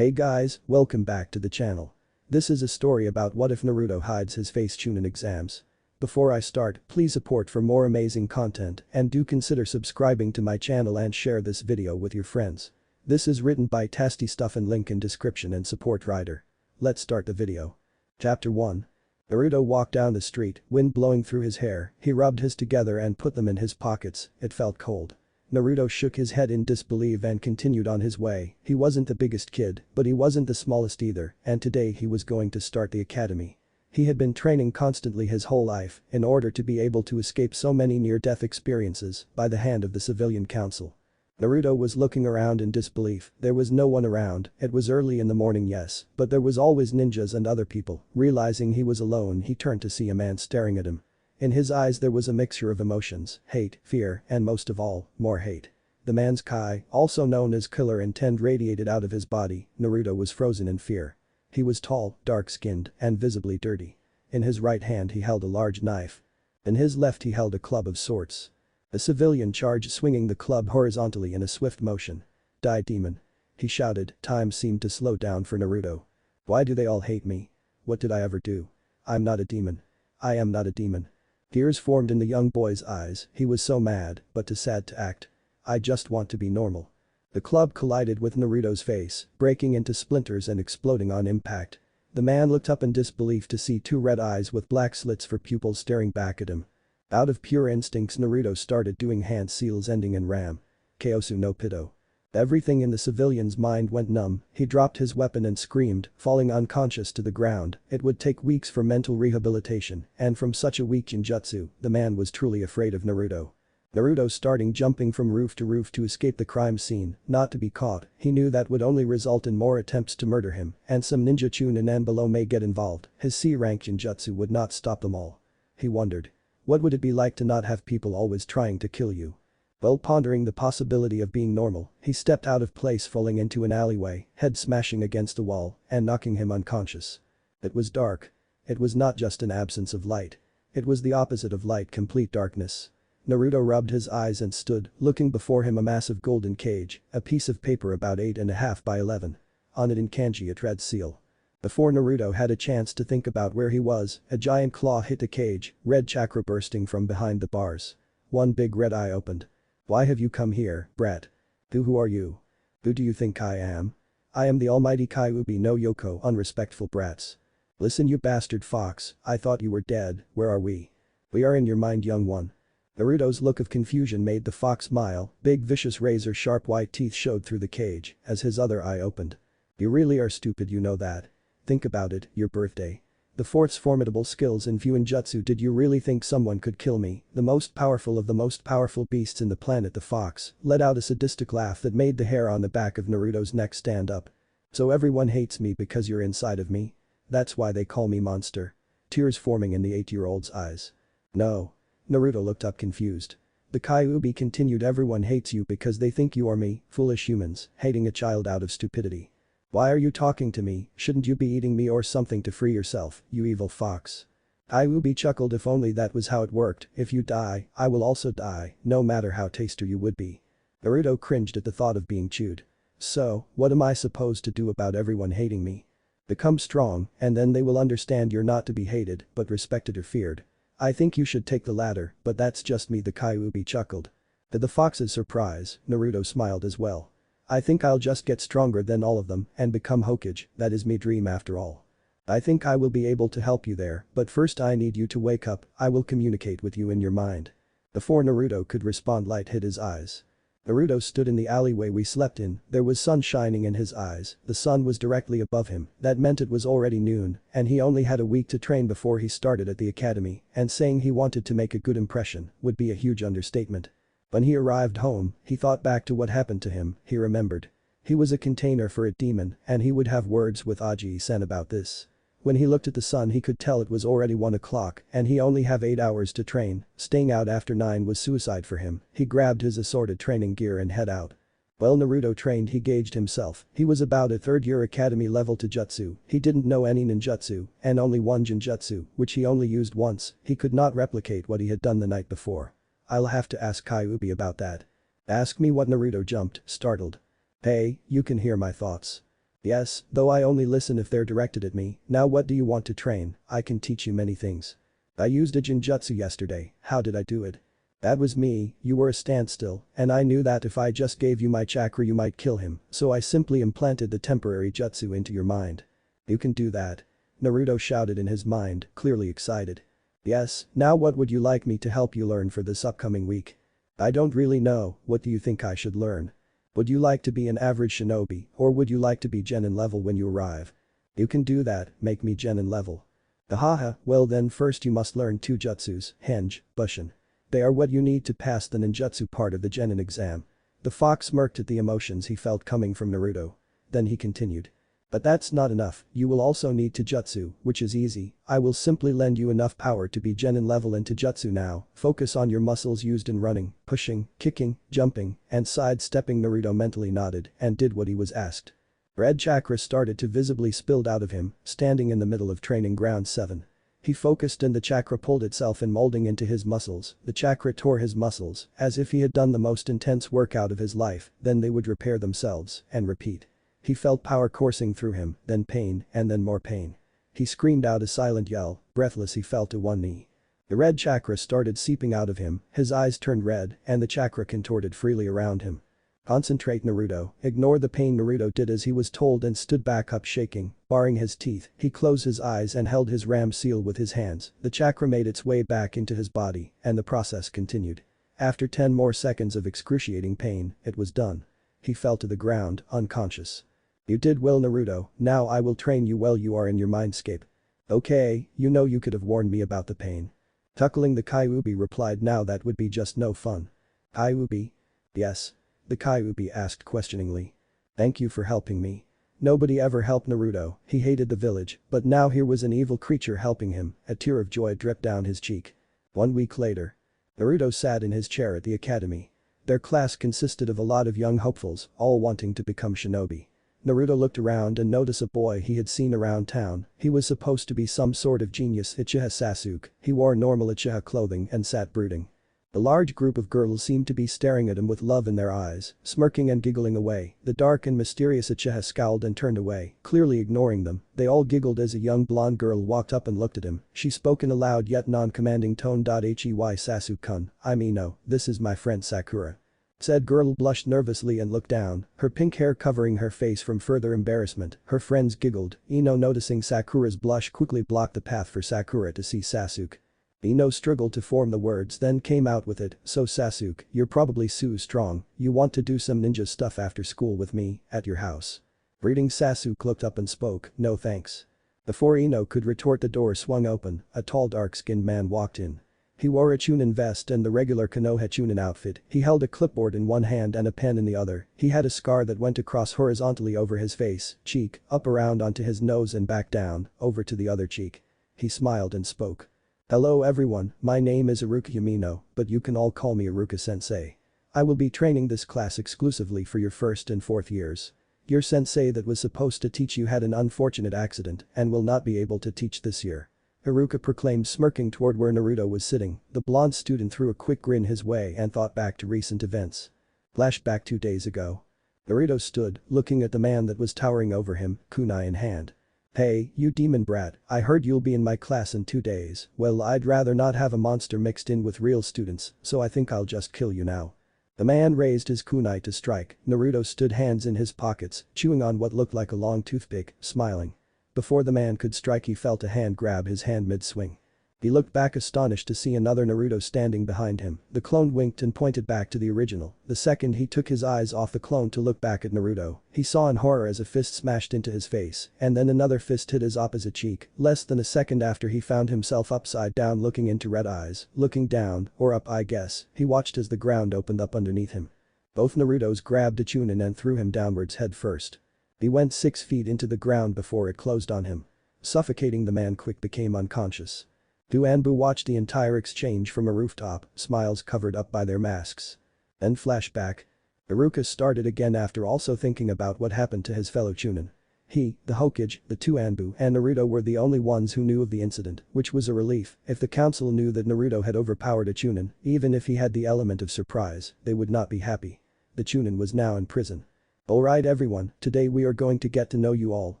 Hey guys, welcome back to the channel. This is a story about what if Naruto hides his face chunin exams. Before I start, please support for more amazing content and do consider subscribing to my channel and share this video with your friends. This is written by tastystuff and link in description and support writer. Let's start the video. Chapter 1. Naruto walked down the street, wind blowing through his hair, he rubbed his together and put them in his pockets, it felt cold. Naruto shook his head in disbelief and continued on his way. He wasn't the biggest kid, but he wasn't the smallest either, and today he was going to start the academy. He had been training constantly his whole life in order to be able to escape so many near-death experiences by the hand of the civilian council. Naruto was looking around in disbelief, there was no one around, it was early in the morning yes, but there was always ninjas and other people. Realizing he was alone he turned to see a man staring at him. In his eyes there was a mixture of emotions, hate, fear, and most of all, more hate. The man's Kai, also known as killer intent radiated out of his body. Naruto was frozen in fear. He was tall, dark-skinned, and visibly dirty. In his right hand he held a large knife. In his left he held a club of sorts. The civilian charged swinging the club horizontally in a swift motion. Die demon. He shouted, time seemed to slow down for Naruto. Why do they all hate me? What did I ever do? I'm not a demon. I am not a demon. Tears formed in the young boy's eyes, he was so mad, but too sad to act. I just want to be normal. The club collided with Naruto's face, breaking into splinters and exploding on impact. The man looked up in disbelief to see two red eyes with black slits for pupils staring back at him. Out of pure instincts Naruto started doing hand seals ending in ram. Kaosu no Pito. Everything in the civilian's mind went numb, he dropped his weapon and screamed, falling unconscious to the ground. It would take weeks for mental rehabilitation, and from such a weak ninjutsu, the man was truly afraid of Naruto. Naruto started jumping from roof to escape the crime scene, not to be caught, he knew that would only result in more attempts to murder him, and some ninja chunin and below may get involved, his C-rank ninjutsu would not stop them all. He wondered. What would it be like to not have people always trying to kill you? While pondering the possibility of being normal, he stepped out of place falling into an alleyway, head smashing against the wall and knocking him unconscious. It was dark. It was not just an absence of light. It was the opposite of light, complete darkness. Naruto rubbed his eyes and stood, looking before him a massive golden cage, a piece of paper about 8.5 by 11. On it in kanji it read seal. Before Naruto had a chance to think about where he was, a giant claw hit the cage, red chakra bursting from behind the bars. One big red eye opened. Why have you come here, brat? Who are you? Who do you think I am? I am the almighty Kyuubi no Yoko, unrespectful brats. Listen you bastard fox, I thought you were dead, where are we? We are in your mind young one. Naruto's look of confusion made the fox smile, big vicious razor-sharp white teeth showed through the cage as his other eye opened. You really are stupid, you know that. Think about it, your birthday. The fourth's formidable skills in Fuinjutsu. Did you really think someone could kill me, the most powerful of the most powerful beasts in the planet? The fox let out a sadistic laugh that made the hair on the back of Naruto's neck stand up. So everyone hates me because you're inside of me? That's why they call me monster. Tears forming in the 8-year-old's eyes. No. Naruto looked up confused. The Kyuubi continued, everyone hates you because they think you are me, foolish humans, hating a child out of stupidity. Why are you talking to me? Shouldn't you be eating me or something to free yourself, you evil fox? Kyuubi chuckled. If only that was how it worked, if you die, I will also die, no matter how tasty you would be. Naruto cringed at the thought of being chewed. So, what am I supposed to do about everyone hating me? Become strong, and then they will understand you're not to be hated, but respected or feared. I think you should take the latter, but that's just me, the Kyuubi chuckled. To the fox's surprise, Naruto smiled as well. I think I'll just get stronger than all of them and become Hokage, that is me dream after all. I think I will be able to help you there, but first I need you to wake up, I will communicate with you in your mind. Before Naruto could respond, light hit his eyes. Naruto stood in the alleyway we slept in, there was sun shining in his eyes, the sun was directly above him, that meant it was already noon, and he only had a week to train before he started at the academy, and saying he wanted to make a good impression would be a huge understatement. When he arrived home, he thought back to what happened to him, he remembered. He was a container for a demon and he would have words with Aji-san about this. When he looked at the sun he could tell it was already 1 o'clock and he only have 8 hours to train, staying out after 9 was suicide for him. He grabbed his assorted training gear and head out. While Naruto trained he gauged himself, he was about a third-year academy level to jutsu, he didn't know any ninjutsu, and only one genjutsu, which he only used once, he could not replicate what he had done the night before. I'll have to ask Kyuubi about that. Ask me what? Naruto jumped, startled. Hey, you can hear my thoughts. Yes, though I only listen if they're directed at me. Now what do you want to train? I can teach you many things. I used a genjutsu yesterday. How did I do it? That was me, you were a standstill, and I knew that if I just gave you my chakra you might kill him, so I simply implanted the temporary jutsu into your mind. You can do that. Naruto shouted in his mind, clearly excited. Yes, now what would you like me to help you learn for this upcoming week? I don't really know, what do you think I should learn? Would you like to be an average shinobi, or would you like to be genin level when you arrive? You can do that, make me genin level. Ahaha, well then first you must learn two jutsus, henge, bushin. They are what you need to pass the ninjutsu part of the genin exam. The fox smirked at the emotions he felt coming from Naruto. Then he continued. But that's not enough, you will also need Taijutsu, which is easy, I will simply lend you enough power to be genin level in Taijutsu now, focus on your muscles used in running, pushing, kicking, jumping, and sidestepping. Naruto mentally nodded and did what he was asked. Red chakra started to visibly spill out of him, standing in the middle of training ground 7. He focused and the chakra pulled itself in molding into his muscles, the chakra tore his muscles, as if he had done the most intense workout of his life, then they would repair themselves, and repeat. He felt power coursing through him, then pain, and then more pain. He screamed out a silent yell, breathless he fell to one knee. The red chakra started seeping out of him, his eyes turned red, and the chakra contorted freely around him. Concentrate Naruto, ignore the pain. Naruto did as he was told and stood back up shaking, baring his teeth, he closed his eyes and held his ram seal with his hands, the chakra made its way back into his body, and the process continued. After 10 more seconds of excruciating pain, it was done. He fell to the ground, unconscious. You did well Naruto, now I will train you while you are in your mindscape. Okay, you know you could have warned me about the pain. Tuckling the Kyuubi replied now that would be just no fun. Kyuubi? Yes. The Kyuubi asked questioningly. Thank you for helping me. Nobody ever helped Naruto, he hated the village, but now here was an evil creature helping him, a tear of joy dripped down his cheek. 1 week later. Naruto sat in his chair at the academy. Their class consisted of a lot of young hopefuls, all wanting to become shinobi. Naruto looked around and noticed a boy he had seen around town, he was supposed to be some sort of genius Uchiha Sasuke, he wore normal Uchiha clothing and sat brooding. The large group of girls seemed to be staring at him with love in their eyes, smirking and giggling away, the dark and mysterious Uchiha scowled and turned away, clearly ignoring them, they all giggled as a young blonde girl walked up and looked at him, she spoke in a loud yet non-commanding tone. Hey Sasuke-kun, I'm Ino, this is my friend Sakura. Said girl blushed nervously and looked down, her pink hair covering her face from further embarrassment, her friends giggled, Ino noticing Sakura's blush quickly blocked the path for Sakura to see Sasuke. Ino struggled to form the words then came out with it, so Sasuke, you're probably so strong, you want to do some ninja stuff after school with me, at your house. Reading Sasuke looked up and spoke, no thanks. Before Ino could retort the door swung open, a tall dark-skinned man walked in. He wore a chunin vest and the regular Konoha chunin outfit, he held a clipboard in one hand and a pen in the other, he had a scar that went across horizontally over his face, cheek, up around onto his nose and back down, over to the other cheek. He smiled and spoke. Hello everyone, my name is Iruka Yamino, but you can all call me Iruka-sensei. I will be training this class exclusively for your 1st and 4th years. Your sensei that was supposed to teach you had an unfortunate accident and will not be able to teach this year. Iruka proclaimed smirking toward where Naruto was sitting, the blonde student threw a quick grin his way and thought back to recent events. Flashback 2 days ago. Naruto stood, looking at the man that was towering over him, kunai in hand. Hey, you demon brat, I heard you'll be in my class in 2 days, well I'd rather not have a monster mixed in with real students, so I think I'll just kill you now. The man raised his kunai to strike, Naruto stood hands in his pockets, chewing on what looked like a long toothpick, smiling. Before the man could strike he felt a hand grab his hand mid-swing. He looked back astonished to see another Naruto standing behind him, the clone winked and pointed back to the original, the second he took his eyes off the clone to look back at Naruto, he saw in horror as a fist smashed into his face, and then another fist hit his opposite cheek, less than a second after he found himself upside down looking into red eyes, looking down, or up I guess, he watched as the ground opened up underneath him. Both Narutos grabbed a chunin and threw him downwards head first. He went 6 feet into the ground before it closed on him. Suffocating the man quick became unconscious. Du Anbu watched the entire exchange from a rooftop, smiles covered up by their masks. Then flashback. Iruka started again after also thinking about what happened to his fellow chunin. He, the Hokage, the 2 Anbu and Naruto were the only ones who knew of the incident, which was a relief. If the council knew that Naruto had overpowered a chunin, even if he had the element of surprise, they would not be happy. The chunin was now in prison. Alright everyone, today we are going to get to know you all.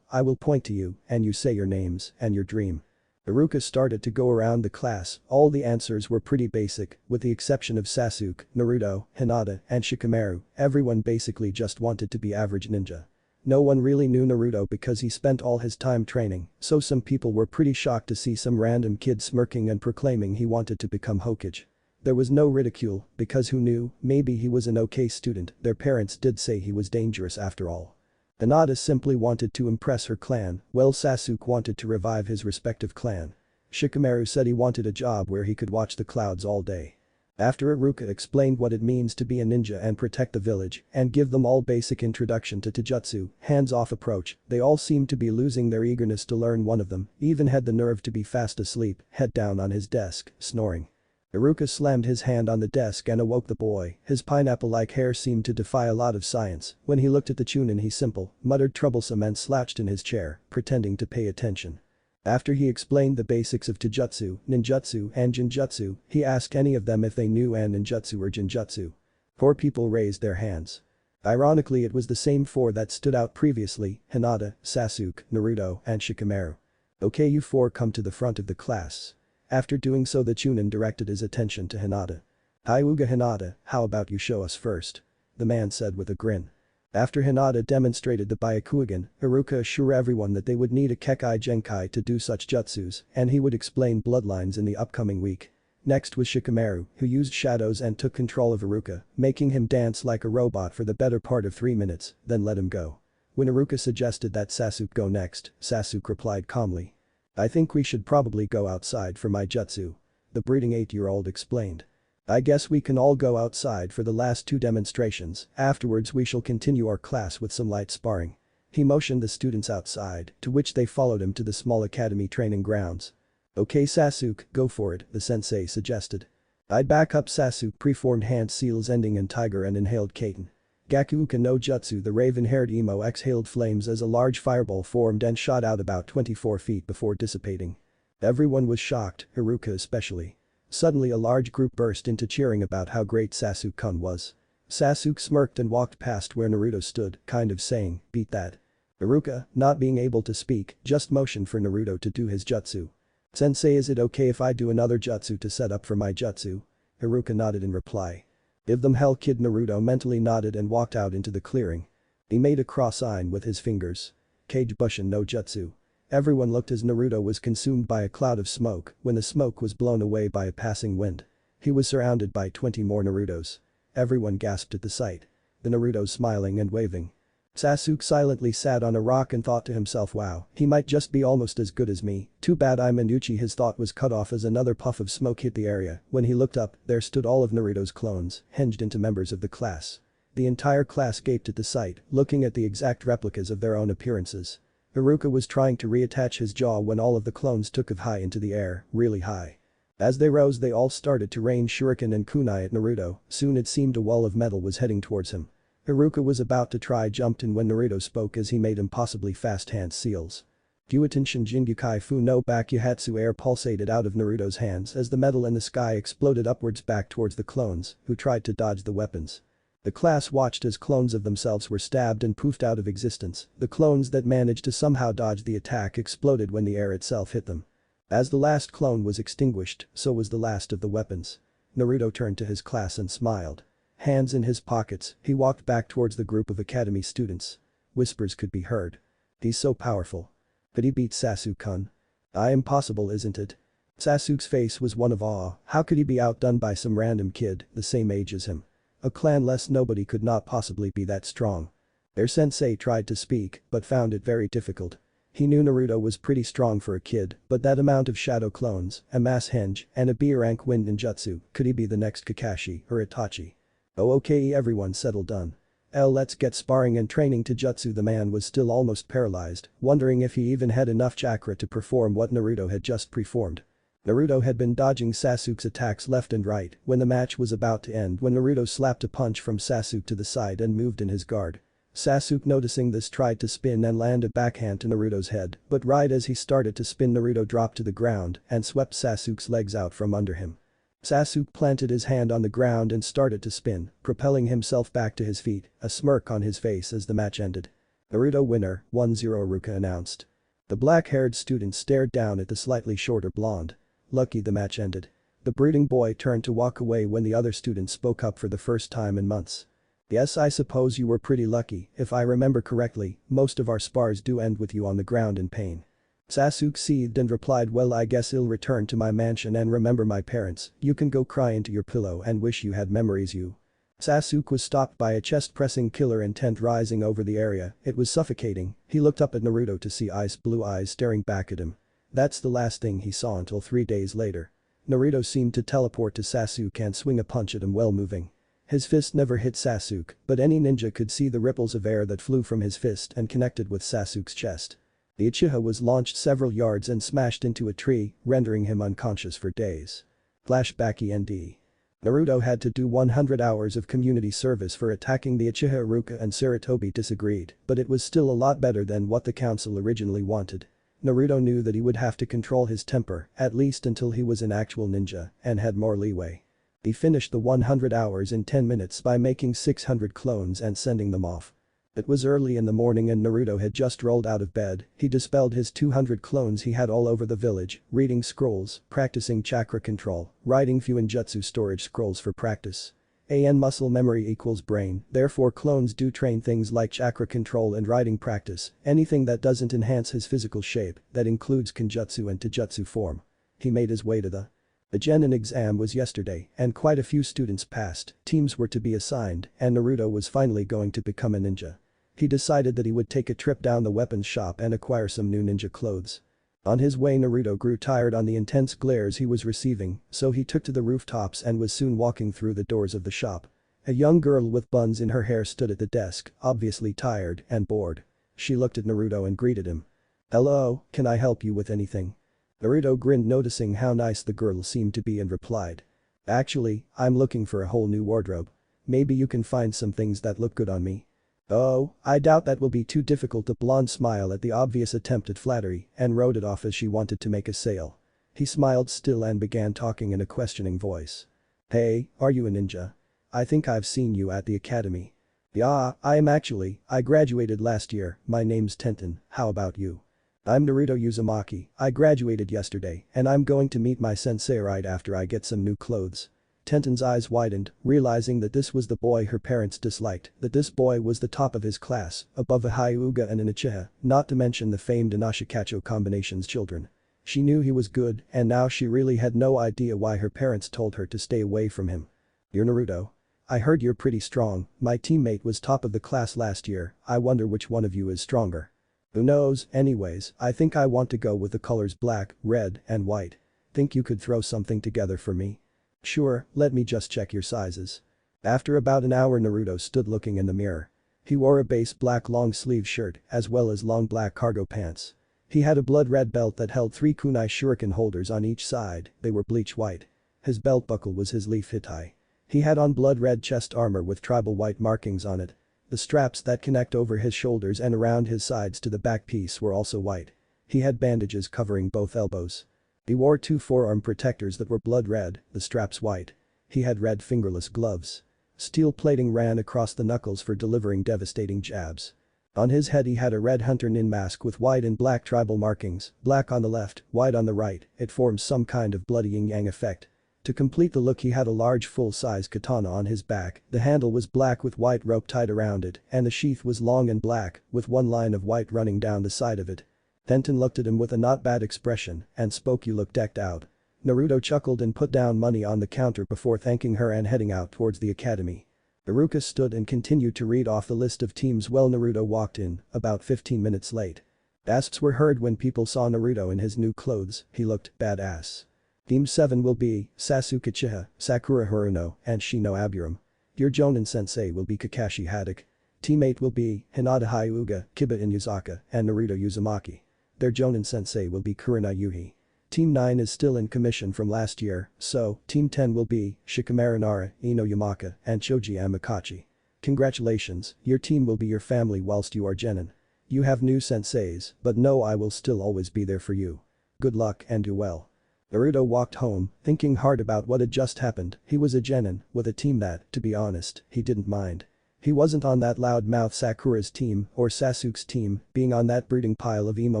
I will point to you, and you say your names and your dream. Iruka started to go around the class, all the answers were pretty basic, with the exception of Sasuke, Naruto, Hinata, and Shikamaru, everyone basically just wanted to be average ninja. No one really knew Naruto because he spent all his time training, so some people were pretty shocked to see some random kid smirking and proclaiming he wanted to become Hokage. There was no ridicule, because who knew, maybe he was an okay student, their parents did say he was dangerous after all. Hinata simply wanted to impress her clan, while Sasuke wanted to revive his respective clan. Shikamaru said he wanted a job where he could watch the clouds all day. After Iruka explained what it means to be a ninja and protect the village and give them all basic introduction to Taijutsu, hands-off approach, they all seemed to be losing their eagerness to learn. One of them even had the nerve to be fast asleep, head down on his desk, snoring. Iruka slammed his hand on the desk and awoke the boy, his pineapple-like hair seemed to defy a lot of science. When he looked at the chunin he simple, muttered troublesome and slouched in his chair, pretending to pay attention. After he explained the basics of taijutsu, ninjutsu and jinjutsu, he asked any of them if they knew an ninjutsu or jinjutsu. 4 people raised their hands. Ironically it was the same 4 that stood out previously, Hinata, Sasuke, Naruto, and Shikamaru. Okay, you 4 come to the front of the class. After doing so the chunin directed his attention to Hinata. "Hyuga Hinata, how about you show us first?" the man said with a grin. After Hinata demonstrated the Byakugan, Iruka assured everyone that they would need a Kekai Genkai to do such jutsus, and he would explain bloodlines in the upcoming week. Next was Shikamaru, who used shadows and took control of Iruka, making him dance like a robot for the better part of 3 minutes, then let him go. When Iruka suggested that Sasuke go next, Sasuke replied calmly. "I think we should probably go outside for my jutsu," the brooding 8-year-old explained. "I guess we can all go outside for the last 2 demonstrations, afterwards we shall continue our class with some light sparring." He motioned the students outside, to which they followed him to the small academy training grounds. "Okay Sasuke, go for it," the sensei suggested. "I'd back up Sasuke preformed hand seals ending in tiger and inhaled kaiten. Gakuuka no Jutsu." The raven-haired emo exhaled flames as a large fireball formed and shot out about 24 feet before dissipating. Everyone was shocked, Iruka especially. Suddenly a large group burst into cheering about how great Sasuke-kun was. Sasuke smirked and walked past where Naruto stood, kind of saying, "Beat that." Iruka, not being able to speak, just motioned for Naruto to do his jutsu. "Sensei, is it okay if I do another jutsu to set up for my jutsu?" Iruka nodded in reply. "Give them hell kid." Naruto mentally nodded and walked out into the clearing. He made a cross sign with his fingers. "Kage Bushin no Jutsu." Everyone looked as Naruto was consumed by a cloud of smoke when the smoke was blown away by a passing wind. He was surrounded by 20 more Narutos. Everyone gasped at the sight. The Narutos smiling and waving. Sasuke silently sat on a rock and thought to himself, wow, he might just be almost as good as me, too bad I'm an Uchi. His thought was cut off as another puff of smoke hit the area. When he looked up, there stood all of Naruto's clones, hinged into members of the class. The entire class gaped at the sight, looking at the exact replicas of their own appearances. Iruka was trying to reattach his jaw when all of the clones took off high into the air, really high. As they rose they all started to rain shuriken and kunai at Naruto, soon it seemed a wall of metal was heading towards him. Iruka was about to try jumped in when Naruto spoke as he made impossibly fast hand seals. Gyuatenshin Jingyukai Fu no Bakuhatsu. Air pulsated out of Naruto's hands as the metal in the sky exploded upwards back towards the clones, who tried to dodge the weapons. The class watched as clones of themselves were stabbed and poofed out of existence. The clones that managed to somehow dodge the attack exploded when the air itself hit them. As the last clone was extinguished, so was the last of the weapons. Naruto turned to his class and smiled. Hands in his pockets, he walked back towards the group of academy students. Whispers could be heard. "He's so powerful. Could he beat Sasuke-kun? Impossible, isn't it?" Sasuke's face was one of awe. How could he be outdone by some random kid, the same age as him? A clan less nobody could not possibly be that strong. Their sensei tried to speak, but found it very difficult. He knew Naruto was pretty strong for a kid, but that amount of shadow clones, a mass hinge, and a B-rank wind ninjutsu, could he be the next Kakashi or Itachi? "Oh okay everyone settle down. Let's get sparring and training taijutsu." The man was still almost paralyzed, wondering if he even had enough chakra to perform what Naruto had just performed. Naruto had been dodging Sasuke's attacks left and right when the match was about to end when Naruto slapped a punch from Sasuke to the side and moved in his guard. Sasuke noticing this tried to spin and land a backhand to Naruto's head, but right as he started to spin Naruto dropped to the ground and swept Sasuke's legs out from under him. Sasuke planted his hand on the ground and started to spin, propelling himself back to his feet, a smirk on his face as the match ended. Naruto winner, 1-0 Ruka announced. The black-haired student stared down at the slightly shorter blonde. Lucky the match ended. The brooding boy turned to walk away when the other student spoke up for the first time in months. Yes, I suppose you were pretty lucky. If I remember correctly, most of our spars do end with you on the ground in pain. Sasuke seethed and replied, well, I guess I'll return to my mansion and remember my parents. You can go cry into your pillow and wish you had memories you. Sasuke was stopped by a chest-pressing killer intent rising over the area. It was suffocating. He looked up at Naruto to see ice blue eyes staring back at him. That's the last thing he saw until 3 days later. Naruto seemed to teleport to Sasuke and swing a punch at him while moving. His fist never hit Sasuke, but any ninja could see the ripples of air that flew from his fist and connected with Sasuke's chest. The Uchiha was launched several yards and smashed into a tree, rendering him unconscious for days. Flashback END. Naruto had to do 100 hours of community service for attacking the Uchiha. Iruka and Sarutobi disagreed, but it was still a lot better than what the council originally wanted. Naruto knew that he would have to control his temper, at least until he was an actual ninja, and had more leeway. He finished the 100 hours in 10 minutes by making 600 clones and sending them off. It was early in the morning and Naruto had just rolled out of bed. He dispelled his 200 clones he had all over the village, reading scrolls, practicing chakra control, writing Fuinjutsu storage scrolls for practice. Muscle memory equals brain, therefore clones do train things like chakra control and writing practice, anything that doesn't enhance his physical shape, that includes Kenjutsu and Taijutsu form. He made his way to the genin exam was yesterday and quite a few students passed, teams were to be assigned, and Naruto was finally going to become a ninja. He decided that he would take a trip down the weapons shop and acquire some new ninja clothes. On his way Naruto grew tired on the intense glares he was receiving, so he took to the rooftops and was soon walking through the doors of the shop. A young girl with buns in her hair stood at the desk, obviously tired and bored. She looked at Naruto and greeted him. "Hello, can I help you with anything?" Naruto grinned noticing how nice the girl seemed to be and replied. "Actually, I'm looking for a whole new wardrobe. Maybe you can find some things that look good on me." "Oh, I doubt that will be too difficult." The blonde smiled at the obvious attempt at flattery and wrote it off as she wanted to make a sale. He smiled still and began talking in a questioning voice. "Hey, are you a ninja? I think I've seen you at the academy." "Yeah, I am actually. I graduated last year. My name's Tenten, how about you?" "I'm Naruto Uzumaki. I graduated yesterday and I'm going to meet my sensei right after I get some new clothes." Tenten's eyes widened, realizing that this was the boy her parents disliked, that this boy was the top of his class, above a Hyuga and an Uchiha, not to mention the famed Inashikacho combination's children. She knew he was good and now she really had no idea why her parents told her to stay away from him. "You're Naruto? I heard you're pretty strong. My teammate was top of the class last year. I wonder which one of you is stronger." "Who knows, anyways, I think I want to go with the colors black, red, and white. Think you could throw something together for me?" "Sure, let me just check your sizes." After about an hour Naruto stood looking in the mirror. He wore a base black long-sleeve shirt as well as long black cargo pants. He had a blood-red belt that held 3 kunai shuriken holders on each side, they were bleach white. His belt buckle was his leaf hitai. He had on blood-red chest armor with tribal white markings on it. The straps that connect over his shoulders and around his sides to the back piece were also white. He had bandages covering both elbows. He wore 2 forearm protectors that were blood red, the straps white. He had red fingerless gloves. Steel plating ran across the knuckles for delivering devastating jabs. On his head he had a red hunter nin mask with white and black tribal markings, black on the left, white on the right, it formed some kind of bloody yin-yang effect. To complete the look he had a large full-size katana on his back, the handle was black with white rope tied around it, and the sheath was long and black, with one line of white running down the side of it. Tenten looked at him with a not bad expression and spoke. "You look decked out." Naruto chuckled and put down money on the counter before thanking her and heading out towards the academy. Iruka stood and continued to read off the list of teams while Naruto walked in, about 15 minutes late. Gasps were heard when people saw Naruto in his new clothes, he looked badass. Team 7 will be Sasuke Uchiha, Sakura Haruno, and Shino Aburam. Your Jonin sensei will be Kakashi Haddock. Team 8 will be Hinata Hyuga, Kiba Inuyasaka, and Naruto Uzumaki. Their Jonin sensei will be Kurina Yuhi. Team 9 is still in commission from last year, so Team 10 will be Shikamaru Nara, Ino Yamaka, and Choji Amakachi. Congratulations, your team will be your family whilst you are genin. You have new senseis, but no, I will still always be there for you. Good luck and do well. Naruto walked home, thinking hard about what had just happened. He was a genin, with a team that, to be honest, he didn't mind. He wasn't on that loudmouth Sakura's team or Sasuke's team, being on that brooding pile of emo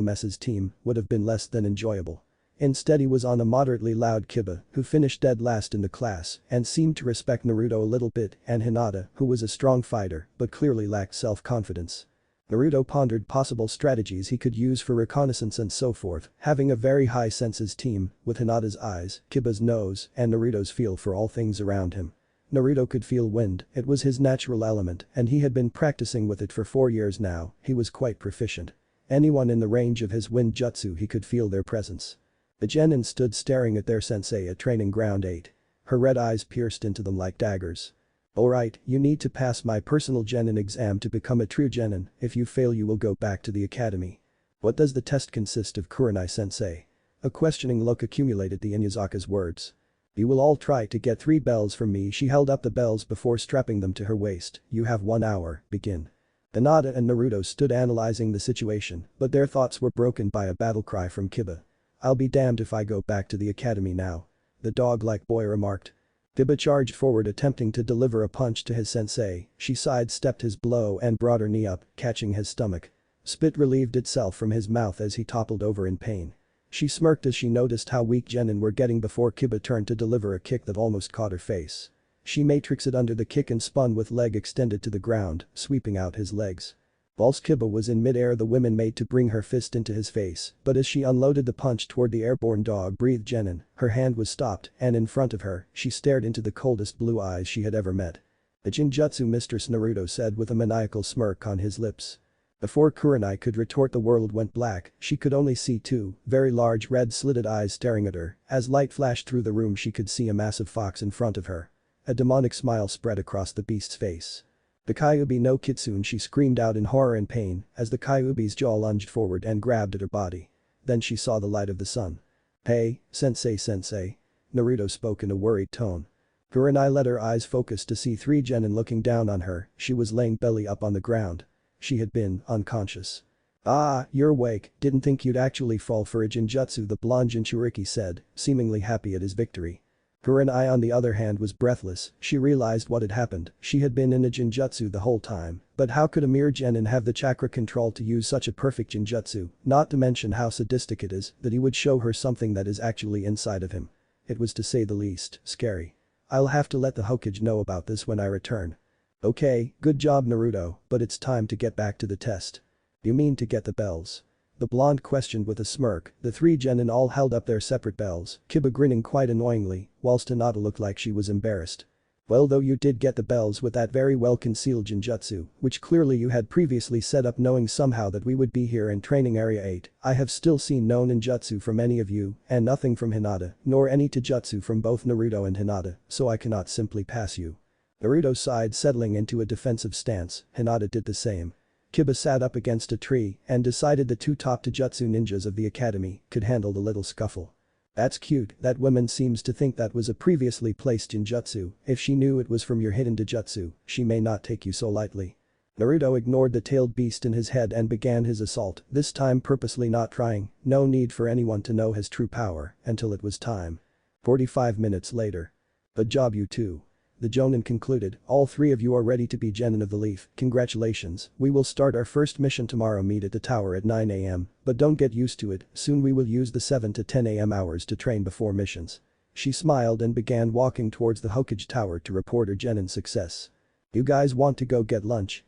messes team would have been less than enjoyable. Instead he was on a moderately loud Kiba, who finished dead last in the class and seemed to respect Naruto a little bit, and Hinata, who was a strong fighter but clearly lacked self-confidence. Naruto pondered possible strategies he could use for reconnaissance and so forth, having a very high senses team, with Hinata's eyes, Kiba's nose, and Naruto's feel for all things around him. Naruto could feel wind, it was his natural element and he had been practicing with it for 4 years now, he was quite proficient. Anyone in the range of his wind jutsu he could feel their presence. The genin stood staring at their sensei at training ground 8. Her red eyes pierced into them like daggers. Alright, you need to pass my personal genin exam to become a true genin, if you fail you will go back to the academy. What does the test consist of, Kurenai-sensei? A questioning look accumulated the Inuyasaka's words. You will all try to get 3 bells from me. She held up the bells before strapping them to her waist. You have 1 hour, begin. Hinata and Naruto stood analyzing the situation, but their thoughts were broken by a battle cry from Kiba. I'll be damned if I go back to the academy now. The dog-like boy remarked. Kiba charged forward attempting to deliver a punch to his sensei. She sidestepped his blow and brought her knee up, catching his stomach. Spit relieved itself from his mouth as he toppled over in pain. She smirked as she noticed how weak genin were getting before Kiba turned to deliver a kick that almost caught her face. She matrixed under the kick and spun with leg extended to the ground, sweeping out his legs. Whilst Kiba was in mid-air the woman made to bring her fist into his face, but as she unloaded the punch toward the airborne dog-breathed genin, her hand was stopped and in front of her, she stared into the coldest blue eyes she had ever met. The Jinjutsu Mistress, Naruto said with a maniacal smirk on his lips. Before Kurenai could retort the world went black, she could only see 2 very large red slitted eyes staring at her. As light flashed through the room she could see a massive fox in front of her. A demonic smile spread across the beast's face. The Kyuubi no Kitsune, she screamed out in horror and pain as the Kyuubi's jaw lunged forward and grabbed at her body. Then she saw the light of the sun. Hey, sensei. Naruto spoke in a worried tone. Kurenai let her eyes focus to see 3 genin looking down on her. She was laying belly up on the ground. She had been unconscious. Ah, you're awake, didn't think you'd actually fall for a Jinjutsu, the blonde Jinchuriki said, seemingly happy at his victory. Kurenai on the other hand was breathless. She realized what had happened. She had been in a Jinjutsu the whole time, but how could a mere genin have the chakra control to use such a perfect Jinjutsu, not to mention how sadistic it is that he would show her something that is actually inside of him. It was to say the least scary. I'll have to let the Hokage know about this when I return. Okay, good job Naruto, but it's time to get back to the test. You mean to get the bells? The blonde questioned with a smirk. The 3 genin all held up their separate bells, Kiba grinning quite annoyingly, whilst Hinata looked like she was embarrassed. Well, though you did get the bells with that very well concealed Jinjutsu, which clearly you had previously set up knowing somehow that we would be here in training area 8, I have still seen no ninjutsu from any of you, and nothing from Hinata, nor any taijutsu from both Naruto and Hinata, so I cannot simply pass you. Naruto sighed, settling into a defensive stance. Hinata did the same. Kiba sat up against a tree and decided the 2 top taijutsu ninjas of the academy could handle the little scuffle. That's cute, that woman seems to think that was a previously placed Jinjutsu. If she knew it was from your hidden taijutsu, she may not take you so lightly. Naruto ignored the tailed beast in his head and began his assault, this time purposely not trying. No need for anyone to know his true power until it was time. 45 minutes later. Good job you two. The Jonin concluded, all 3 of you are ready to be genin of the leaf, congratulations, we will start our first mission tomorrow, meet at the tower at 9 am, but don't get used to it, soon we will use the 7 to 10 am hours to train before missions. She smiled and began walking towards the Hokage tower to report her genin success. You guys want to go get lunch,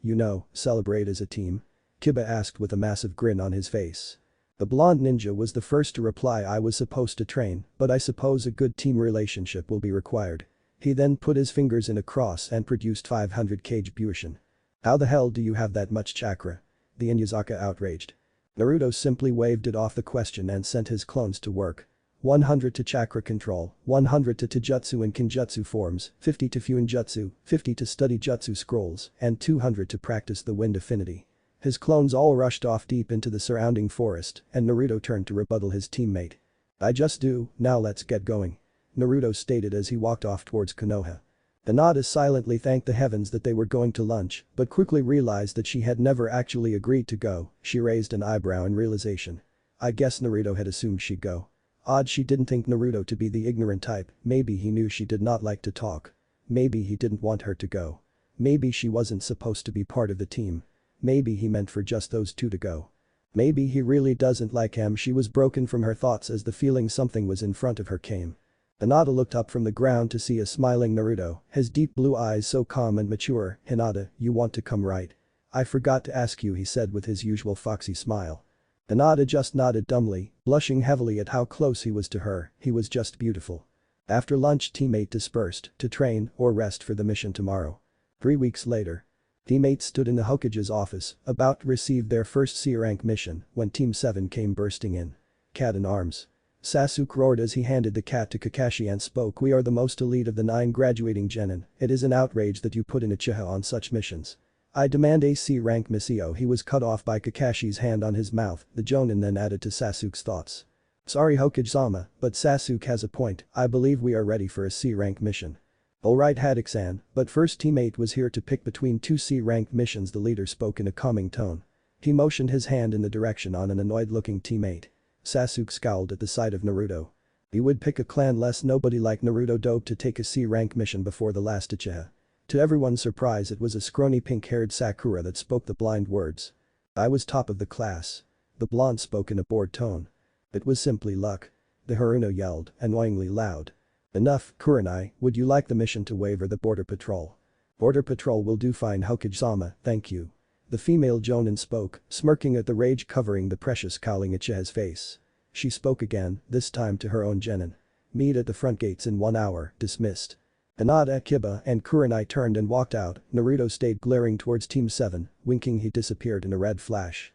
celebrate as a team? Kiba asked with a massive grin on his face. The blonde ninja was the first to reply, I was supposed to train, but I suppose a good team relationship will be required. He then put his fingers in a cross and produced 500 kg Bushin. How the hell do you have that much chakra? The Inuyasaka outraged. Naruto simply waved it off the question and sent his clones to work. 100 to chakra control, 100 to taijutsu and kinjutsu forms, 50 to fuinjutsu, 50 to study jutsu scrolls, and 200 to practice the wind affinity. His clones all rushed off deep into the surrounding forest and Naruto turned to rebuttal his teammate. I just do, now let's get going. Naruto stated as he walked off towards Konoha. Hinata silently thanked the heavens that they were going to lunch, but quickly realized that she had never actually agreed to go. She raised an eyebrow in realization. I guess Naruto had assumed she'd go. Odd she didn't think Naruto to be the ignorant type, maybe he knew she did not like to talk. Maybe he didn't want her to go. Maybe she wasn't supposed to be part of the team. Maybe he meant for just those two to go. Maybe he really doesn't like him. She was broken from her thoughts as the feeling something was in front of her came. Hinata looked up from the ground to see a smiling Naruto, his deep blue eyes so calm and mature. "Hinata, you want to come right? I forgot to ask you," he said with his usual foxy smile. Hinata just nodded dumbly, blushing heavily at how close he was to her. He was just beautiful. After lunch, teammate dispersed to train or rest for the mission tomorrow. 3 weeks later. Teammates stood in the Hokage's office, about to receive their first C-rank mission, when Team 7 came bursting in. Cat in arms. Sasuke roared as he handed the cat to Kakashi and spoke, "We are the most elite of the 9 graduating genin. It is an outrage that you put in Uchiha on such missions. I demand a C-rank Misio." He was cut off by Kakashi's hand on his mouth, the Jonin then added to Sasuke's thoughts. "Sorry Hokage-sama, but Sasuke has a point. I believe we are ready for a C-rank mission." "Alright Haddock-san, but first teammate was here to pick between 2 C-ranked missions," the leader spoke in a calming tone. He motioned his hand in the direction on an annoyed-looking teammate. Sasuke scowled at the sight of Naruto. He would pick a clan less nobody like Naruto dope to take a C-rank mission before the last Uchiha. To everyone's surprise, it was a scrawny pink-haired Sakura that spoke the blind words. "I was top of the class." The blonde spoke in a bored tone. "It was simply luck." The Haruno yelled, annoyingly loud. "Enough, Kurenai, would you like the mission to waiver the border patrol?" "Border patrol will do fine Hokage-sama, thank you." The female Jonin spoke, smirking at the rage covering the precious cowling Uchiha's face. She spoke again, this time to her own genin. "Meet at the front gates in 1 hour, dismissed." Hinata, Kiba and Kurenai turned and walked out. Naruto stayed glaring towards Team 7, winking. He disappeared in a red flash.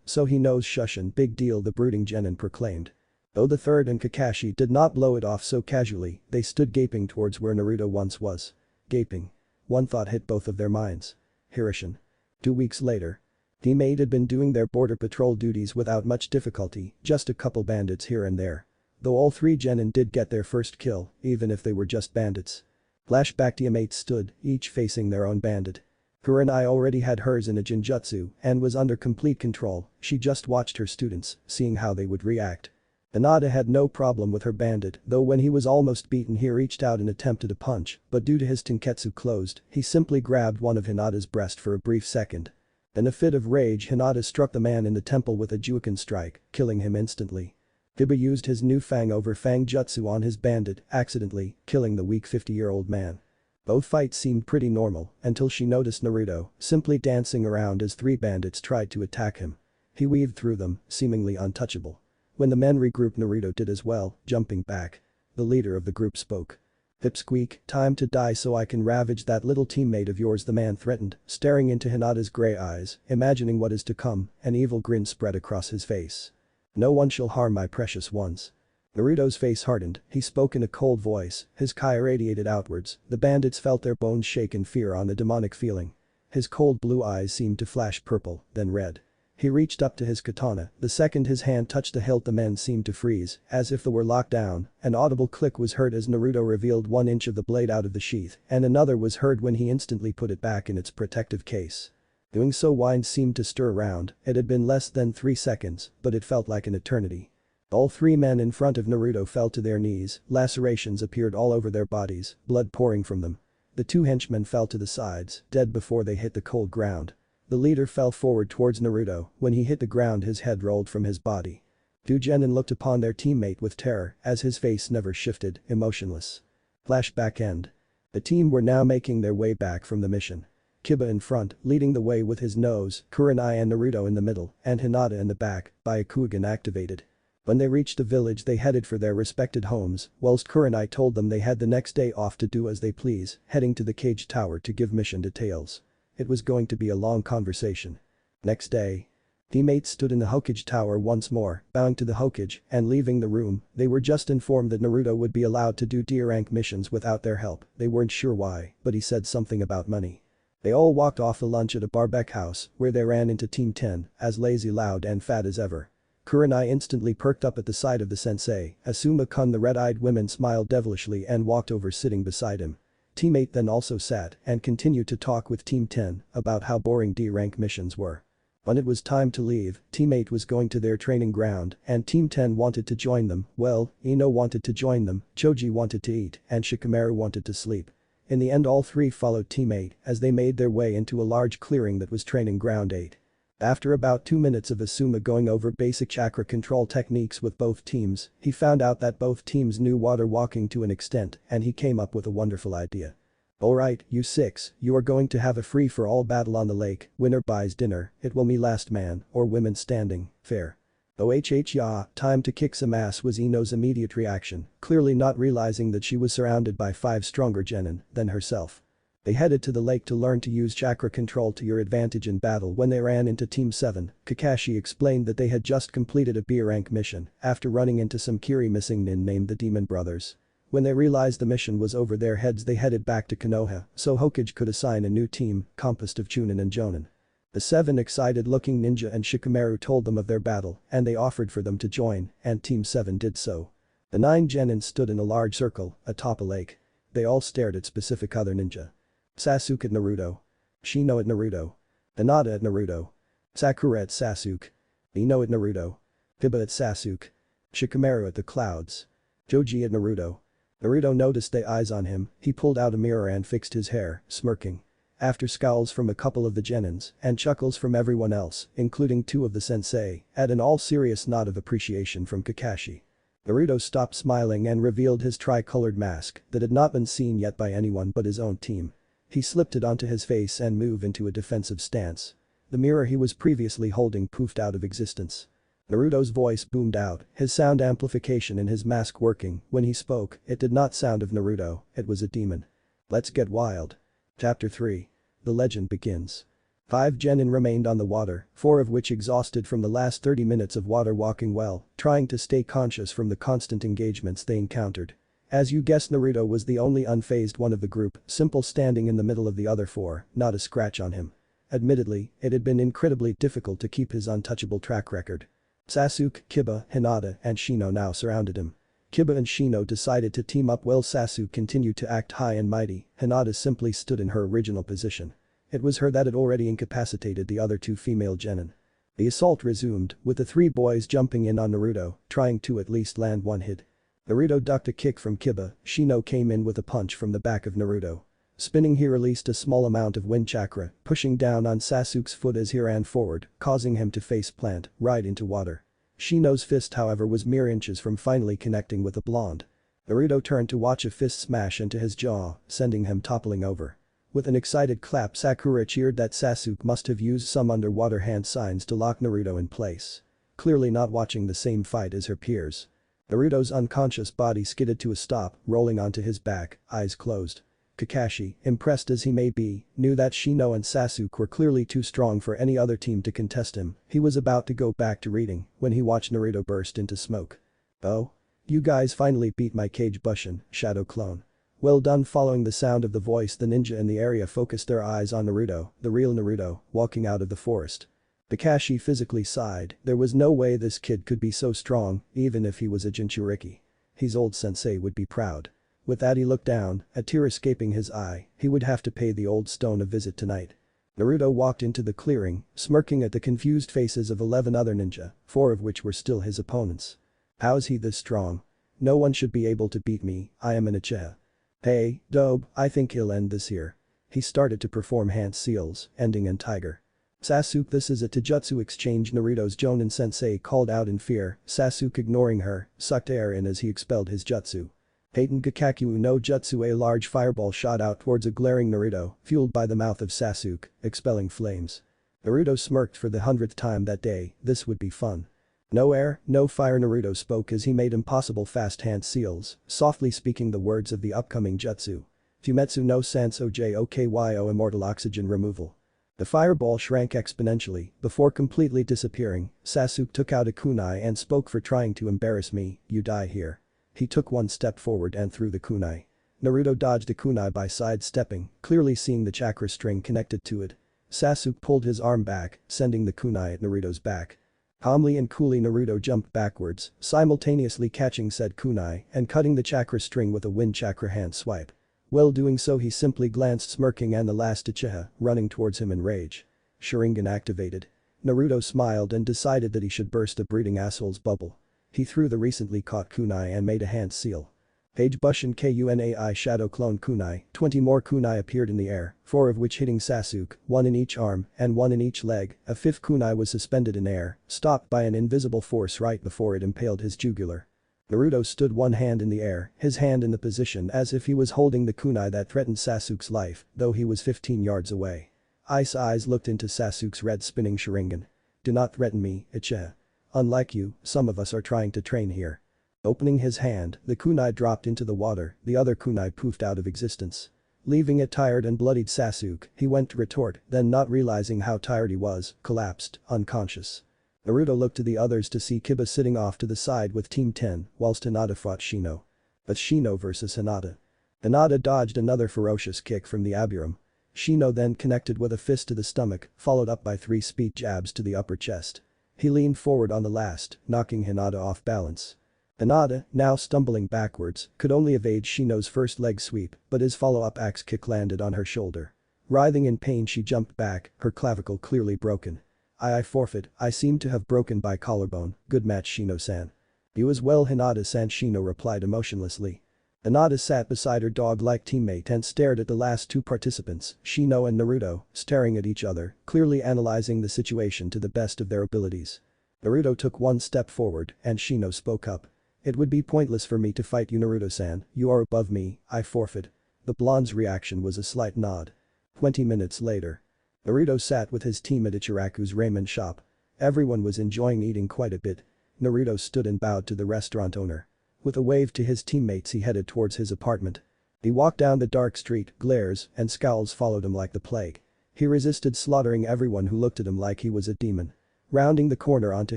So he knows Shushin, big deal, the brooding genin proclaimed. Though the third and Kakashi did not blow it off so casually, they stood gaping towards where Naruto once was. Gaping. One thought hit both of their minds. Hirishin. 2 weeks later. Teammate had been doing their border patrol duties without much difficulty, just a couple bandits here and there. Though all 3 genin did get their first kill, even if they were just bandits. Flashback, teammates stood, each facing their own bandit. Kurenai already had hers in a genjutsu and was under complete control. She just watched her students, seeing how they would react. Hinata had no problem with her bandit, though when he was almost beaten he reached out and attempted a punch, but due to his tenketsu closed, he simply grabbed one of Hinata's breast for a brief second. In a fit of rage, Hinata struck the man in the temple with a Juken strike, killing him instantly. Kiba used his new Fang over Fang jutsu on his bandit, accidentally, killing the weak 50-year-old man. Both fights seemed pretty normal, until she noticed Naruto, simply dancing around as 3 bandits tried to attack him. He weaved through them, seemingly untouchable. When the men regrouped, Naruto did as well, jumping back. The leader of the group spoke. "Pipsqueak, time to die so I can ravage that little teammate of yours," the man threatened, staring into Hinata's grey eyes, imagining what is to come. An evil grin spread across his face. "No one shall harm my precious ones." Naruto's face hardened, he spoke in a cold voice, his kai radiated outwards. The bandits felt their bones shake in fear on the demonic feeling. His cold blue eyes seemed to flash purple, then red. He reached up to his katana. The second his hand touched the hilt, the men seemed to freeze, as if they were locked down. An audible click was heard as Naruto revealed 1 inch of the blade out of the sheath, and another was heard when he instantly put it back in its protective case. Doing so, wine seemed to stir around. It had been less than 3 seconds, but it felt like an eternity. All 3 men in front of Naruto fell to their knees, lacerations appeared all over their bodies, blood pouring from them. The 2 henchmen fell to the sides, dead before they hit the cold ground. The leader fell forward towards Naruto. When he hit the ground, his head rolled from his body. 2 genin looked upon their teammate with terror, as his face never shifted, emotionless. Flashback end. The team were now making their way back from the mission. Kiba in front, leading the way with his nose, Kurenai and Naruto in the middle, and Hinata in the back, Byakugan activated. When they reached the village, they headed for their respected homes, whilst Kurenai told them they had the next day off to do as they please, heading to the cage tower to give mission details. It was going to be a long conversation. Next day. Teammates stood in the Hokage tower once more, bowing to the Hokage and leaving the room. They were just informed that Naruto would be allowed to do D-rank missions without their help. They weren't sure why, but he said something about money. They all walked off the lunch at a barbecue house, where they ran into Team 10, as lazy, loud and fat as ever. Kurenai instantly perked up at the sight of the sensei. Asuma-kun, the red-eyed woman, smiled devilishly and walked over, sitting beside him. Teammate then also sat and continued to talk with Team 10 about how boring D-rank missions were. When it was time to leave, Team 8 was going to their training ground and Team 10 wanted to join them. Well, Ino wanted to join them, Choji wanted to eat, and Shikamaru wanted to sleep. In the end all three followed Team 8 as they made their way into a large clearing that was training ground 8. After about 2 minutes of Asuma going over basic chakra control techniques with both teams, he found out that both teams knew water walking to an extent and he came up with a wonderful idea. Alright, you 6, you are going to have a free-for-all battle on the lake, winner buys dinner, it will me last man, or women standing, fair. Yeah, time to kick some ass was Ino's immediate reaction, clearly not realizing that she was surrounded by 5 stronger genin than herself. They headed to the lake to learn to use chakra control to your advantage in battle. When they ran into Team 7, Kakashi explained that they had just completed a B rank mission after running into some Kiri missing nin named the Demon Brothers. When they realized the mission was over their heads they headed back to Konoha so Hokage could assign a new team composed of chunin and jonin. The 7 excited-looking ninja and Shikamaru told them of their battle and they offered for them to join and Team 7 did so. The 9 genin stood in a large circle atop a lake. They all stared at specific other ninja. Sasuke at Naruto. Shino at Naruto. Hinata at Naruto. Sakura at Sasuke. Ino at Naruto. Hiba at Sasuke. Shikamaru at the clouds. Choji at Naruto. Naruto noticed the eyes on him, he pulled out a mirror and fixed his hair, smirking. After scowls from a couple of the genins and chuckles from everyone else, including 2 of the sensei, and an all-serious nod of appreciation from Kakashi. Naruto stopped smiling and revealed his tri-colored mask that had not been seen yet by anyone but his own team. He slipped it onto his face and moved into a defensive stance. The mirror he was previously holding poofed out of existence. Naruto's voice boomed out, his sound amplification in his mask working. When he spoke, it did not sound of Naruto, it was a demon. Let's get wild. Chapter 3. The legend begins. 5 genin remained on the water, 4 of which exhausted from the last 30 minutes of water walking well, trying to stay conscious from the constant engagements they encountered. As you guessed, Naruto was the only unfazed one of the group, simple standing in the middle of the other 4, not a scratch on him. Admittedly, it had been incredibly difficult to keep his untouchable track record. Sasuke, Kiba, Hinata, and Shino now surrounded him. Kiba and Shino decided to team up while Sasuke continued to act high and mighty. Hinata simply stood in her original position. It was her that had already incapacitated the other 2 female genin. The assault resumed, with the 3 boys jumping in on Naruto, trying to at least land one hit. Naruto ducked a kick from Kiba, Shino came in with a punch from the back of Naruto. Spinning, he released a small amount of wind chakra, pushing down on Sasuke's foot as he ran forward, causing him to face plant right into water. Shino's fist however was mere inches from finally connecting with the blonde. Naruto turned to watch a fist smash into his jaw, sending him toppling over. With an excited clap, Sakura cheered that Sasuke must have used some underwater hand signs to lock Naruto in place. Clearly not watching the same fight as her peers. Naruto's unconscious body skidded to a stop, rolling onto his back, eyes closed. Kakashi, impressed as he may be, knew that Shino and Sasuke were clearly too strong for any other team to contest him. He was about to go back to reading when he watched Naruto burst into smoke. Oh? You guys finally beat my Kage Bushin, Shadow Clone. Well done. Following the sound of the voice, the ninja in the area focused their eyes on Naruto, the real Naruto, walking out of the forest. Kakashi physically sighed, there was no way this kid could be so strong, even if he was a Jinchuriki. His old sensei would be proud. With that he looked down, a tear escaping his eye, he would have to pay the old stone a visit tonight. Naruto walked into the clearing, smirking at the confused faces of 11 other ninja, 4 of which were still his opponents. How's he this strong? No one should be able to beat me, I am an Uchiha. Hey, Dobe, I think he'll end this here. He started to perform hand seals, ending in tiger. Sasuke, this is a taijutsu exchange, Naruto's Jonin sensei called out in fear. Sasuke, ignoring her, sucked air in as he expelled his jutsu. Heiten Gakakyu no Jutsu, a large fireball shot out towards a glaring Naruto, fueled by the mouth of Sasuke, expelling flames. Naruto smirked for the 100th time that day, this would be fun. No air, no fire, Naruto spoke as he made impossible fast hand seals, softly speaking the words of the upcoming jutsu. Fumetsu no Sanso Jokyo immortal oxygen removal. The fireball shrank exponentially, before completely disappearing. Sasuke took out a kunai and spoke, for trying to embarrass me, you die here. He took one step forward and threw the kunai. Naruto dodged a kunai by sidestepping, clearly seeing the chakra string connected to it. Sasuke pulled his arm back, sending the kunai at Naruto's back. Calmly and coolly Naruto jumped backwards, simultaneously catching said kunai and cutting the chakra string with a wind chakra hand swipe. While doing so he simply glanced, smirking, and the last Uchiha running towards him in rage. Sharingan activated. Naruto smiled and decided that he should burst a breeding asshole's bubble. He threw the recently caught kunai and made a hand seal. Page Bushin Kunai Shadow Clone Kunai, 20 more kunai appeared in the air, 4 of which hitting Sasuke, 1 in each arm and 1 in each leg. A 5th kunai was suspended in air, stopped by an invisible force right before it impaled his jugular. Naruto stood one hand in the air, his hand in the position as if he was holding the kunai that threatened Sasuke's life, though he was 15 yards away. Ice eyes looked into Sasuke's red spinning Sharingan. Do not threaten me, Ichiha. Unlike you, some of us are trying to train here. Opening his hand, the kunai dropped into the water, the other kunai poofed out of existence. Leaving a tired and bloodied Sasuke, he went to retort, then not realizing how tired he was, collapsed, unconscious. Naruto looked to the others to see Kiba sitting off to the side with Team 10, whilst Hinata fought Shino. But Shino versus Hinata. Hinata dodged another ferocious kick from the Abiram. Shino then connected with a fist to the stomach, followed up by 3 speed jabs to the upper chest. He leaned forward on the last, knocking Hinata off balance. Hinata, now stumbling backwards, could only evade Shino's first leg sweep, but his follow-up axe kick landed on her shoulder. Writhing in pain she jumped back, her clavicle clearly broken. I forfeit, I seem to have broken my collarbone, good match Shino-san. You as well Hinata-san, Shino replied emotionlessly. Hinata sat beside her dog-like teammate and stared at the last 2 participants, Shino and Naruto, staring at each other, clearly analyzing the situation to the best of their abilities. Naruto took 1 step forward and Shino spoke up. It would be pointless for me to fight you Naruto-san, you are above me, I forfeit. The blonde's reaction was a slight nod. 20 minutes later. Naruto sat with his team at Ichiraku's ramen shop. Everyone was enjoying eating quite a bit. Naruto stood and bowed to the restaurant owner. With a wave to his teammates he headed towards his apartment. He walked down the dark street, glares and scowls followed him like the plague. He resisted slaughtering everyone who looked at him like he was a demon. Rounding the corner onto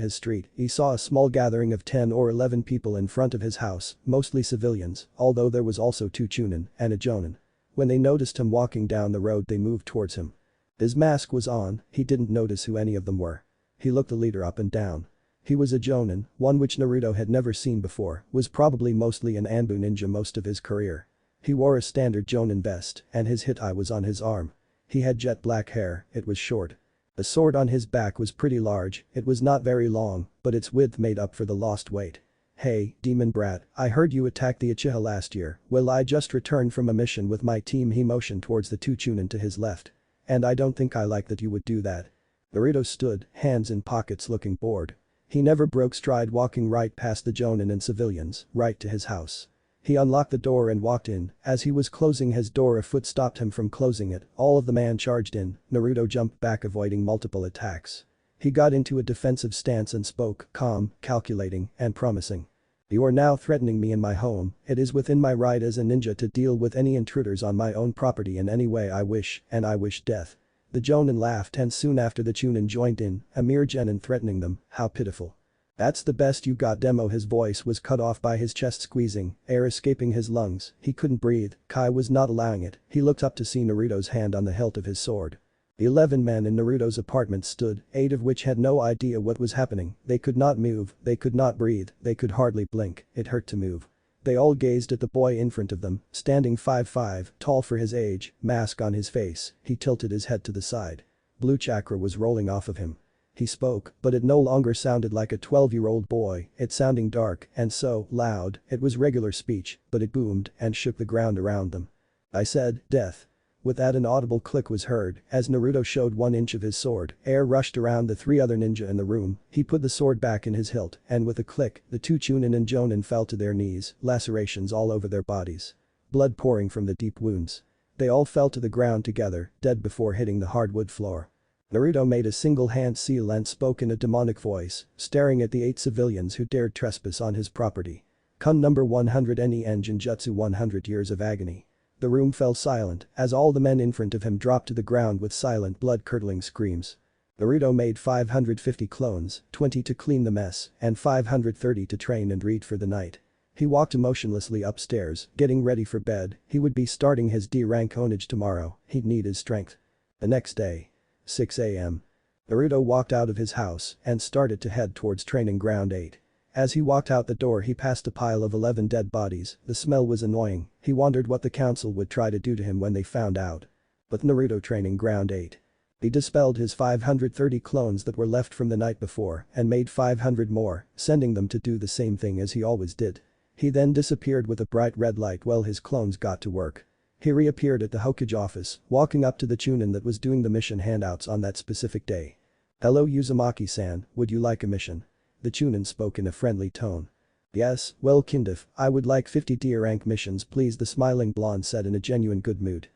his street, he saw a small gathering of 10 or 11 people in front of his house, mostly civilians, although there was also 2 chunin and a jonin. When they noticed him walking down the road they moved towards him. His mask was on, he didn't notice who any of them were. He looked the leader up and down. He was a jonin, one which Naruto had never seen before, was probably mostly an Anbu ninja most of his career. He wore a standard jonin vest and his hitai was on his arm. He had jet black hair, it was short. The sword on his back was pretty large, it was not very long, but its width made up for the lost weight. Hey, demon brat, I heard you attacked the Uchiha last year, well I just returned from a mission with my team. He motioned towards the 2 chunin to his left. And I don't think I like that you would do that. Naruto stood, hands in pockets looking bored. He never broke stride walking right past the jonin and civilians, right to his house. He unlocked the door and walked in, as he was closing his door a foot stopped him from closing it, all of the man charged in, Naruto jumped back avoiding multiple attacks. He got into a defensive stance and spoke, calm, calculating, and promising. You are now threatening me in my home, it is within my right as a ninja to deal with any intruders on my own property in any way I wish, and I wish death. The jonin laughed and soon after the chunin joined in, a mere genin threatening them, how pitiful. That's the best you got demo. His voice was cut off by his chest squeezing, air escaping his lungs, he couldn't breathe, Kai was not allowing it, he looked up to see Naruto's hand on the hilt of his sword. The 11 men in Naruto's apartment stood, 8 of which had no idea what was happening, they could not move, they could not breathe, they could hardly blink, it hurt to move. They all gazed at the boy in front of them, standing 5'5", tall for his age, mask on his face, he tilted his head to the side. Blue chakra was rolling off of him. He spoke, but it no longer sounded like a 12-year-old boy, it sounding dark and so loud, it was regular speech, but it boomed and shook the ground around them. I said, death. With that an audible click was heard, as Naruto showed 1 inch of his sword, air rushed around the 3 other ninja in the room, he put the sword back in his hilt, and with a click, the 2 chunin and jonin fell to their knees, lacerations all over their bodies. Blood pouring from the deep wounds. They all fell to the ground together, dead before hitting the hardwood floor. Naruto made a single hand seal and spoke in a demonic voice, staring at the 8 civilians who dared trespass on his property. Kun number 100 Eni Engine Jutsu 100 Years of Agony. The room fell silent as all the men in front of him dropped to the ground with silent blood-curdling screams. Naruto made 550 clones, 20 to clean the mess, and 530 to train and read for the night. He walked emotionlessly upstairs, getting ready for bed, he would be starting his D-rank onage tomorrow, he'd need his strength. The next day. 6 a.m. Naruto walked out of his house and started to head towards training ground 8. As he walked out the door he passed a pile of 11 dead bodies, the smell was annoying, he wondered what the council would try to do to him when they found out. But Naruto training ground 8. He dispelled his 530 clones that were left from the night before and made 500 more, sending them to do the same thing as he always did. He then disappeared with a bright red light while his clones got to work. He reappeared at the Hokage office, walking up to the chunin that was doing the mission handouts on that specific day. "Hello Uzumaki-san, would you like a mission?" The chunin spoke in a friendly tone. "Yes, well Kindif, I would like 50 tier rank missions please," the smiling blonde said in a genuine good mood.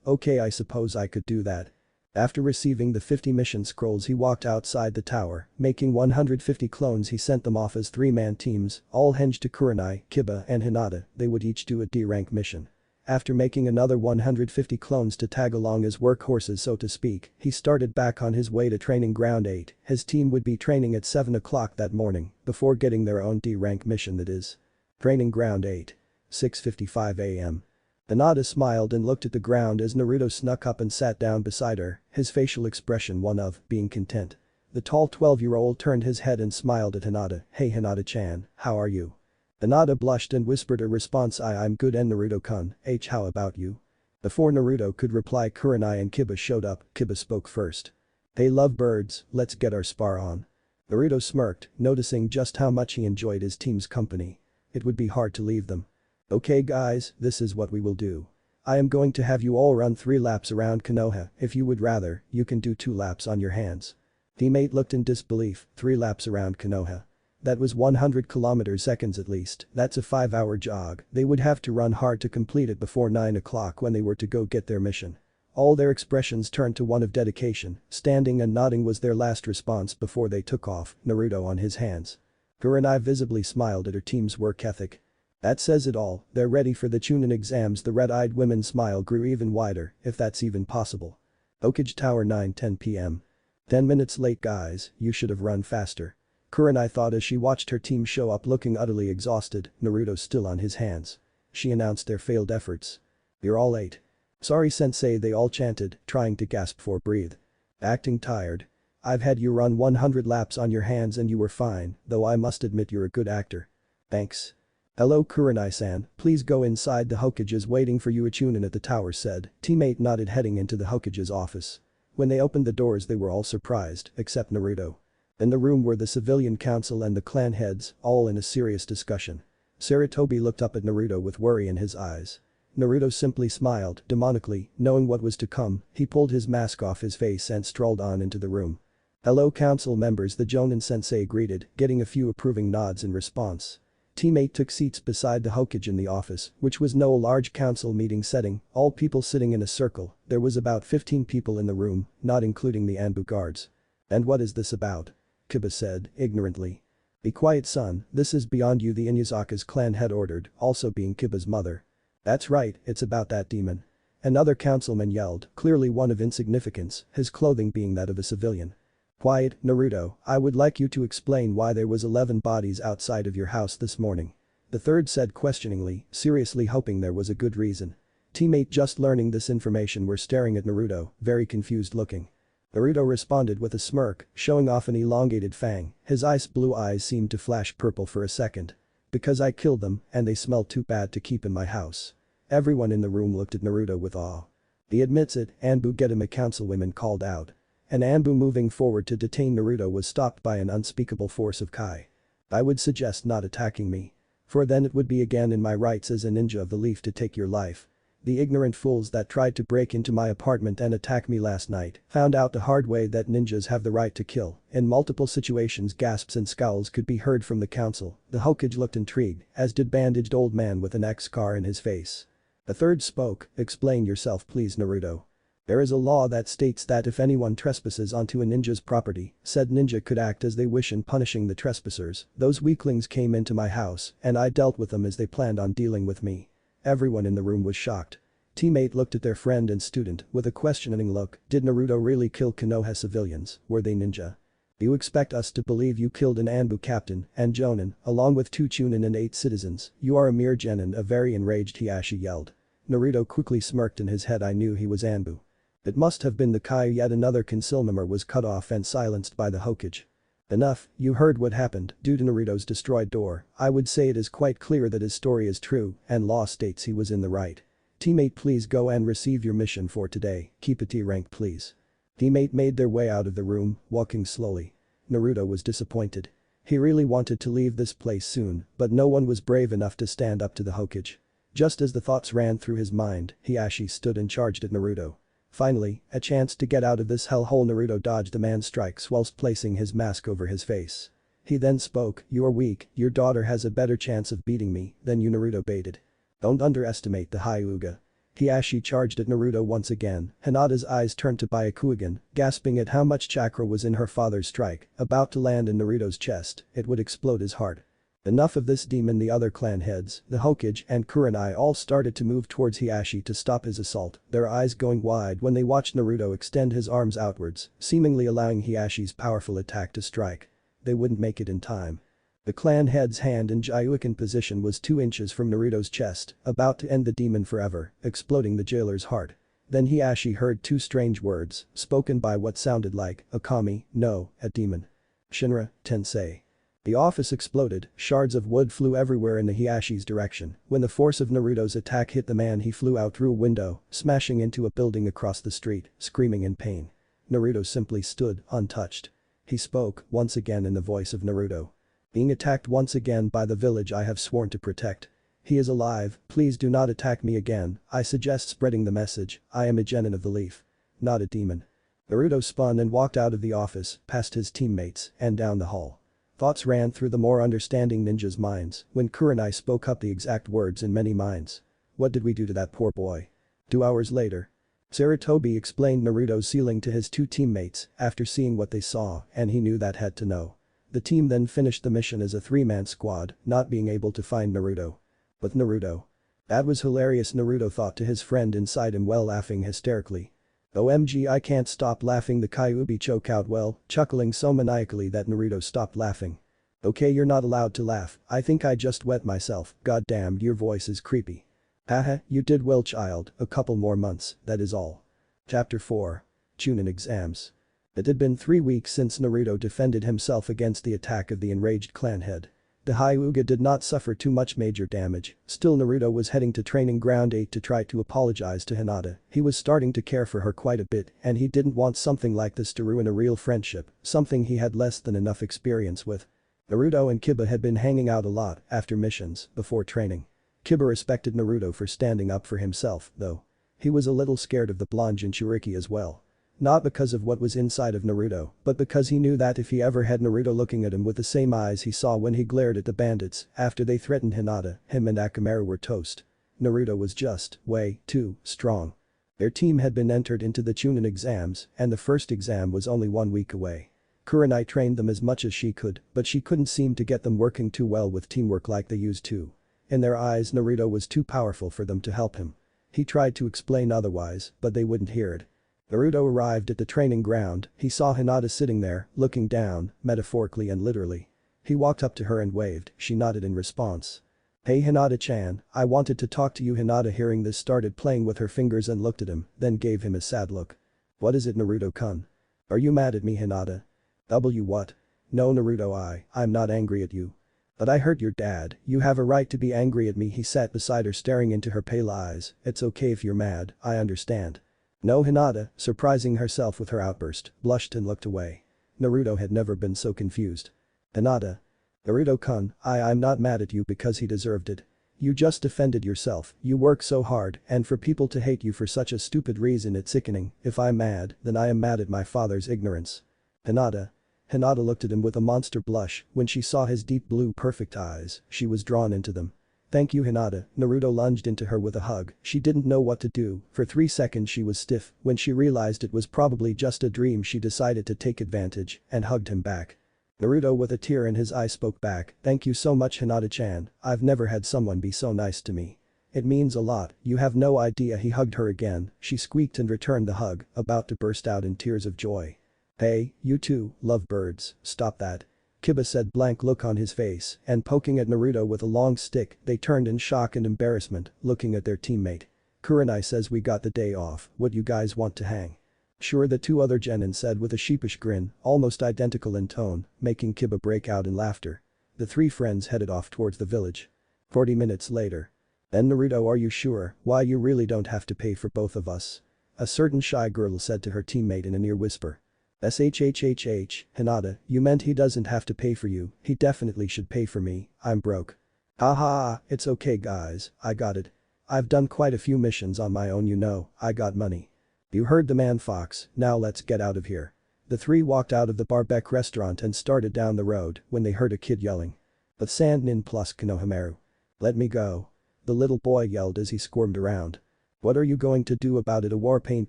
Okay, I suppose I could do that." After receiving the 50 mission scrolls he walked outside the tower, making 150 clones. He sent them off as 3-man teams, all hinged to Kurenai, Kiba and Hinata. They would each do a D-rank mission. After making another 150 clones to tag along as workhorses so to speak, he started back on his way to Training Ground 8. His team would be training at 7 o'clock that morning, before getting their own D-rank mission that is. Training Ground 8. 6:55 am. Hinata smiled and looked at the ground as Naruto snuck up and sat down beside her, his facial expression one of being content. The tall 12-year-old turned his head and smiled at Hinata. "Hey Hinata-chan, how are you?" Hinata blushed and whispered a response. I'm good and Naruto-kun, how about you?" Before Naruto could reply Kurenai and Kiba showed up. Kiba spoke first. "They love birds, let's get our spar on." Naruto smirked, noticing just how much he enjoyed his team's company. It would be hard to leave them. "Okay guys, this is what we will do. I am going to have you all run 3 laps around Konoha. If you would rather, you can do 2 laps on your hands." Teammate looked in disbelief. 3 laps around Konoha. That was 100 km/s at least. That's a 5-hour jog. They would have to run hard to complete it before 9 o'clock when they were to go get their mission. All their expressions turned to one of dedication. Standing and nodding was their last response before they took off, Naruto on his hands. Kurenai visibly smiled at her team's work ethic. "That says it all, they're ready for the chunin exams." The red-eyed woman's smile grew even wider, if that's even possible. Hokage Tower 9:10 p.m. 10 minutes late guys, you should have run faster. Kurenai thought as she watched her team show up looking utterly exhausted, Naruto still on his hands. She announced their failed efforts. "You're all late." "Sorry sensei," they all chanted, trying to gasp for breathe. "Acting tired. I've had you run 100 laps on your hands and you were fine, though I must admit you're a good actor." "Thanks." "Hello Kurenai-san, please go inside, the Hokage is waiting for you," a chunin at the tower said. Teammate nodded heading into the Hokage's office. When they opened the doors they were all surprised, except Naruto. In the room were the civilian council and the clan heads, all in a serious discussion. Sarutobi looked up at Naruto with worry in his eyes. Naruto simply smiled, demonically, knowing what was to come. He pulled his mask off his face and strolled on into the room. "Hello council members," the Jonin sensei greeted, getting a few approving nods in response. Teammate took seats beside the Hokage in the office, which was no large council meeting setting, all people sitting in a circle. There was about 15 people in the room, not including the Anbu guards. "And what is this about?" Kiba said, ignorantly. "Be quiet son, this is beyond you," the Inuyasaka's clan head ordered, also being Kiba's mother. "That's right, it's about that demon." Another councilman yelled, clearly one of insignificance, his clothing being that of a civilian. "Quiet, Naruto, I would like you to explain why there was 11 bodies outside of your house this morning." The third said questioningly, seriously hoping there was a good reason. Teammate just learning this information were staring at Naruto, very confused looking. Naruto responded with a smirk, showing off an elongated fang. His ice blue eyes seemed to flash purple for a second. "Because I killed them and they smell too bad to keep in my house." Everyone in the room looked at Naruto with awe. "He admits it," Anbu Genin, a councilwoman called out. An Anbu moving forward to detain Naruto was stopped by an unspeakable force of Kai. "I would suggest not attacking me. For then it would be again in my rights as a ninja of the leaf to take your life. The ignorant fools that tried to break into my apartment and attack me last night found out the hard way that ninjas have the right to kill." In multiple situations gasps and scowls could be heard from the council. The Hokage looked intrigued, as did bandaged old man with an X-scar in his face. A third spoke, "Explain yourself please Naruto." "There is a law that states that if anyone trespasses onto a ninja's property, said ninja could act as they wish in punishing the trespassers. Those weaklings came into my house and I dealt with them as they planned on dealing with me." Everyone in the room was shocked. Teammate looked at their friend and student with a questioning look. "Did Naruto really kill Konoha civilians? Were they ninja? You expect us to believe you killed an Anbu captain and Jonin, along with 2 chunin and 8 citizens? You are a mere genin," a very enraged Hiashi yelled. Naruto quickly smirked in his head. "I knew he was Anbu. It must have been the Kai." Yet another concealmember was cut off and silenced by the Hokage. "Enough, you heard what happened." Due to Naruto's destroyed door, I would say it is quite clear that his story is true and law states he was in the right. Teammate please go and receive your mission for today, keep a T rank please. Teammate made their way out of the room, walking slowly. Naruto was disappointed. He really wanted to leave this place soon, but no one was brave enough to stand up to the Hokage. Just as the thoughts ran through his mind, Hiashi stood and charged at Naruto. Finally, a chance to get out of this hellhole. Naruto dodged the man's strikes whilst placing his mask over his face. He then spoke, "You're weak, your daughter has a better chance of beating me than you." Naruto baited. "Don't underestimate the Hyuga." Hiashi charged at Naruto once again. Hinata's eyes turned to Byakugan, gasping at how much chakra was in her father's strike, about to land in Naruto's chest, it would explode his heart. Enough of this demon. The other clan heads, the Hokage and Kurenai, all started to move towards Hiashi to stop his assault, their eyes going wide when they watched Naruto extend his arms outwards, seemingly allowing Hiashi's powerful attack to strike. They wouldn't make it in time. The clan head's hand in Gyuukin position was 2 inches from Naruto's chest, about to end the demon forever, exploding the jailer's heart. Then Hiashi heard 2 strange words, spoken by what sounded like a kami, no, a demon. Shinra, Tensei. The office exploded, shards of wood flew everywhere in the Hiashi's direction. When the force of Naruto's attack hit the man, he flew out through a window, smashing into a building across the street, screaming in pain. Naruto simply stood, untouched. He spoke, once again in the voice of Naruto. "Being attacked once again by the village I have sworn to protect. He is alive, please do not attack me again. I suggest spreading the message, I am a genin of the leaf. Not a demon." Naruto spun and walked out of the office, past his teammates, and down the hall. Thoughts ran through the more understanding ninjas' minds when Kurenai spoke up the exact words in many minds. "What did we do to that poor boy?" 2 hours later. Sarutobi explained Naruto's sealing to his 2 teammates after seeing what they saw, and he knew that had to know. The team then finished the mission as a 3-man squad, not being able to find Naruto. But Naruto. That was hilarious, Naruto thought to his friend inside him while laughing hysterically. "OMG, I can't stop laughing." The Kyuubi choke out well, chuckling so maniacally that Naruto stopped laughing. "Okay, you're not allowed to laugh, I think I just wet myself, goddamn, your voice is creepy." "Haha, you did well, child, a couple more months, that is all." Chapter 4. Chunin exams. It had been 3 weeks since Naruto defended himself against the attack of the enraged clan head. The Hyuga did not suffer too much major damage, still Naruto was heading to training ground 8 to try to apologize to Hinata. He was starting to care for her quite a bit and he didn't want something like this to ruin a real friendship, something he had less than enough experience with. Naruto and Kiba had been hanging out a lot after missions, before training. Kiba respected Naruto for standing up for himself, though. He was a little scared of the blonde Jinchuriki as well. Not because of what was inside of Naruto, but because he knew that if he ever had Naruto looking at him with the same eyes he saw when he glared at the bandits after they threatened Hinata, him and Akamaru were toast. Naruto was just way too strong. Their team had been entered into the Chunin exams and the first exam was only 1 week away. Kurenai trained them as much as she could, but she couldn't seem to get them working too well with teamwork like they used to. In their eyes, Naruto was too powerful for them to help him. He tried to explain otherwise, but they wouldn't hear it. Naruto arrived at the training ground, he saw Hinata sitting there, looking down, metaphorically and literally. He walked up to her and waved, she nodded in response. "Hey Hinata-chan, I wanted to talk to you." Hinata hearing this started playing with her fingers and looked at him, then gave him a sad look. "What is it, Naruto-kun? Are you mad at me, Hinata?" What? "No Naruto, I'm not angry at you. But I hurt your dad, you have a right to be angry at me." He sat beside her staring into her pale eyes. "It's okay if you're mad, I understand." "No." Hinata, surprising herself with her outburst, blushed and looked away. Naruto had never been so confused. "Hinata. Naruto-kun, I'm not mad at you because he deserved it. You just defended yourself, you work so hard and for people to hate you for such a stupid reason, it's sickening. If I'm mad, then I am mad at my father's ignorance." "Hinata." Hinata looked at him with a monster blush when she saw his deep blue perfect eyes, she was drawn into them. "Thank you Hinata." Naruto lunged into her with a hug, she didn't know what to do, for 3 seconds she was stiff, when she realized it was probably just a dream she decided to take advantage and hugged him back. Naruto with a tear in his eye spoke back, "Thank you so much Hinata-chan, I've never had someone be so nice to me. It means a lot, you have no idea." He hugged her again, she squeaked and returned the hug, about to burst out in tears of joy. "Hey, you two, lovebirds, stop that." Kiba said, blank look on his face, and poking at Naruto with a long stick, they turned in shock and embarrassment, looking at their teammate. "Kurenai says we got the day off, what you guys want to hang?" "Sure," the 2 other genin said with a sheepish grin, almost identical in tone, making Kiba break out in laughter. The 3 friends headed off towards the village. 40 minutes later. "Then Naruto, are you sure? Why, you really don't have to pay for both of us." A certain shy girl said to her teammate in a near whisper. SHHHH, Hinata, you meant he doesn't have to pay for you, he definitely should pay for me, I'm broke. Haha, it's okay guys, I got it. I've done quite a few missions on my own, you know, I got money. You heard the man Fox, now let's get out of here. The three walked out of the Barbecue restaurant and started down the road when they heard a kid yelling. But Sand Nin plus Konohamaru. Let me go. The little boy yelled as he squirmed around. What are you going to do about it? A war paint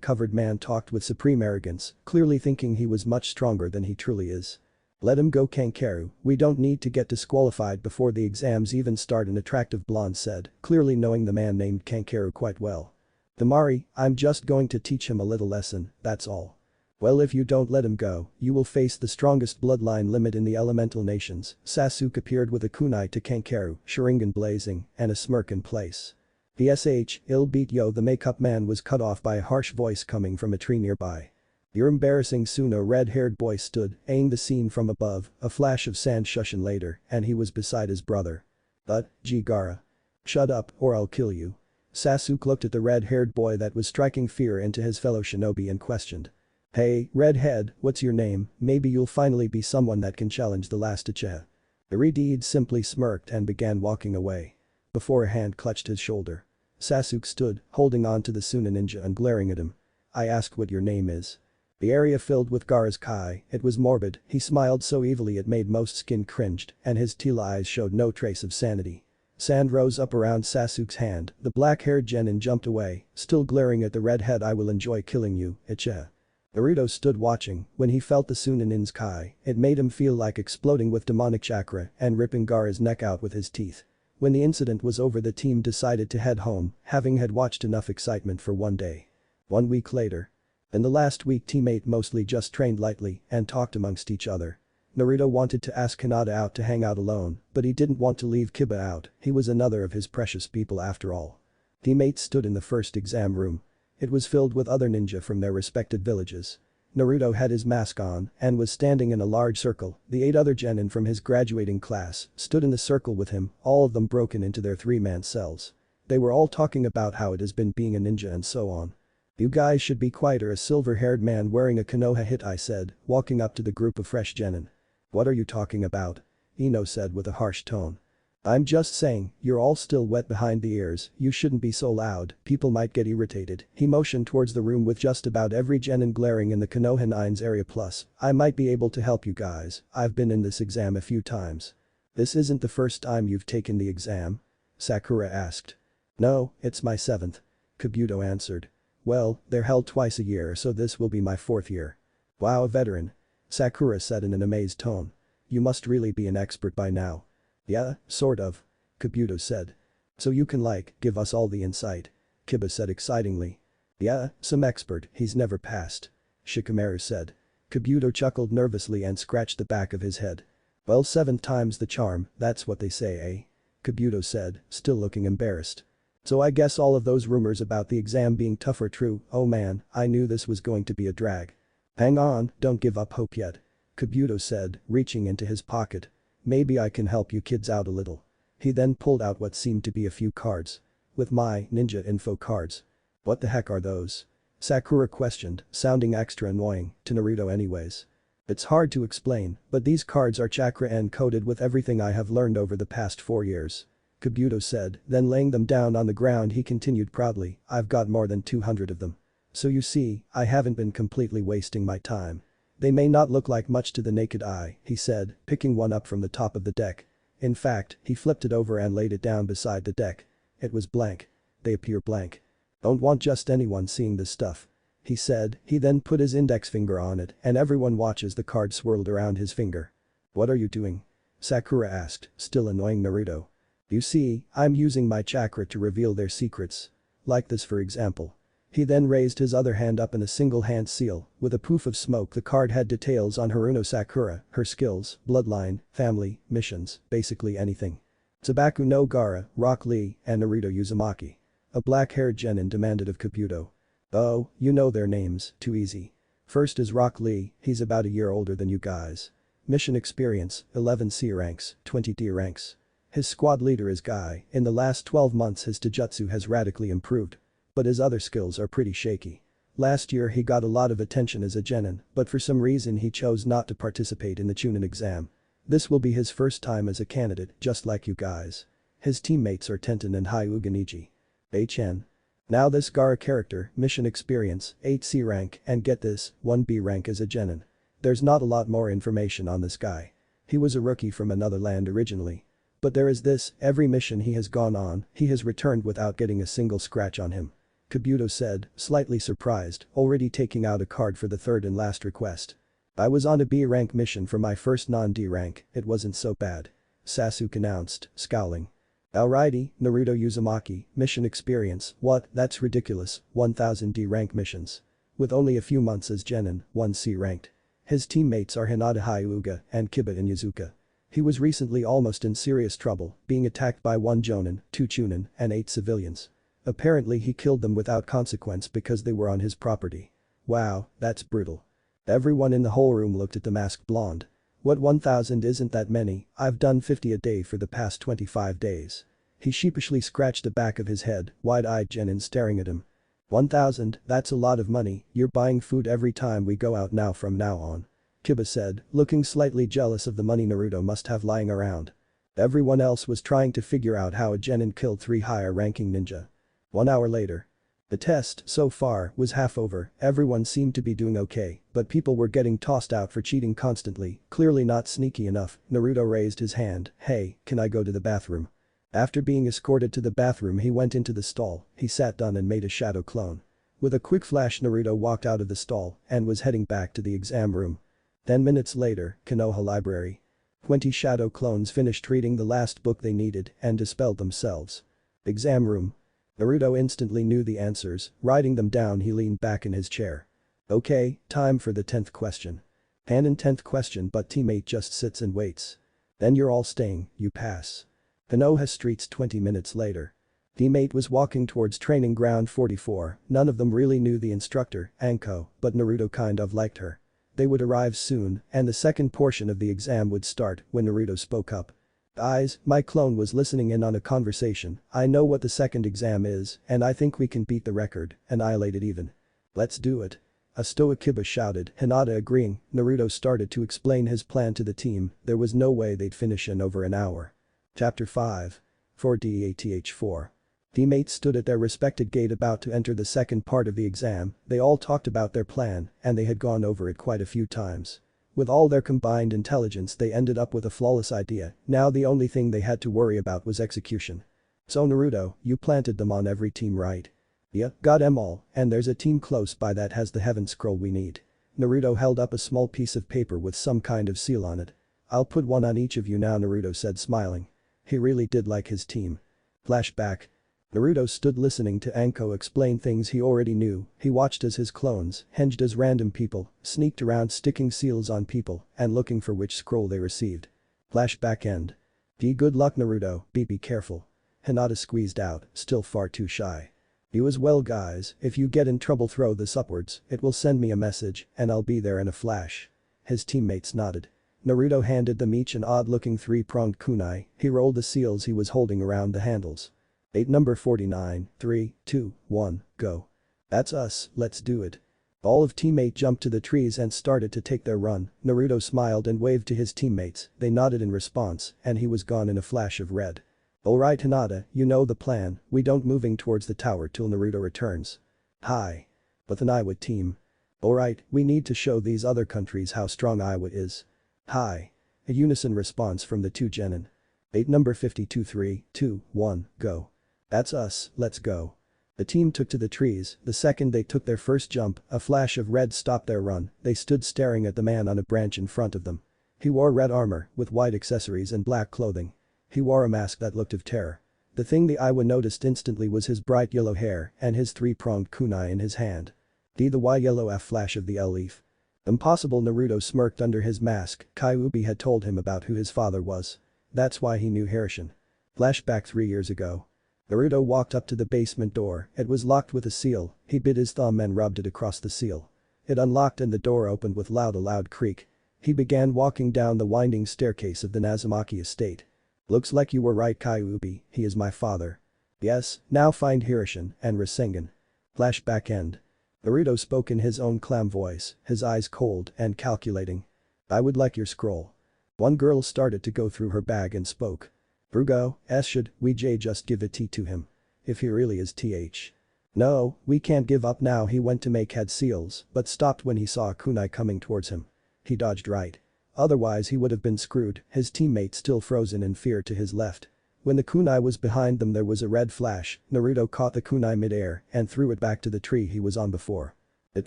covered man talked with supreme arrogance, clearly thinking he was much stronger than he truly is. Let him go Kankaru, we don't need to get disqualified before the exams even start, an attractive blonde said, clearly knowing the man named Kankaru quite well. Damari, I'm just going to teach him a little lesson, that's all. Well, if you don't let him go, you will face the strongest bloodline limit in the elemental nations. Sasuke appeared with a kunai to Kankaru, Sharingan blazing, and a smirk in place. BSH, ill beat yo, the makeup man was cut off by a harsh voice coming from a tree nearby. You're embarrassing soon, a red-haired boy stood, eyeing the scene from above, a flash of sand shushin later, and he was beside his brother. But, gee Gaara. Shut up, or I'll kill you. Sasuke looked at the red-haired boy that was striking fear into his fellow shinobi and questioned. Hey, redhead, what's your name, maybe you'll finally be someone that can challenge the last Uchiha. Irideed simply smirked and began walking away. Before a hand clutched his shoulder. Sasuke stood, holding on to the Suna ninja and glaring at him. I asked what your name is. The area filled with Gaara's kai, it was morbid, he smiled so evilly it made most skin cringed, and his teal eyes showed no trace of sanity. Sand rose up around Sasuke's hand, the black-haired genin jumped away, still glaring at the redhead. I will enjoy killing you, Uchiha. Naruto stood watching, when he felt the Sunanin's kai, it made him feel like exploding with demonic chakra and ripping Gaara's neck out with his teeth. When the incident was over, the team decided to head home, having had watched enough excitement for one day. 1 week later. In the last week, teammate mostly just trained lightly and talked amongst each other. Naruto wanted to ask Hinata out to hang out alone, but he didn't want to leave Kiba out, he was another of his precious people after all. Teammates stood in the first exam room. It was filled with other ninja from their respected villages. Naruto had his mask on and was standing in a large circle. The 8 other genin from his graduating class stood in the circle with him, all of them broken into their 3-man cells. They were all talking about how it has been being a ninja and so on. You guys should be quieter, a silver-haired man wearing a Konoha hitai said, walking up to the group of fresh genin. What are you talking about? Ino said with a harsh tone. I'm just saying, you're all still wet behind the ears, you shouldn't be so loud, people might get irritated. He motioned towards the room with just about every genin glaring in the Konoha 9's area. Plus, I might be able to help you guys, I've been in this exam a few times. This isn't the first time you've taken the exam? Sakura asked. No, it's my 7th. Kabuto answered. Well, they're held twice a year, so this will be my 4th year. Wow, a veteran. Sakura said in an amazed tone. You must really be an expert by now. Yeah, sort of. Kabuto said. So you can give us all the insight. Kiba said excitingly. Yeah, some expert, he's never passed. Shikamaru said. Kabuto chuckled nervously and scratched the back of his head. Well, 7 times the charm, that's what they say, eh? Kabuto said, still looking embarrassed. So I guess all of those rumors about the exam being tough are true. Oh man, I knew this was going to be a drag. Hang on, don't give up hope yet. Kabuto said, reaching into his pocket. Maybe I can help you kids out a little. He then pulled out what seemed to be a few cards. With my ninja info cards. What the heck are those? Sakura questioned, sounding extra annoying, to Naruto anyways. It's hard to explain, but these cards are chakra encoded with everything I have learned over the past 4 years. Kabuto said, then laying them down on the ground he continued proudly, I've got more than 200 of them. So you see, I haven't been completely wasting my time. They may not look like much to the naked eye, he said, picking one up from the top of the deck. In fact, he flipped it over and laid it down beside the deck. It was blank. They appear blank. Don't want just anyone seeing this stuff. He said, he then put his index finger on it and everyone watches the card swirled around his finger. What are you doing? Sakura asked, still annoying Naruto. You see, I'm using my chakra to reveal their secrets. Like this for example. He then raised his other hand up in a single hand seal, with a poof of smoke. The card had details on Haruno Sakura, her skills, bloodline, family, missions, basically anything. Tsubaku no Gaara, Rock Lee, and Naruto Uzumaki. A black-haired genin demanded of Kabuto. Oh, you know their names, too easy. First is Rock Lee, he's about a year older than you guys. Mission experience, 11 C ranks, 20 D ranks. His squad leader is Guy, in the last 12 months his taijutsu has radically improved. But his other skills are pretty shaky. Last year he got a lot of attention as a genin, but for some reason he chose not to participate in the chunin exam. This will be his first time as a candidate, just like you guys. His teammates are Tenten and Hyuganiji. HN. Now this Gara character, mission experience, 8C rank, and get this, 1B rank as a genin. There's not a lot more information on this guy. He was a rookie from another land originally. But there is this, every mission he has gone on, he has returned without getting a single scratch on him. Kabuto said, slightly surprised, already taking out a card for the third and last request. I was on a B rank mission for my first non-D rank, it wasn't so bad. Sasuke announced, scowling. Alrighty, Naruto Uzumaki, mission experience, what, that's ridiculous, 1000 D rank missions. With only a few months as genin, 1C ranked. His teammates are Hinata Hyuga and Kiba and Yazuka. He was recently almost in serious trouble, being attacked by 1 jonin, 2 chunin, and 8 civilians. Apparently he killed them without consequence because they were on his property. Wow, that's brutal. Everyone in the whole room looked at the masked blonde. What 1000 isn't that many, I've done 50 a day for the past 25 days. He sheepishly scratched the back of his head, wide-eyed genin staring at him. 1000, that's a lot of money, you're buying food every time we go out now from now on. Kiba said, looking slightly jealous of the money Naruto must have lying around. Everyone else was trying to figure out how a genin killed 3 higher-ranking ninja. 1 hour later. The test, so far, was half over, everyone seemed to be doing okay, but people were getting tossed out for cheating constantly, clearly not sneaky enough. Naruto raised his hand, hey, can I go to the bathroom? After being escorted to the bathroom he went into the stall, he sat down and made a shadow clone. With a quick flash Naruto walked out of the stall and was heading back to the exam room. 10 minutes later, Konoha library. 20 shadow clones finished reading the last book they needed and dispelled themselves. Exam room. Naruto instantly knew the answers, writing them down he leaned back in his chair. Okay, time for the 10th question. Hanan 10th question but teammate just sits and waits. Then you're all staying, you pass. Konoha streets 20 minutes later. Teammate was walking towards training ground 44, none of them really knew the instructor, Anko, but Naruto kind of liked her. They would arrive soon, and the second portion of the exam would start when Naruto spoke up. Guys, my clone was listening in on a conversation, I know what the second exam is, and I think we can beat the record, annihilate it even. Let's do it. A stoic Kiba shouted, Hinata agreeing, Naruto started to explain his plan to the team, there was no way they'd finish in over an hour. Chapter 5. 4DATH4. Teammates stood at their respected gate about to enter the second part of the exam, they all talked about their plan, and they had gone over it quite a few times. With all their combined intelligence they ended up with a flawless idea, now the only thing they had to worry about was execution. So Naruto, you planted them on every team right? Yeah, got 'em all, and there's a team close by that has the heaven scroll we need. Naruto held up a small piece of paper with some kind of seal on it. I'll put one on each of you now Naruto said smiling. He really did like his team. Flashback. Naruto stood listening to Anko explain things he already knew, he watched as his clones, hinged as random people, sneaked around sticking seals on people and looking for which scroll they received. Flashback end. Good luck Naruto, be careful. Hinata squeezed out, still far too shy. You as well guys, if you get in trouble throw this upwards, it will send me a message and I'll be there in a flash. His teammates nodded. Naruto handed them each an odd-looking 3-pronged kunai, he rolled the seals he was holding around the handles. 8 number 49, 3, 2, 1, go. That's us, let's do it. All of teammate jumped to the trees and started to take their run, Naruto smiled and waved to his teammates, they nodded in response, and he was gone in a flash of red. Alright Hinata, you know the plan, we don't moving towards the tower till Naruto returns. Hi. With an Iowa team. Alright, we need to show these other countries how strong Iowa is. Hi. A unison response from the 2 genin. 8 number 52 3, 2, 1, go. That's us, let's go. The team took to the trees, the second they took their first jump, a flash of red stopped their run, they stood staring at the man on a branch in front of them. He wore red armor, with white accessories and black clothing. He wore a mask that looked of terror. The thing the Iowa noticed instantly was his bright yellow hair and his 3-pronged kunai in his hand. The Y yellow F flash of the L leaf. Impossible Naruto smirked under his mask, Kyuubi had told him about who his father was. That's why he knew Hirishin. Flashback 3 years ago. Naruto walked up to the basement door, it was locked with a seal, he bit his thumb and rubbed it across the seal. It unlocked and the door opened with a loud creak. He began walking down the winding staircase of the Nazumaki estate. Looks like you were right Kyuubi, he is my father. Yes, now find Hirishin and Rasengan. Flashback end. Naruto spoke in his own clam voice, his eyes cold and calculating. I would like your scroll. One girl started to go through her bag and spoke. Brugo, should we just give it to him? If he really is th. No, we can't give up now. He went to make head seals but stopped when he saw a kunai coming towards him. He dodged right. Otherwise he would have been screwed, his teammate still frozen in fear to his left. When the kunai was behind them there was a red flash, Naruto caught the kunai midair and threw it back to the tree he was on before. It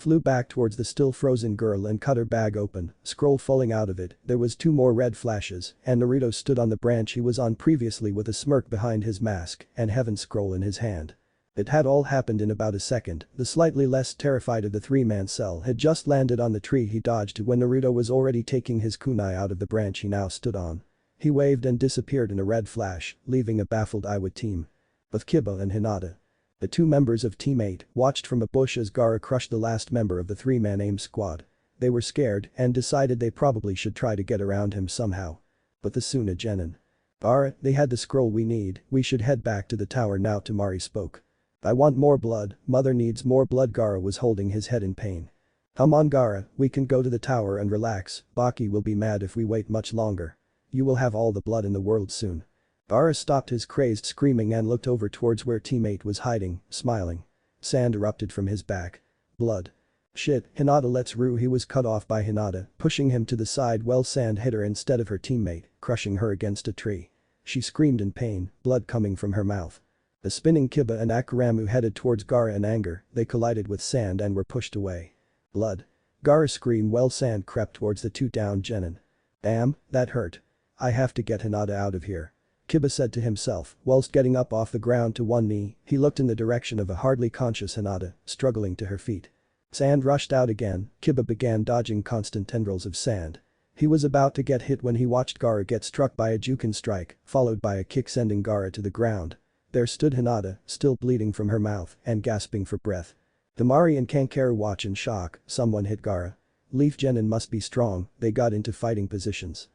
flew back towards the still frozen girl and cut her bag open, scroll falling out of it, there was 2 more red flashes and Naruto stood on the branch he was on previously with a smirk behind his mask and heaven scroll in his hand. It had all happened in about a second, the slightly less terrified of the 3-man cell had just landed on the tree he dodged when Naruto was already taking his kunai out of the branch he now stood on. He waved and disappeared in a red flash, leaving a baffled Iwa team. With Kiba and Hinata. The 2 members of Team 8 watched from a bush as Gaara crushed the last member of the 3-man aim squad. They were scared and decided they probably should try to get around him somehow. But the Suna genin. Gaara, they had the scroll we need, we should head back to the tower now. Temari spoke. I want more blood, mother needs more blood. Gaara was holding his head in pain. Come on Gaara, we can go to the tower and relax, Baki will be mad if we wait much longer. You will have all the blood in the world soon. Gaara stopped his crazed screaming and looked over towards where teammate was hiding, smiling. Sand erupted from his back. Blood. Shit, Hinata let's Ru. He was cut off by Hinata, pushing him to the side while Sand hit her instead of her teammate, crushing her against a tree. She screamed in pain, blood coming from her mouth. The spinning Kiba and Akaramu headed towards Gaara in anger, they collided with Sand and were pushed away. Blood. Gaara screamed while Sand crept towards the 2 down genin. Damn, that hurt. I have to get Hinata out of here. Kiba said to himself, whilst getting up off the ground to one knee, he looked in the direction of a hardly conscious Hinata, struggling to her feet. Sand rushed out again, Kiba began dodging constant tendrils of sand. He was about to get hit when he watched Gaara get struck by a Jukin strike, followed by a kick sending Gaara to the ground. There stood Hinata, still bleeding from her mouth and gasping for breath. Temari and Kankaru watch in shock, someone hit Gaara. Leaf genin must be strong, they got into fighting positions.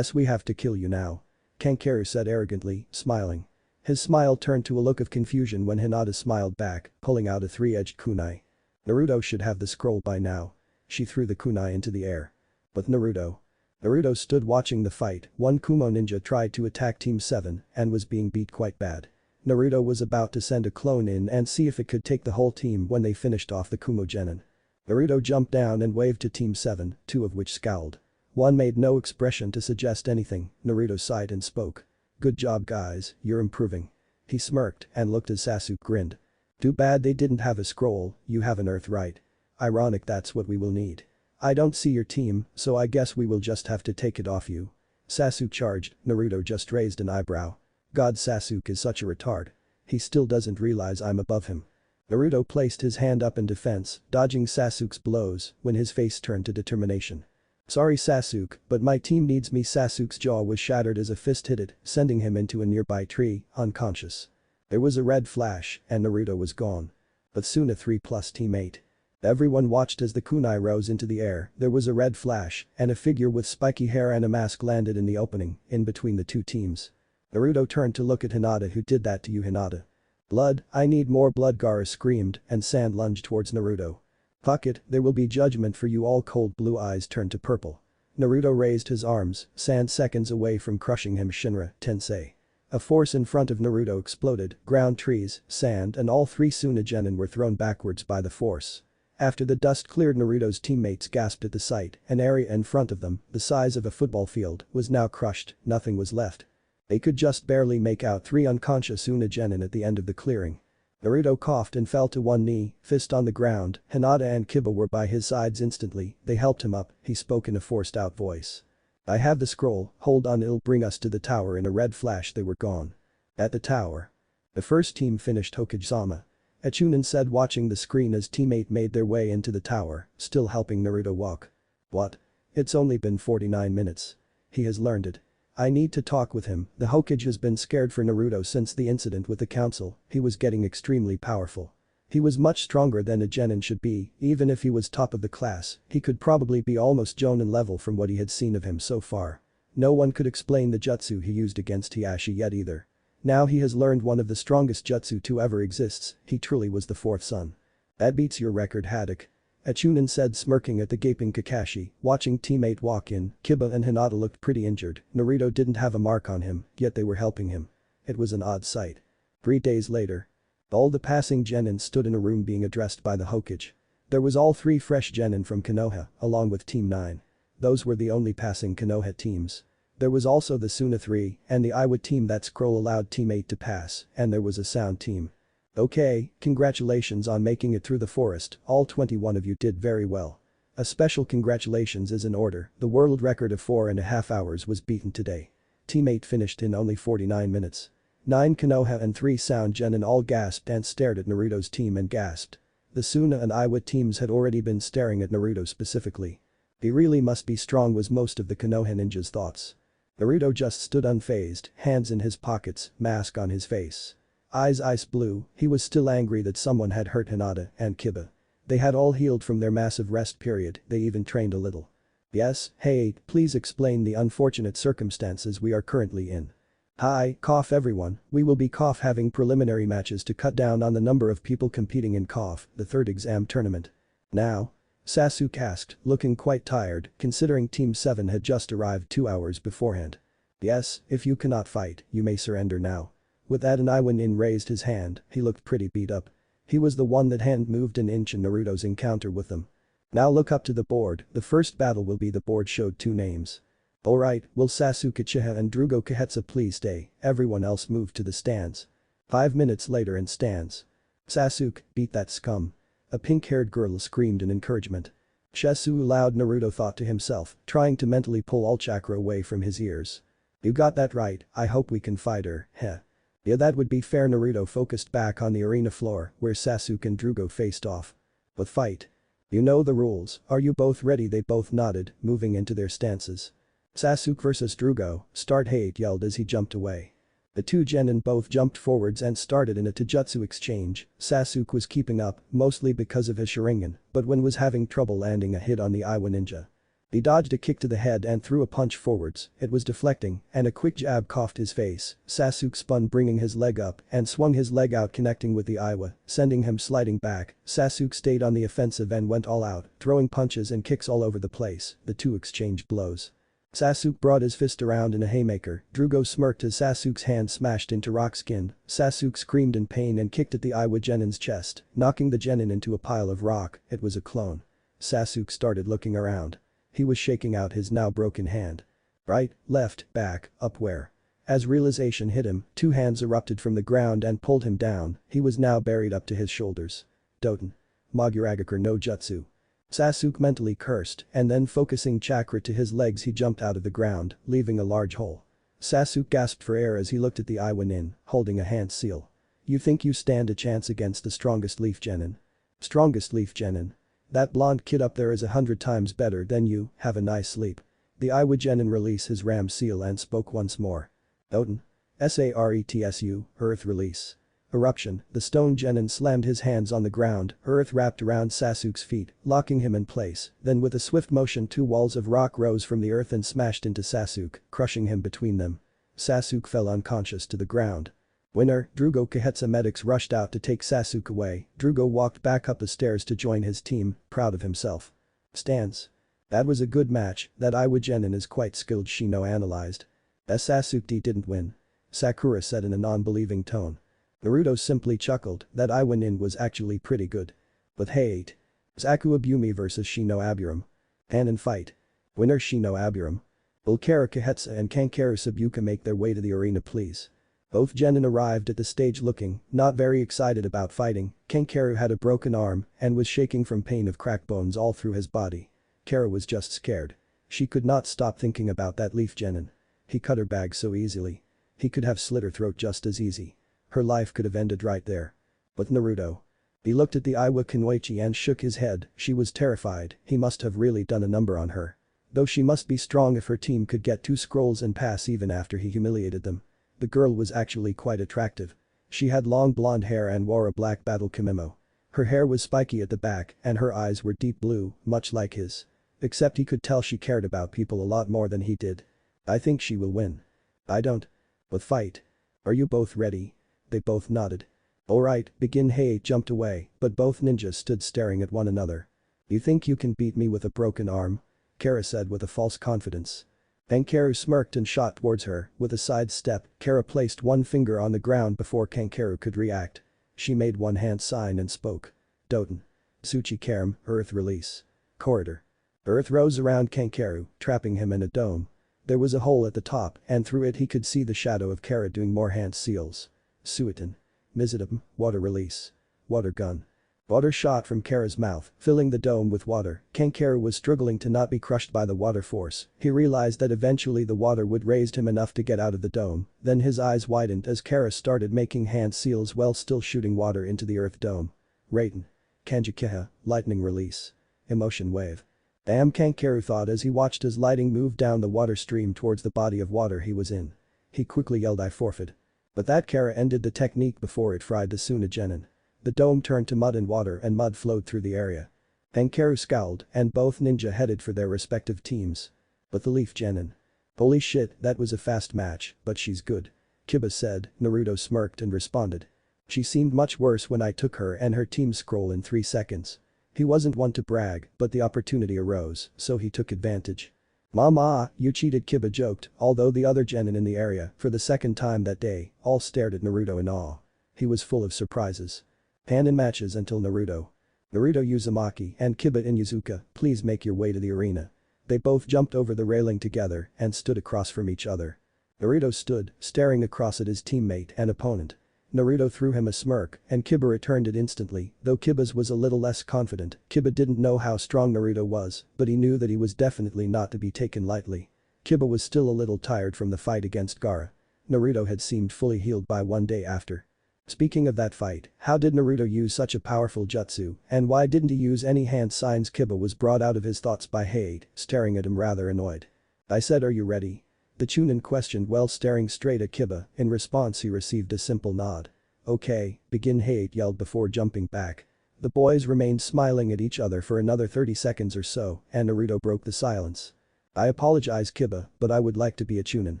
We have to kill you now. Kankaru said arrogantly, smiling. His smile turned to a look of confusion when Hinata smiled back, pulling out a 3-edged kunai. Naruto should have the scroll by now. She threw the kunai into the air. But Naruto. Naruto stood watching the fight, one Kumo ninja tried to attack Team 7 and was being beat quite bad. Naruto was about to send a clone in and see if it could take the whole team when they finished off the Kumo genin. Naruto jumped down and waved to Team 7, 2 of which scowled. One made no expression to suggest anything, Naruto sighed and spoke. Good job guys, you're improving. He smirked and looked as Sasuke grinned. Too bad they didn't have a scroll, you have an earth right. Ironic, that's what we will need. I don't see your team, so I guess we will just have to take it off you. Sasuke charged, Naruto just raised an eyebrow. God, Sasuke is such a retard. He still doesn't realize I'm above him. Naruto placed his hand up in defense, dodging Sasuke's blows when his face turned to determination. Sorry Sasuke, but my team needs me. Sasuke's jaw was shattered as a fist hit it, sending him into a nearby tree, unconscious. There was a red flash and Naruto was gone. But soon a 3+ Team 8. Everyone watched as the kunai rose into the air, there was a red flash and a figure with spiky hair and a mask landed in the opening, in between the 2 teams. Naruto turned to look at Hinata. Who did that to you Hinata? Blood, I need more blood, Gaara screamed and Sand lunged towards Naruto. Fuck it, there will be judgment for you all. Cold blue eyes turned to purple. Naruto raised his arms, Sand seconds away from crushing him. Shinra, Tensei. A force in front of Naruto exploded, ground, trees, sand and all 3 Suna genin were thrown backwards by the force. After the dust cleared, Naruto's teammates gasped at the sight, an area in front of them, the size of a football field, was now crushed, nothing was left. They could just barely make out 3 unconscious Suna genin at the end of the clearing. Naruto coughed and fell to one knee, fist on the ground, Hinata and Kiba were by his sides instantly, they helped him up, he spoke in a forced out voice. I have the scroll, hold on, it'll bring us to the tower. In a red flash they were gone. At the tower. The first team finished Hokage-sama. A chunin said watching the screen as teammate made their way into the tower, still helping Naruto walk. What? It's only been 49 minutes. He has learned it. I need to talk with him. The Hokage has been scared for Naruto since the incident with the council, he was getting extremely powerful. He was much stronger than a genin should be, even if he was top of the class, he could probably be almost Jonin level from what he had seen of him so far. No one could explain the jutsu he used against Hiashi yet either. Now he has learned one of the strongest jutsu to ever exists, he truly was the 4th son. That beats your record, Haddock. A chunin said, smirking at the gaping Kakashi. Watching teammate walk in, Kiba and Hinata looked pretty injured. Naruto didn't have a mark on him, yet they were helping him. It was an odd sight. 3 days later. All the passing genin stood in a room being addressed by the Hokage. There was all 3 fresh genin from Konoha, along with Team 9. Those were the only passing Konoha teams. There was also the Suna 3 and the Iwa team that Scroll allowed Team 8 to pass, and there was a Sound team. Okay, congratulations on making it through the forest, all 21 of you did very well. A special congratulations is in order, the world record of 4.5 hours was beaten today. Team 8 finished in only 49 minutes. 9 Konoha and 3 Sound genin all gasped and stared at Naruto's team and gasped. The Suna and Iwa teams had already been staring at Naruto specifically. He really must be strong was most of the Konoha ninjas' thoughts. Naruto just stood unfazed, hands in his pockets, mask on his face. Eyes ice blue, he was still angry that someone had hurt Hinata and Kiba. They had all healed from their massive rest period, they even trained a little. Yes, hey, please explain the unfortunate circumstances we are currently in. Hi, cough everyone, we will be having preliminary matches to cut down on the number of people competing in the 3rd exam tournament. Now? Sasuke asked, looking quite tired, considering Team 7 had just arrived 2 hours beforehand. Yes, if you cannot fight, you may surrender now. With that, an Iwanin raised his hand, he looked pretty beat up. He was the one that hadn't moved an inch in Naruto's encounter with them. Now look up to the board, the first battle will be the board showed 2 names. Alright, will Sasuke Uchiha and Drugo Kohetsu please stay, everyone else move to the stands. 5 minutes later in stands. Sasuke, beat that scum. A pink-haired girl screamed in encouragement. Shesu loud, Naruto thought to himself, trying to mentally pull all chakra away from his ears. You got that right, I hope we can fight her, heh. Yeah, that would be fair. Naruto focused back on the arena floor where Sasuke and Drugo faced off. But fight. You know the rules, are you both ready? They both nodded, moving into their stances. Sasuke versus Drugo, start, Hate yelled as he jumped away. The 2 genin both jumped forwards and started in a taijutsu exchange. Sasuke was keeping up, mostly because of his Sharingan, but was having trouble landing a hit on the Iwa ninja. He dodged a kick to the head and threw a punch forwards, it was deflecting, and a quick jab coughed his face. Sasuke spun, bringing his leg up and swung his leg out, connecting with the Iwa, sending him sliding back. Sasuke stayed on the offensive and went all out, throwing punches and kicks all over the place. The 2 exchanged blows. Sasuke brought his fist around in a haymaker. Drugo smirked as Sasuke's hand smashed into rock skin. Sasuke screamed in pain and kicked at the Iwa genin's chest, knocking the genin into a pile of rock. It was a clone. Sasuke started looking around. He was shaking out his now broken hand. Right, left, back, up, where? As realization hit him, 2 hands erupted from the ground and pulled him down. He was now buried up to his shoulders. Doten. Maguragakur no Jutsu. Sasuke mentally cursed, and then focusing chakra to his legs he jumped out of the ground, leaving a large hole. Sasuke gasped for air as he looked at the Iwanin, holding a hand seal. You think you stand a chance against the strongest leaf genin? Strongest leaf genin? That blonde kid up there is 100 times better than you, have a nice sleep. The Iwa genin released his ram seal and spoke once more. Doten. Saretsu, earth release. Eruption, the stone genin slammed his hands on the ground, earth wrapped around Sasuke's feet, locking him in place, then with a swift motion 2 walls of rock rose from the earth and smashed into Sasuke, crushing him between them. Sasuke fell unconscious to the ground. Winner, Drugo Kohetsu medics rushed out to take Sasuke away. Drugo walked back up the stairs to join his team, proud of himself. Stands. That was a good match, that Iwa genin is quite skilled, Shino analyzed. Sasuke didn't win. Sakura said in a non-believing tone. Naruto simply chuckled, that Iwanin was actually pretty good. But hate. Sakura Bumi versus Shino Aburam. Hanan fight. Winner Shino Aburam. Will Kara Kohetsu and Kankara Sabuka make their way to the arena please? Both genin arrived at the stage looking not very excited about fighting. Kankara had a broken arm and was shaking from pain of cracked bones all through his body. Kara was just scared. She could not stop thinking about that leaf genin. He cut her bag so easily. He could have slit her throat just as easy. Her life could have ended right there. But Naruto. He looked at the Iwa Kunoichi and shook his head, she was terrified, he must have really done a number on her. Though she must be strong if her team could get 2 scrolls and pass even after he humiliated them. The girl was actually quite attractive. She had long blonde hair and wore a black battle kimono. Her hair was spiky at the back and her eyes were deep blue, much like his. Except he could tell she cared about people a lot more than he did. I think she will win. I don't. But fight. Are you both ready? They both nodded. Alright, begin. Hey jumped away, but both ninjas stood staring at one another. You think you can beat me with a broken arm? Kara said with a false confidence. Kankaru smirked and shot towards her. With a side step, Kara placed one finger on the ground before Kankaru could react. She made one hand sign and spoke. Doten. Suchi Kerm, Earth release. Corridor. Earth rose around Kankaru, trapping him in a dome. There was a hole at the top and through it he could see the shadow of Kara doing more hand seals. Suitin. Mizitum, water release. Water gun. Water shot from Kara's mouth, filling the dome with water. Kankaru was struggling to not be crushed by the water force. He realized that eventually the water would raise him enough to get out of the dome. Then his eyes widened as Kara started making hand seals while still shooting water into the earth dome. Raiden. Kanjikeha, lightning release. Emotion wave. Damn, Kankaru thought as he watched his lighting move down the water stream towards the body of water he was in. He quickly yelled, I forfeit. But that Kara ended the technique before it fried the Suna genin. The dome turned to mud and water and mud flowed through the area. Kankaru scowled and both ninja headed for their respective teams. But the leaf genin. Holy shit, that was a fast match, but she's good. Kiba said. Naruto smirked and responded. She seemed much worse when I took her and her team scroll in 3 seconds. He wasn't one to brag, but the opportunity arose, so he took advantage. Mama, you cheated, Kiba joked, although the other genin in the area, for the second time that day, all stared at Naruto in awe. He was full of surprises. Hand in matches until Naruto. Naruto Uzumaki and Kiba Inuzuka, please make your way to the arena. They both jumped over the railing together and stood across from each other. Naruto stood, staring across at his teammate and opponent. Naruto threw him a smirk and Kiba returned it instantly, though Kiba's was a little less confident. Kiba didn't know how strong Naruto was, but he knew that he was definitely not to be taken lightly. Kiba was still a little tired from the fight against Gaara. Naruto had seemed fully healed by one day after. Speaking of that fight, how did Naruto use such a powerful jutsu, and why didn't he use any hand signs? Kiba was brought out of his thoughts by Hade, staring at him rather annoyed. I said, are you ready? The chunin questioned while staring straight at Kiba. In response he received a simple nod. Okay, begin, Hade yelled before jumping back. The boys remained smiling at each other for another 30 seconds or so, and Naruto broke the silence. I apologize, Kiba, but I would like to be a chunin.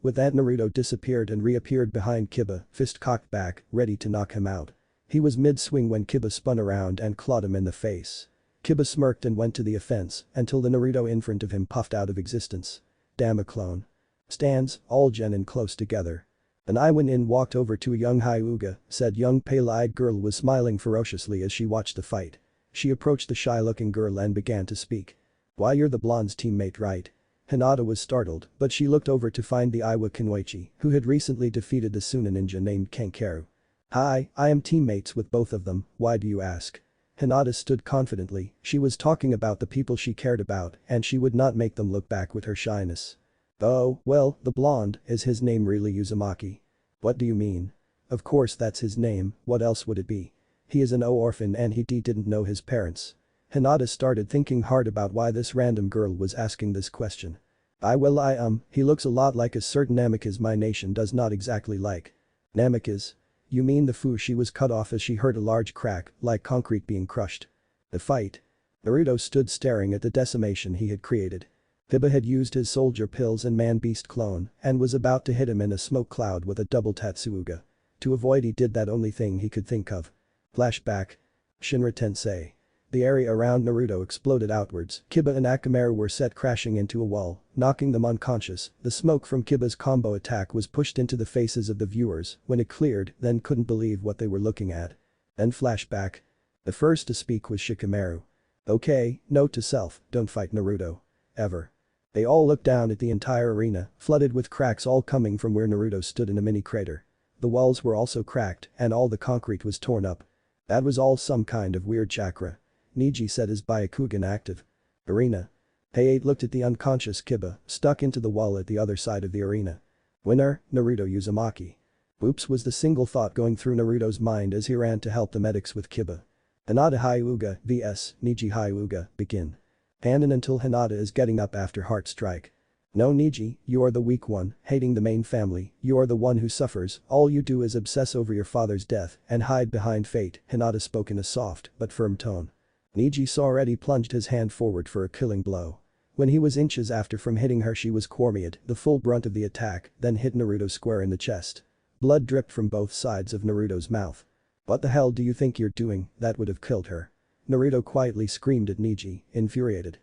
With that, Naruto disappeared and reappeared behind Kiba, fist cocked back, ready to knock him out. He was mid-swing when Kiba spun around and clawed him in the face. Kiba smirked and went to the offense until the Naruto in front of him puffed out of existence. Damn, a clone. Stands, all genin close together. An Iwin walked over to a young Hyuga, said young pale-eyed girl was smiling ferociously as she watched the fight. She approached the shy-looking girl and began to speak. Why, you're the blonde's teammate, right? Hinata was startled, but she looked over to find the Iwa Kinwaichi, who had recently defeated the Suna ninja named Kankaru. Hi, I am teammates with both of them, why do you ask? Hinata stood confidently, she was talking about the people she cared about and she would not make them look back with her shyness. Oh, well, the blonde, is his name really Uzumaki? What do you mean? Of course that's his name, what else would it be? He is an orphan and he didn't know his parents. Hinata started thinking hard about why this random girl was asking this question. He looks a lot like a certain Namikaze my nation does not exactly like. Namikaze? You mean the foo? She was cut off as she heard a large crack, like concrete being crushed. The fight. Naruto stood staring at the decimation he had created. Hiba had used his soldier pills and man-beast clone and was about to hit him in a smoke cloud with a double Tatsuuga. To avoid he did that only thing he could think of. Flashback. Shinra Tensei. The area around Naruto exploded outwards. Kiba and Akamaru were set crashing into a wall, knocking them unconscious. The smoke from Kiba's combo attack was pushed into the faces of the viewers. When it cleared, then couldn't believe what they were looking at. Then flashback. The first to speak was Shikamaru. Okay, note to self, don't fight Naruto. Ever. They all looked down at the entire arena, flooded with cracks all coming from where Naruto stood in a mini crater. The walls were also cracked and all the concrete was torn up. That was all some kind of weird chakra. Niji said his Byakugan active. Arena. Heiei looked at the unconscious Kiba, stuck into the wall at the other side of the arena. Winner, Naruto Uzumaki. Oops was the single thought going through Naruto's mind as he ran to help the medics with Kiba. Hinata Hyuga vs Niji Hyuga, begin. Hand until Hinata is getting up after heart strike. No Niji, you are the weak one, hating the main family, you are the one who suffers, all you do is obsess over your father's death and hide behind fate, Hinata spoke in a soft but firm tone. Niji already plunged his hand forward for a killing blow. When he was inches after from hitting her she was Cormiad, the full brunt of the attack, then hit Naruto square in the chest. Blood dripped from both sides of Naruto's mouth. "What the hell do you think you're doing? That would have killed her." Naruto quietly screamed at Neji, infuriated.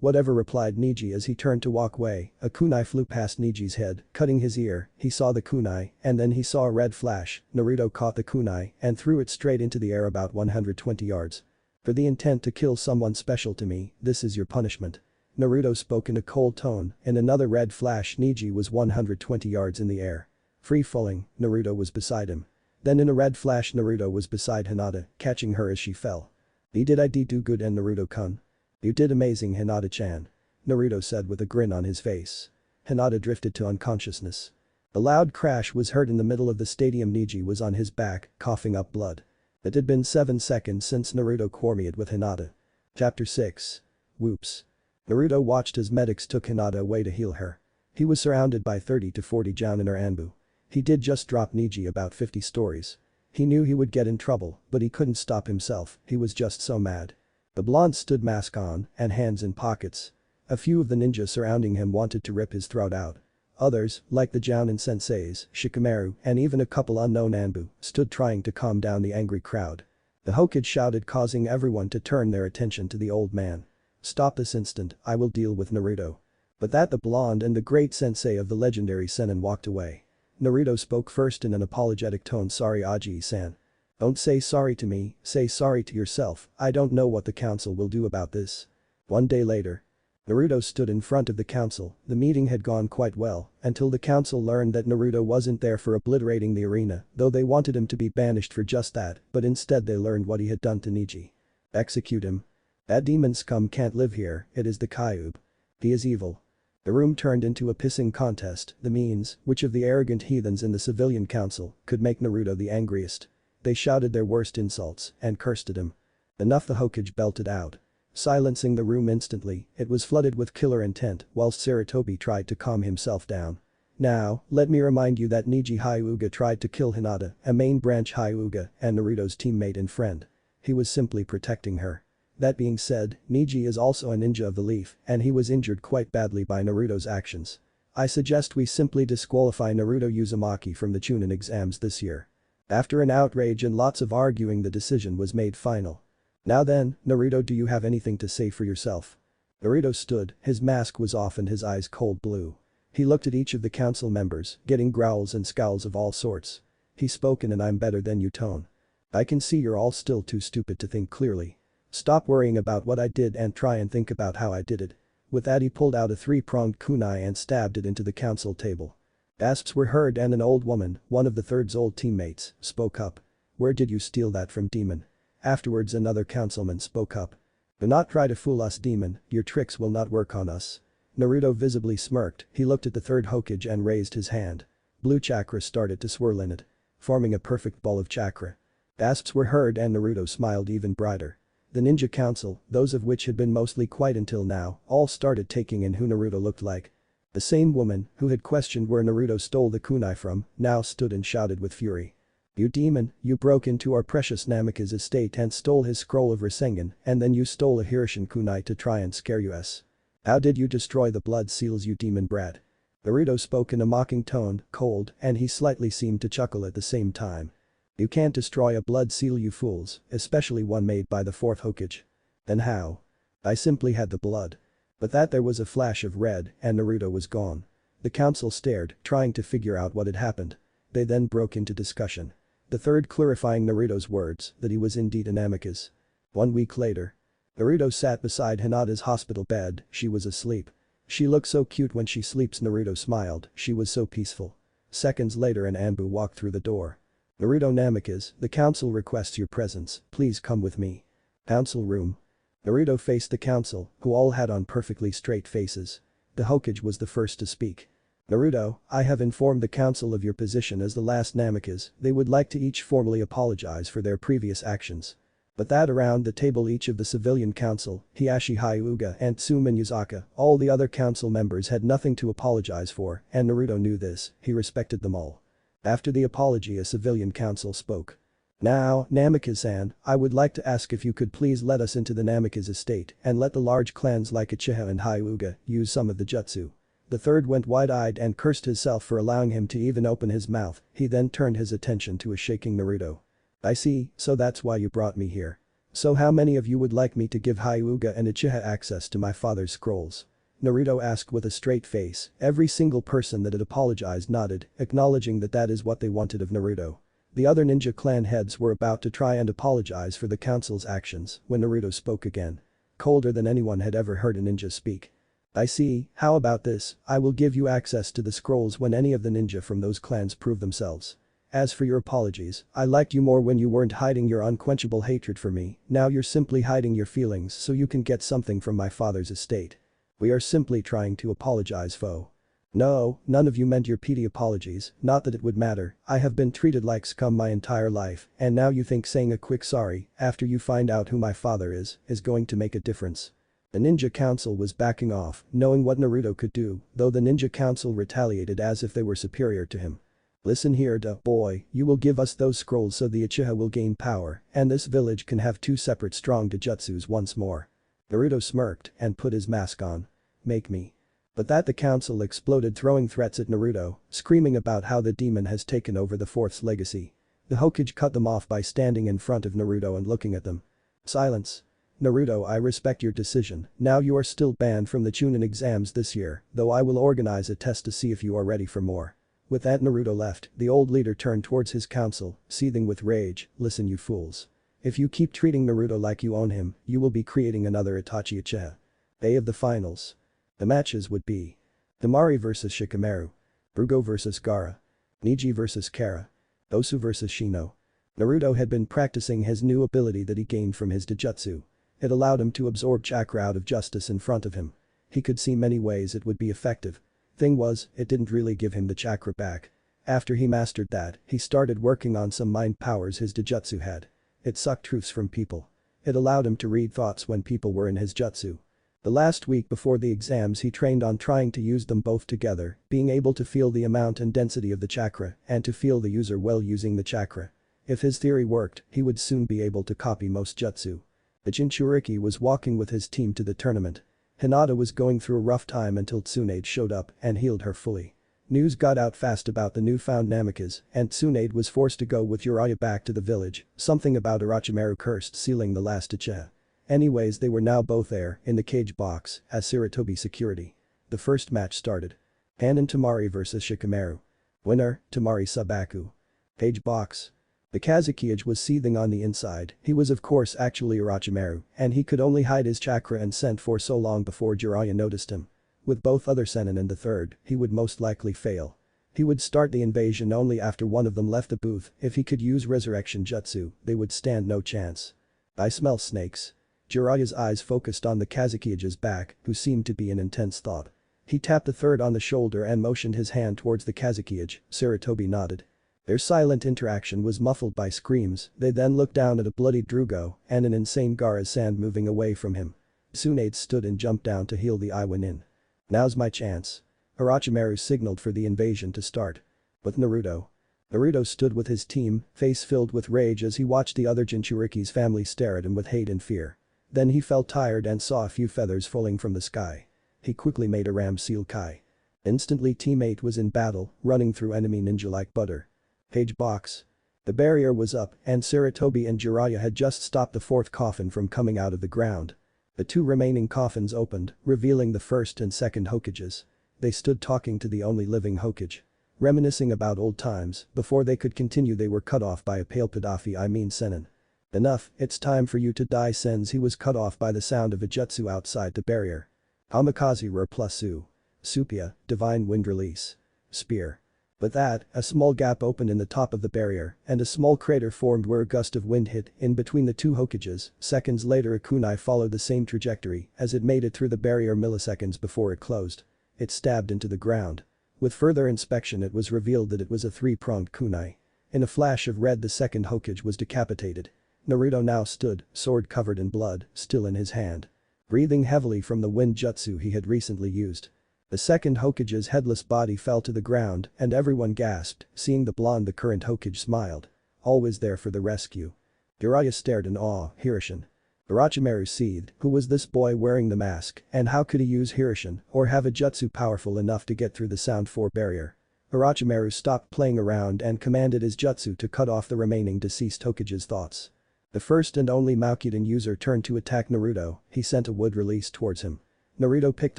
Whatever," replied Neji as he turned to walk away. A kunai flew past Neji's head, cutting his ear. He saw the kunai, and then he saw a red flash. Naruto caught the kunai and threw it straight into the air about 120 yards. "For the intent to kill someone special to me, this is your punishment." Naruto spoke in a cold tone. In another red flash, Neji was 120 yards in the air. Free falling, Naruto was beside him. Then in a red flash, Naruto was beside Hinata, catching her as she fell. "Did I do good?" and Naruto-kun. "You did amazing, Hinata-chan," Naruto said with a grin on his face. Hinata drifted to unconsciousness. A loud crash was heard in the middle of the stadium. Neji was on his back, coughing up blood. It had been 7 seconds since Naruto quarreled with Hinata. Chapter 6. Whoops. Naruto watched as medics took Hinata away to heal her. He was surrounded by 30 to 40 jounin or anbu. He did just drop Neji about 50 stories. He knew he would get in trouble, but he couldn't stop himself, he was just so mad. The blonde stood mask on and hands in pockets. A few of the ninjas surrounding him wanted to rip his throat out. Others, like the jounin senseis, Shikamaru, and even a couple unknown anbu, stood trying to calm down the angry crowd. The Hokage shouted, causing everyone to turn their attention to the old man. "Stop this instant, I will deal with Naruto." But that the blonde and the great sensei of the legendary Sennin walked away. Naruto spoke first in an apologetic tone. "Sorry, Aji-san. Don't say sorry to me, say sorry to yourself. I don't know what the council will do about this." 1 day later. Naruto stood in front of the council. The meeting had gone quite well until the council learned that Naruto wasn't there for obliterating the arena, though they wanted him to be banished for just that, but instead they learned what he had done to Neji. "Execute him. That demon scum can't live here, it is the Kyuubi. He is evil." The room turned into a pissing contest. The means, which of the arrogant heathens in the civilian council, could make Naruto the angriest. They shouted their worst insults and cursed at him. "Enough," the Hokage belted out. Silencing the room instantly, it was flooded with killer intent whilst Sarutobi tried to calm himself down. "Now, let me remind you that Neji Hyuga tried to kill Hinata, a main branch Hyuga and Naruto's teammate and friend. He was simply protecting her. That being said, Neji is also a ninja of the leaf and he was injured quite badly by Naruto's actions. I suggest we simply disqualify Naruto Uzumaki from the chunin exams this year." After an outrage and lots of arguing, the decision was made final. "Now then, Naruto, do you have anything to say for yourself?" Naruto stood, his mask was off and his eyes cold blue. He looked at each of the council members, getting growls and scowls of all sorts. He spoke in an "I'm better than you" tone. "I can see you're all still too stupid to think clearly. Stop worrying about what I did and try and think about how I did it." With that he pulled out a 3-pronged kunai and stabbed it into the council table. Gasps were heard and an old woman, one of the third's old teammates, spoke up. "Where did you steal that from, demon?" Afterwards another councilman spoke up. "Do not try to fool us, demon, your tricks will not work on us." Naruto visibly smirked, he looked at the third Hokage and raised his hand. Blue chakra started to swirl in it, forming a perfect ball of chakra. Gasps were heard and Naruto smiled even brighter. The ninja council, those of which had been mostly quiet until now, all started taking in who Naruto looked like. The same woman, who had questioned where Naruto stole the kunai from, now stood and shouted with fury. "You demon, you broke into our precious Namika's estate and stole his scroll of Rasengan, and then you stole a Hirishin kunai to try and scare us. How did you destroy the blood seals, you demon brat?" Naruto spoke in a mocking tone, cold, and he slightly seemed to chuckle at the same time. "You can't destroy a blood seal, you fools, especially one made by the fourth Hokage." "Then how?" "I simply had the blood." But that there was a flash of red and Naruto was gone. The council stared, trying to figure out what had happened. They then broke into discussion. The third clarifying Naruto's words that he was indeed an amicus. 1 week later. Naruto sat beside Hinata's hospital bed, she was asleep. "She looks so cute when she sleeps," Naruto smiled, "she was so peaceful." Seconds later an Anbu walked through the door. "Naruto Namikaze, the council requests your presence, please come with me." Council room. Naruto faced the council, who all had on perfectly straight faces. The Hokage was the first to speak. "Naruto, I have informed the council of your position as the last Namikaze, they would like to each formally apologize for their previous actions." But that around the table each of the civilian council, Hiashi Hyuga and Tsuman Yuzaka, all the other council members had nothing to apologize for, and Naruto knew this, he respected them all. After the apology a civilian council spoke. "Now, Namikaze-san, I would like to ask if you could please let us into the Namikaze estate and let the large clans like Uchiha and Hyuga use some of the jutsu." The third went wide-eyed and cursed himself for allowing him to even open his mouth, he then turned his attention to a shaking Naruto. I see, so that's why you brought me here. So how many of you would like me to give Hyuga and Uchiha access to my father's scrolls? Naruto asked with a straight face. Every single person that had apologized nodded, acknowledging that that is what they wanted of Naruto. The other ninja clan heads were about to try and apologize for the council's actions when Naruto spoke again. Colder than anyone had ever heard a ninja speak. I see, how about this, I will give you access to the scrolls when any of the ninja from those clans prove themselves. As for your apologies, I liked you more when you weren't hiding your unquenchable hatred for me, now you're simply hiding your feelings so you can get something from my father's estate. We are simply trying to apologize, foe. No, none of you meant your petty apologies, not that it would matter, I have been treated like scum my entire life, and now you think saying a quick sorry, after you find out who my father is going to make a difference. The Ninja Council was backing off, knowing what Naruto could do, though the Ninja Council retaliated as if they were superior to him. Listen here, boy, you will give us those scrolls so the Uchiha will gain power, and this village can have two separate strong Dojutsus once more. Naruto smirked and put his mask on. Make me. But that the council exploded throwing threats at Naruto, screaming about how the demon has taken over the Fourth's legacy. The Hokage cut them off by standing in front of Naruto and looking at them. Silence. Naruto, I respect your decision, now you are still banned from the chunin exams this year, though I will organize a test to see if you are ready for more. With that Naruto left, the old leader turned towards his council, seething with rage. Listen you fools. If you keep treating Naruto like you own him, you will be creating another Itachi Uchiha. Day of the finals. The matches would be Temari vs Shikamaru, Brugo vs Gaara, Neji vs Kara, Osu vs Shino. Naruto had been practicing his new ability that he gained from his Dojutsu. It allowed him to absorb chakra out of justice in front of him. He could see many ways it would be effective. Thing was, it didn't really give him the chakra back. After he mastered that, he started working on some mind powers his Dojutsu had. It sucked truths from people. It allowed him to read thoughts when people were in his jutsu. The last week before the exams he trained on trying to use them both together, being able to feel the amount and density of the chakra and to feel the user well using the chakra. If his theory worked, he would soon be able to copy most jutsu. The Jinchuriki was walking with his team to the tournament. Hinata was going through a rough time until Tsunade showed up and healed her fully. News got out fast about the newfound Namikaze, and Tsunade was forced to go with Jiraiya back to the village, something about Orochimaru cursed sealing the last Uchiha. Anyways, they were now both there, in the cage box, as Sarutobi security. The first match started. Hanan Temari vs Shikamaru. Winner, Temari Subaku. Cage box. The Kazekage was seething on the inside, he was of course actually Orochimaru, and he could only hide his chakra and scent for so long before Jiraiya noticed him. With both other Sennin in the third, he would most likely fail. He would start the invasion only after one of them left the booth. If he could use resurrection jutsu, they would stand no chance. I smell snakes. Jiraiya's eyes focused on the Kazekage's back, who seemed to be in intense thought. He tapped the third on the shoulder and motioned his hand towards the Kazekage. Sarutobi nodded. Their silent interaction was muffled by screams. They then looked down at a bloody Drugo and an insane Gaara-san moving away from him. Tsunade stood and jumped down to heal the Iwanin. Now's my chance. Orochimaru signaled for the invasion to start. With Naruto. Naruto stood with his team, face filled with rage as he watched the other Jinchuriki's family stare at him with hate and fear. Then he felt tired and saw a few feathers falling from the sky. He quickly made a ram seal kai. Instantly teammate was in battle, running through enemy ninja like butter. Cage box. The barrier was up and Sarutobi and Jiraiya had just stopped the fourth coffin from coming out of the ground. The two remaining coffins opened, revealing the first and second Hokages. They stood talking to the only living Hokage. Reminiscing about old times, before they could continue they were cut off by a pale Padafi Sennin. Enough, it's time for you to die Sens. He was cut off by the sound of a jutsu outside the barrier. Kamikaze Roar plus Su. Supia, Divine Wind Release. Spear. With that, a small gap opened in the top of the barrier, and a small crater formed where a gust of wind hit in between the two Hokages. Seconds later a kunai followed the same trajectory as it made it through the barrier milliseconds before it closed. It stabbed into the ground. With further inspection it was revealed that it was a three-pronged kunai. In a flash of red the second Hokage was decapitated. Naruto now stood, sword covered in blood, still in his hand. Breathing heavily from the wind jutsu he had recently used. The second Hokage's headless body fell to the ground and everyone gasped, seeing the blonde the current Hokage smiled. Always there for the rescue. Jiraiya stared in awe. Hirishin. Orochimaru seethed, who was this boy wearing the mask and how could he use Hirishin or have a jutsu powerful enough to get through the Sound 4 barrier? Orochimaru stopped playing around and commanded his jutsu to cut off the remaining deceased Hokage's thoughts. The first and only Maukuden user turned to attack Naruto, he sent a wood release towards him. Naruto picked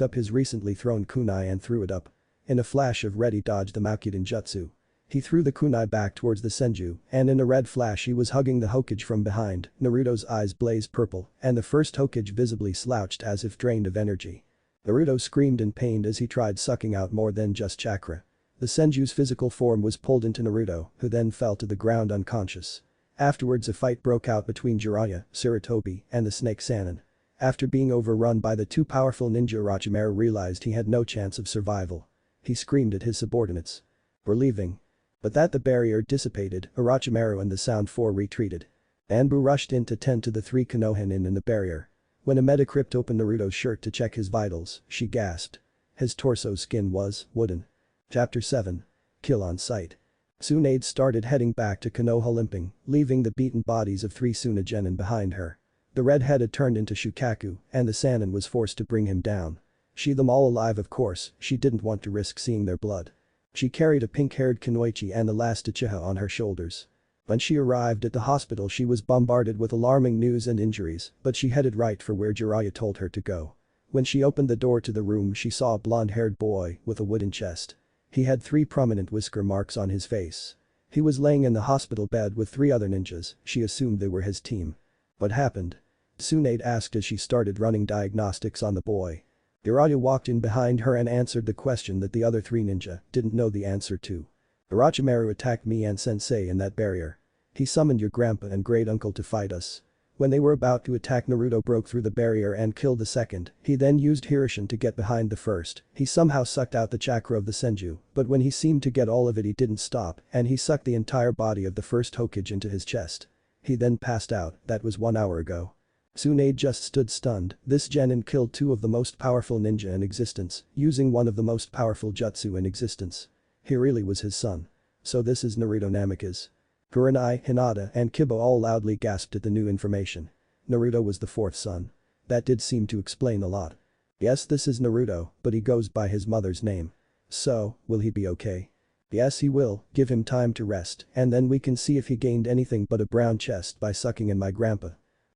up his recently thrown kunai and threw it up. In a flash of red he dodged the Maukuden jutsu. He threw the kunai back towards the senju, and in a red flash he was hugging the Hokage from behind. Naruto's eyes blazed purple, and the first Hokage visibly slouched as if drained of energy. Naruto screamed in pain as he tried sucking out more than just chakra. The senju's physical form was pulled into Naruto, who then fell to the ground unconscious. Afterwards a fight broke out between Jiraiya, Sarutobi, and the Snake Sannin. After being overrun by the two powerful ninja, Orochimaru realized he had no chance of survival. He screamed at his subordinates. "We're leaving." But that the barrier dissipated, Orochimaru and the Sound Four retreated. Anbu rushed in to tend to the three Konoha in the barrier. When a Metacrypt opened Naruto's shirt to check his vitals, she gasped. His torso's skin was wooden. Chapter 7. Kill on sight. Tsunade started heading back to Konoha limping, leaving the beaten bodies of three Suna genin behind her. The redhead had turned into Shukaku, and the Sannin was forced to bring him down. She them all alive, of course, she didn't want to risk seeing their blood. She carried a pink-haired Kunoichi and the last Uchiha on her shoulders. When she arrived at the hospital she was bombarded with alarming news and injuries, but she headed right for where Jiraiya told her to go. When she opened the door to the room she saw a blonde-haired boy with a wooden chest. He had 3 prominent whisker marks on his face. He was laying in the hospital bed with 3 other ninjas, she assumed they were his team. What happened? Tsunade asked as she started running diagnostics on the boy. Jiraiya walked in behind her and answered the question that the other 3 ninja didn't know the answer to. Orochimaru attacked me and Sensei in that barrier. He summoned your grandpa and great uncle to fight us. When they were about to attack, Naruto broke through the barrier and killed the second. He then used Hirishin to get behind the first. He somehow sucked out the chakra of the senju, but when he seemed to get all of it he didn't stop, and he sucked the entire body of the first Hokage into his chest. He then passed out. That was 1 hour ago. Tsunade just stood stunned. This genin killed 2 of the most powerful ninja in existence, using one of the most powerful jutsu in existence. He really was his son. So this is Naruto Namikaze. Kurenai, Hinata, and Kiba all loudly gasped at the new information. Naruto was the 4th son. That did seem to explain a lot. Yes, this is Naruto, but he goes by his mother's name. So, will he be okay? Yes, he will. Give him time to rest, and then we can see if he gained anything but a brown chest by sucking in my grandpa.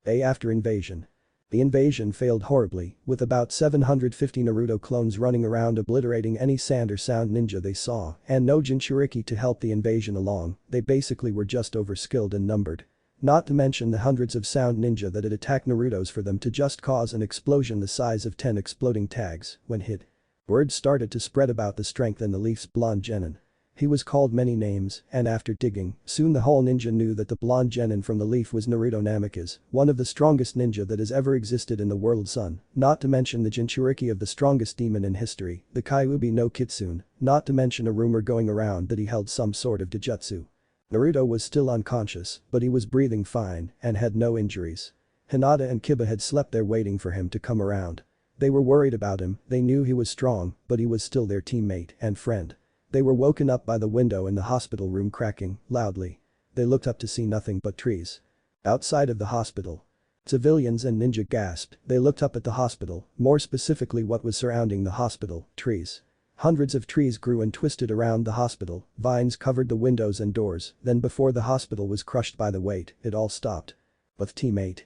After invasion. The invasion failed horribly, with about 750 Naruto clones running around obliterating any sand or sound ninja they saw, and no Jinchuriki to help the invasion along. They basically were just overskilled and numbered. Not to mention the hundreds of sound ninja that had attacked Naruto's for them to just cause an explosion the size of 10 exploding tags when hit. Word started to spread about the strength in the Leaf's blonde genin. He was called many names, and after digging, soon the whole ninja knew that the blonde genin from the Leaf was Naruto Namikaze, one of the strongest ninja that has ever existed in the world sun, not to mention the Jinchuriki of the strongest demon in history, the Kyuubi no Kitsune, not to mention a rumor going around that he held some sort of Dojutsu. Naruto was still unconscious, but he was breathing fine and had no injuries. Hinata and Kiba had slept there waiting for him to come around. They were worried about him, they knew he was strong, but he was still their teammate and friend. They were woken up by the window in the hospital room cracking loudly. They looked up to see nothing but trees. Outside of the hospital. Civilians and ninja gasped. They looked up at the hospital, more specifically what was surrounding the hospital, trees. Hundreds of trees grew and twisted around the hospital, vines covered the windows and doors, then before the hospital was crushed by the weight, it all stopped. But teammate.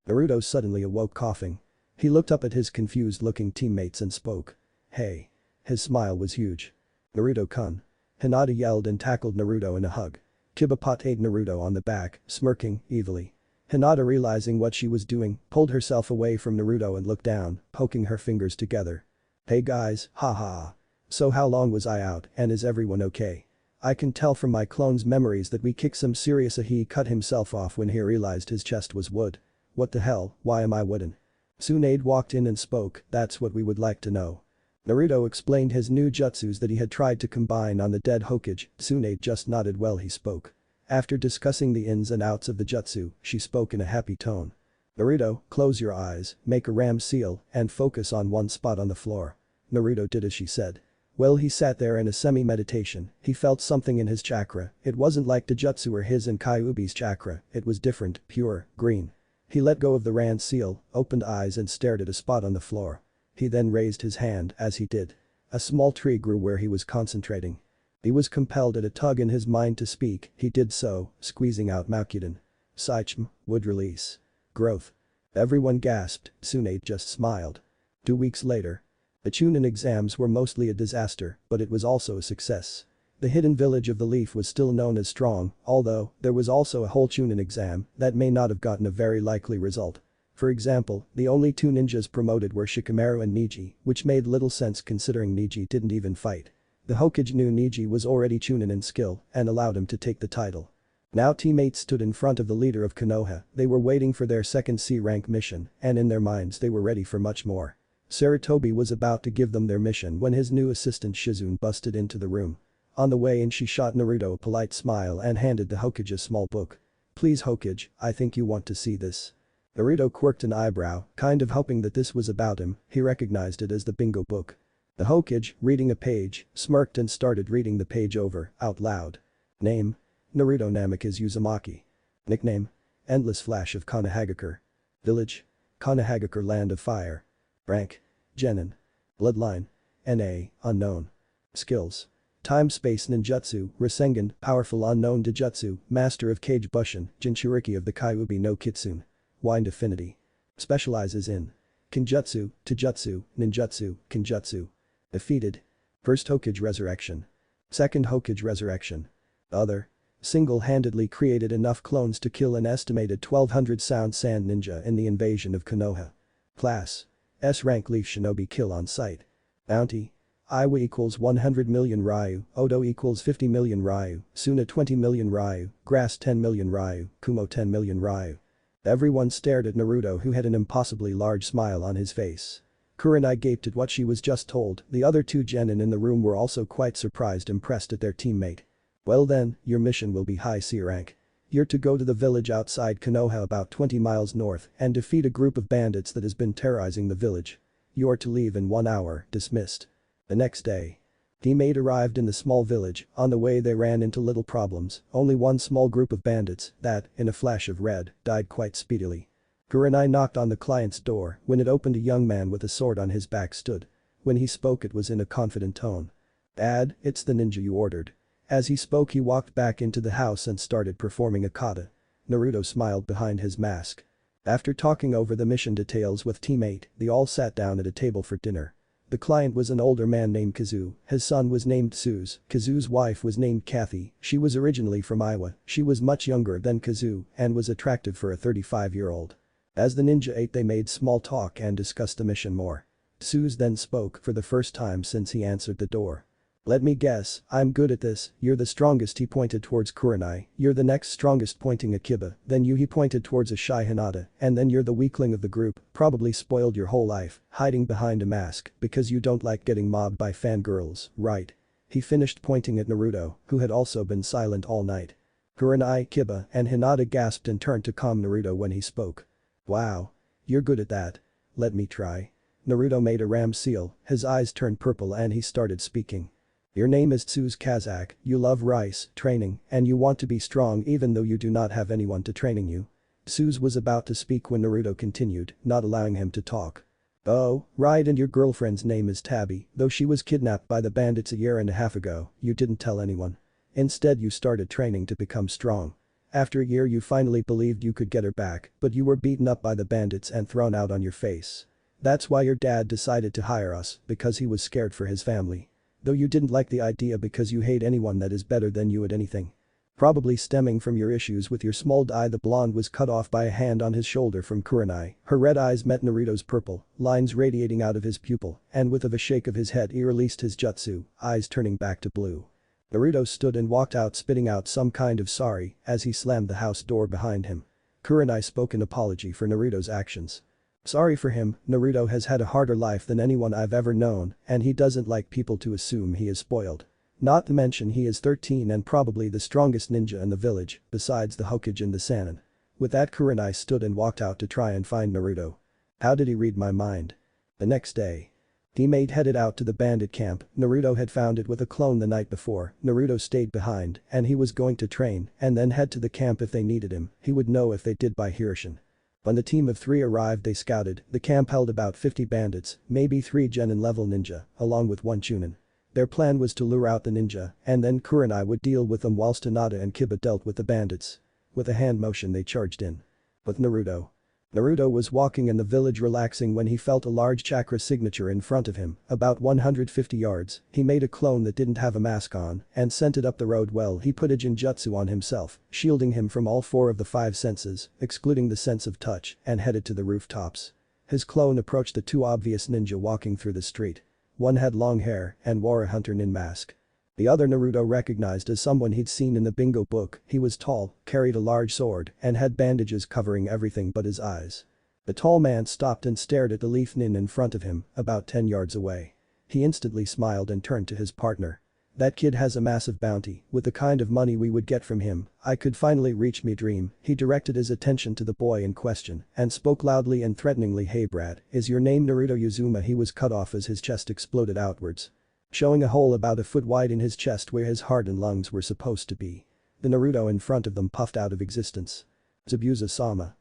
Naruto suddenly awoke coughing. He looked up at his confused-looking teammates and spoke. Hey. His smile was huge. Naruto-kun. Hinata yelled and tackled Naruto in a hug. Kiba patted Naruto on the back, smirking evilly. Hinata, realizing what she was doing, pulled herself away from Naruto and looked down, poking her fingers together. Hey guys, haha. So how long was I out, and is everyone okay? I can tell from my clone's memories that we kicked some serious. He cut himself off when he realized his chest was wood. What the hell, why am I wooden? Tsunade walked in and spoke, that's what we would like to know. Naruto explained his new jutsus that he had tried to combine on the dead Hokage. Tsunade just nodded while he spoke. After discussing the ins and outs of the jutsu, she spoke in a happy tone. Naruto, close your eyes, make a ram seal, and focus on one spot on the floor. Naruto did as she said. Well, he sat there in a semi-meditation. He felt something in his chakra. It wasn't like the jutsu or his and Kyuubi's chakra, it was different, pure, green. He let go of the ram seal, opened eyes and stared at a spot on the floor. He then raised his hand as he did. A small tree grew where he was concentrating. He was compelled at a tug in his mind to speak, he did so, squeezing out Maukuden. Saichim, would release. Growth. Everyone gasped, Tsunade just smiled. 2 weeks later. The chunin exams were mostly a disaster, but it was also a success. The hidden village of the leaf was still known as strong, although, there was also a whole chunin exam that may not have gotten a very likely result. For example, the only two ninjas promoted were Shikamaru and Niji, which made little sense considering Niji didn't even fight. The Hokage knew Niji was already chunin in skill and allowed him to take the title. Now teammates stood in front of the leader of Konoha, they were waiting for their second C-rank mission, and in their minds they were ready for much more. Sarutobi was about to give them their mission when his new assistant Shizune busted into the room. On the way in she shot Naruto a polite smile and handed the Hokage a small book. Please Hokage, I think you want to see this. Naruto quirked an eyebrow, kind of hoping that this was about him, he recognized it as the bingo book. The Hokage, reading a page, smirked and started reading the page over, out loud. Name. Naruto Namikaze Uzumaki. Nickname. Endless Flash of Konohagakure. Village. Konohagakure Land of Fire. Rank. Genin. Bloodline. NA, unknown. Skills. Time-space ninjutsu, Rasengan, powerful unknown Dijutsu, master of Kage Bushin, Jinchuriki of the Kyuubi no Kitsune. Wind affinity. Specializes in Kenjutsu, Taijutsu, Ninjutsu, Kenjutsu. Defeated. First Hokage Resurrection. Second Hokage Resurrection. Other. Single-handedly created enough clones to kill an estimated 1200 sound sand ninja in the invasion of Konoha. Class. S-rank Leaf Shinobi kill on sight. Bounty. Iwa equals 100 million Ryu, Odo equals 50 million Ryu, Suna 20 million Ryu, Grass 10 million Ryu, Kumo 10 million Ryu. Everyone stared at Naruto who had an impossibly large smile on his face. Kurenai gaped at what she was just told, the other two genin in the room were also quite surprised impressed at their teammate. Well then, your mission will be high C rank. You're to go to the village outside Konoha about 20 miles north and defeat a group of bandits that has been terrorizing the village. You are to leave in 1 hour, dismissed. The next day. Teammate arrived in the small village, on the way they ran into little problems, only one small group of bandits that, in a flash of red, died quite speedily. Kurenai knocked on the client's door, when it opened a young man with a sword on his back stood. When he spoke it was in a confident tone. Dad, it's the ninja you ordered. As he spoke he walked back into the house and started performing a kata. Naruto smiled behind his mask. After talking over the mission details with teammate, they all sat down at a table for dinner. The client was an older man named Kazu, his son was named Suz, Kazu's wife was named Kathy, she was originally from Iowa, she was much younger than Kazu and was attractive for a 35-year-old. As the ninja ate they made small talk and discussed the mission more. Suz then spoke for the first time since he answered the door. Let me guess, I'm good at this, you're the strongest he pointed towards Kurenai, you're the next strongest pointing at Kiba, then you he pointed towards a shy Hinata, and then you're the weakling of the group, probably spoiled your whole life, hiding behind a mask because you don't like getting mobbed by fangirls, right? He finished pointing at Naruto, who had also been silent all night. Kurenai, Kiba, and Hinata gasped and turned to calm Naruto when he spoke. Wow. You're good at that. Let me try. Naruto made a ram seal, his eyes turned purple and he started speaking. Your name is Tsuz Kazak, you love rice, training, and you want to be strong even though you do not have anyone to training you. Tsuz was about to speak when Naruto continued, not allowing him to talk. Oh, right, and your girlfriend's name is Tabby, though she was kidnapped by the bandits a year and a half ago, you didn't tell anyone. Instead you started training to become strong. After a year you finally believed you could get her back, but you were beaten up by the bandits and thrown out on your face. That's why your dad decided to hire us, because he was scared for his family. Though you didn't like the idea because you hate anyone that is better than you at anything. Probably stemming from your issues with your small eye, the blonde was cut off by a hand on his shoulder from Kurenai, her red eyes met Naruto's purple, lines radiating out of his pupil, and with a shake of his head he released his jutsu, eyes turning back to blue. Naruto stood and walked out spitting out some kind of sorry as he slammed the house door behind him. Kurenai spoke an apology for Naruto's actions. Sorry for him, Naruto has had a harder life than anyone I've ever known and he doesn't like people to assume he is spoiled. Not to mention he is 13 and probably the strongest ninja in the village, besides the Hokage and the Sannin. With that Kurenai stood and walked out to try and find Naruto. How did he read my mind? The next day. Teammate headed out to the bandit camp, Naruto had found it with a clone the night before, Naruto stayed behind and he was going to train and then head to the camp if they needed him, he would know if they did by Hirshin. When the team of 3 arrived they scouted, the camp held about 50 bandits, maybe 3 genin level ninja, along with 1 chunin. Their plan was to lure out the ninja, and then Kurenai would deal with them whilst Hinata and Kiba dealt with the bandits. With a hand motion they charged in. But Naruto was walking in the village relaxing when he felt a large chakra signature in front of him, about 150 yards. He made a clone that didn't have a mask on and sent it up the road. Well, he put a genjutsu on himself, shielding him from all 4 of the 5 senses, excluding the sense of touch, and headed to the rooftops. His clone approached the 2 obvious ninja walking through the street. One had long hair and wore a hunter nin mask. The other Naruto recognized as someone he'd seen in the bingo book. He was tall, carried a large sword, and had bandages covering everything but his eyes. The tall man stopped and stared at the leaf nin in front of him, about 10 yards away. He instantly smiled and turned to his partner. "That kid has a massive bounty. With the kind of money we would get from him, I could finally reach me dream." He directed his attention to the boy in question and spoke loudly and threateningly. "Hey Brad, is your name Naruto Uzuma?" He was cut off as his chest exploded outwards, showing a hole about a foot wide in his chest where his heart and lungs were supposed to be. The Naruto in front of them puffed out of existence. "Zabuza-sama.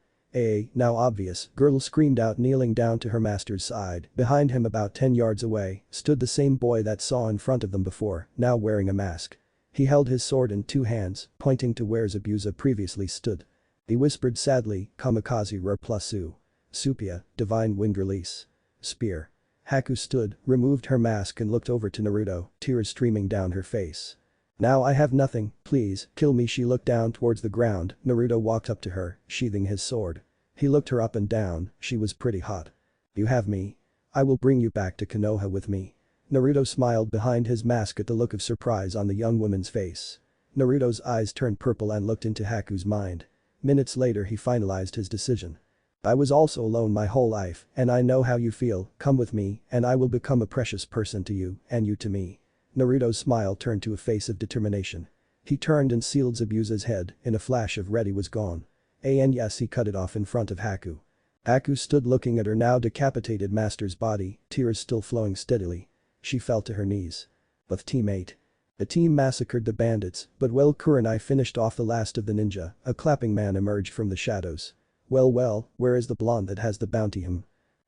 Now obvious," girl screamed out, kneeling down to her master's side. Behind him about 10 yards away stood the same boy that saw in front of them before, now wearing a mask. He held his sword in 2 hands, pointing to where Zabuza previously stood. He whispered sadly, "Kamikaze Rare plus Su. Supia, Divine Wind Release. Spear." Haku stood, removed her mask and looked over to Naruto, tears streaming down her face. "Now I have nothing, please, kill me." She looked down towards the ground. Naruto walked up to her, sheathing his sword. He looked her up and down, she was pretty hot. "You have me. I will bring you back to Konoha with me." Naruto smiled behind his mask at the look of surprise on the young woman's face. Naruto's eyes turned purple and looked into Haku's mind. Minutes later he finalized his decision. "I was also alone my whole life, and I know how you feel. Come with me, and I will become a precious person to you, and you to me." Naruto's smile turned to a face of determination. He turned and sealed Zabuza's head. In a flash of red he was gone. And yes, he cut it off in front of Haku. Haku stood looking at her now decapitated master's body, tears still flowing steadily. She fell to her knees. "But teammate. The team massacred the bandits, but well Kurenai finished off the last of the ninja." A clapping man emerged from the shadows. Well, where is the blonde that has the bounty?"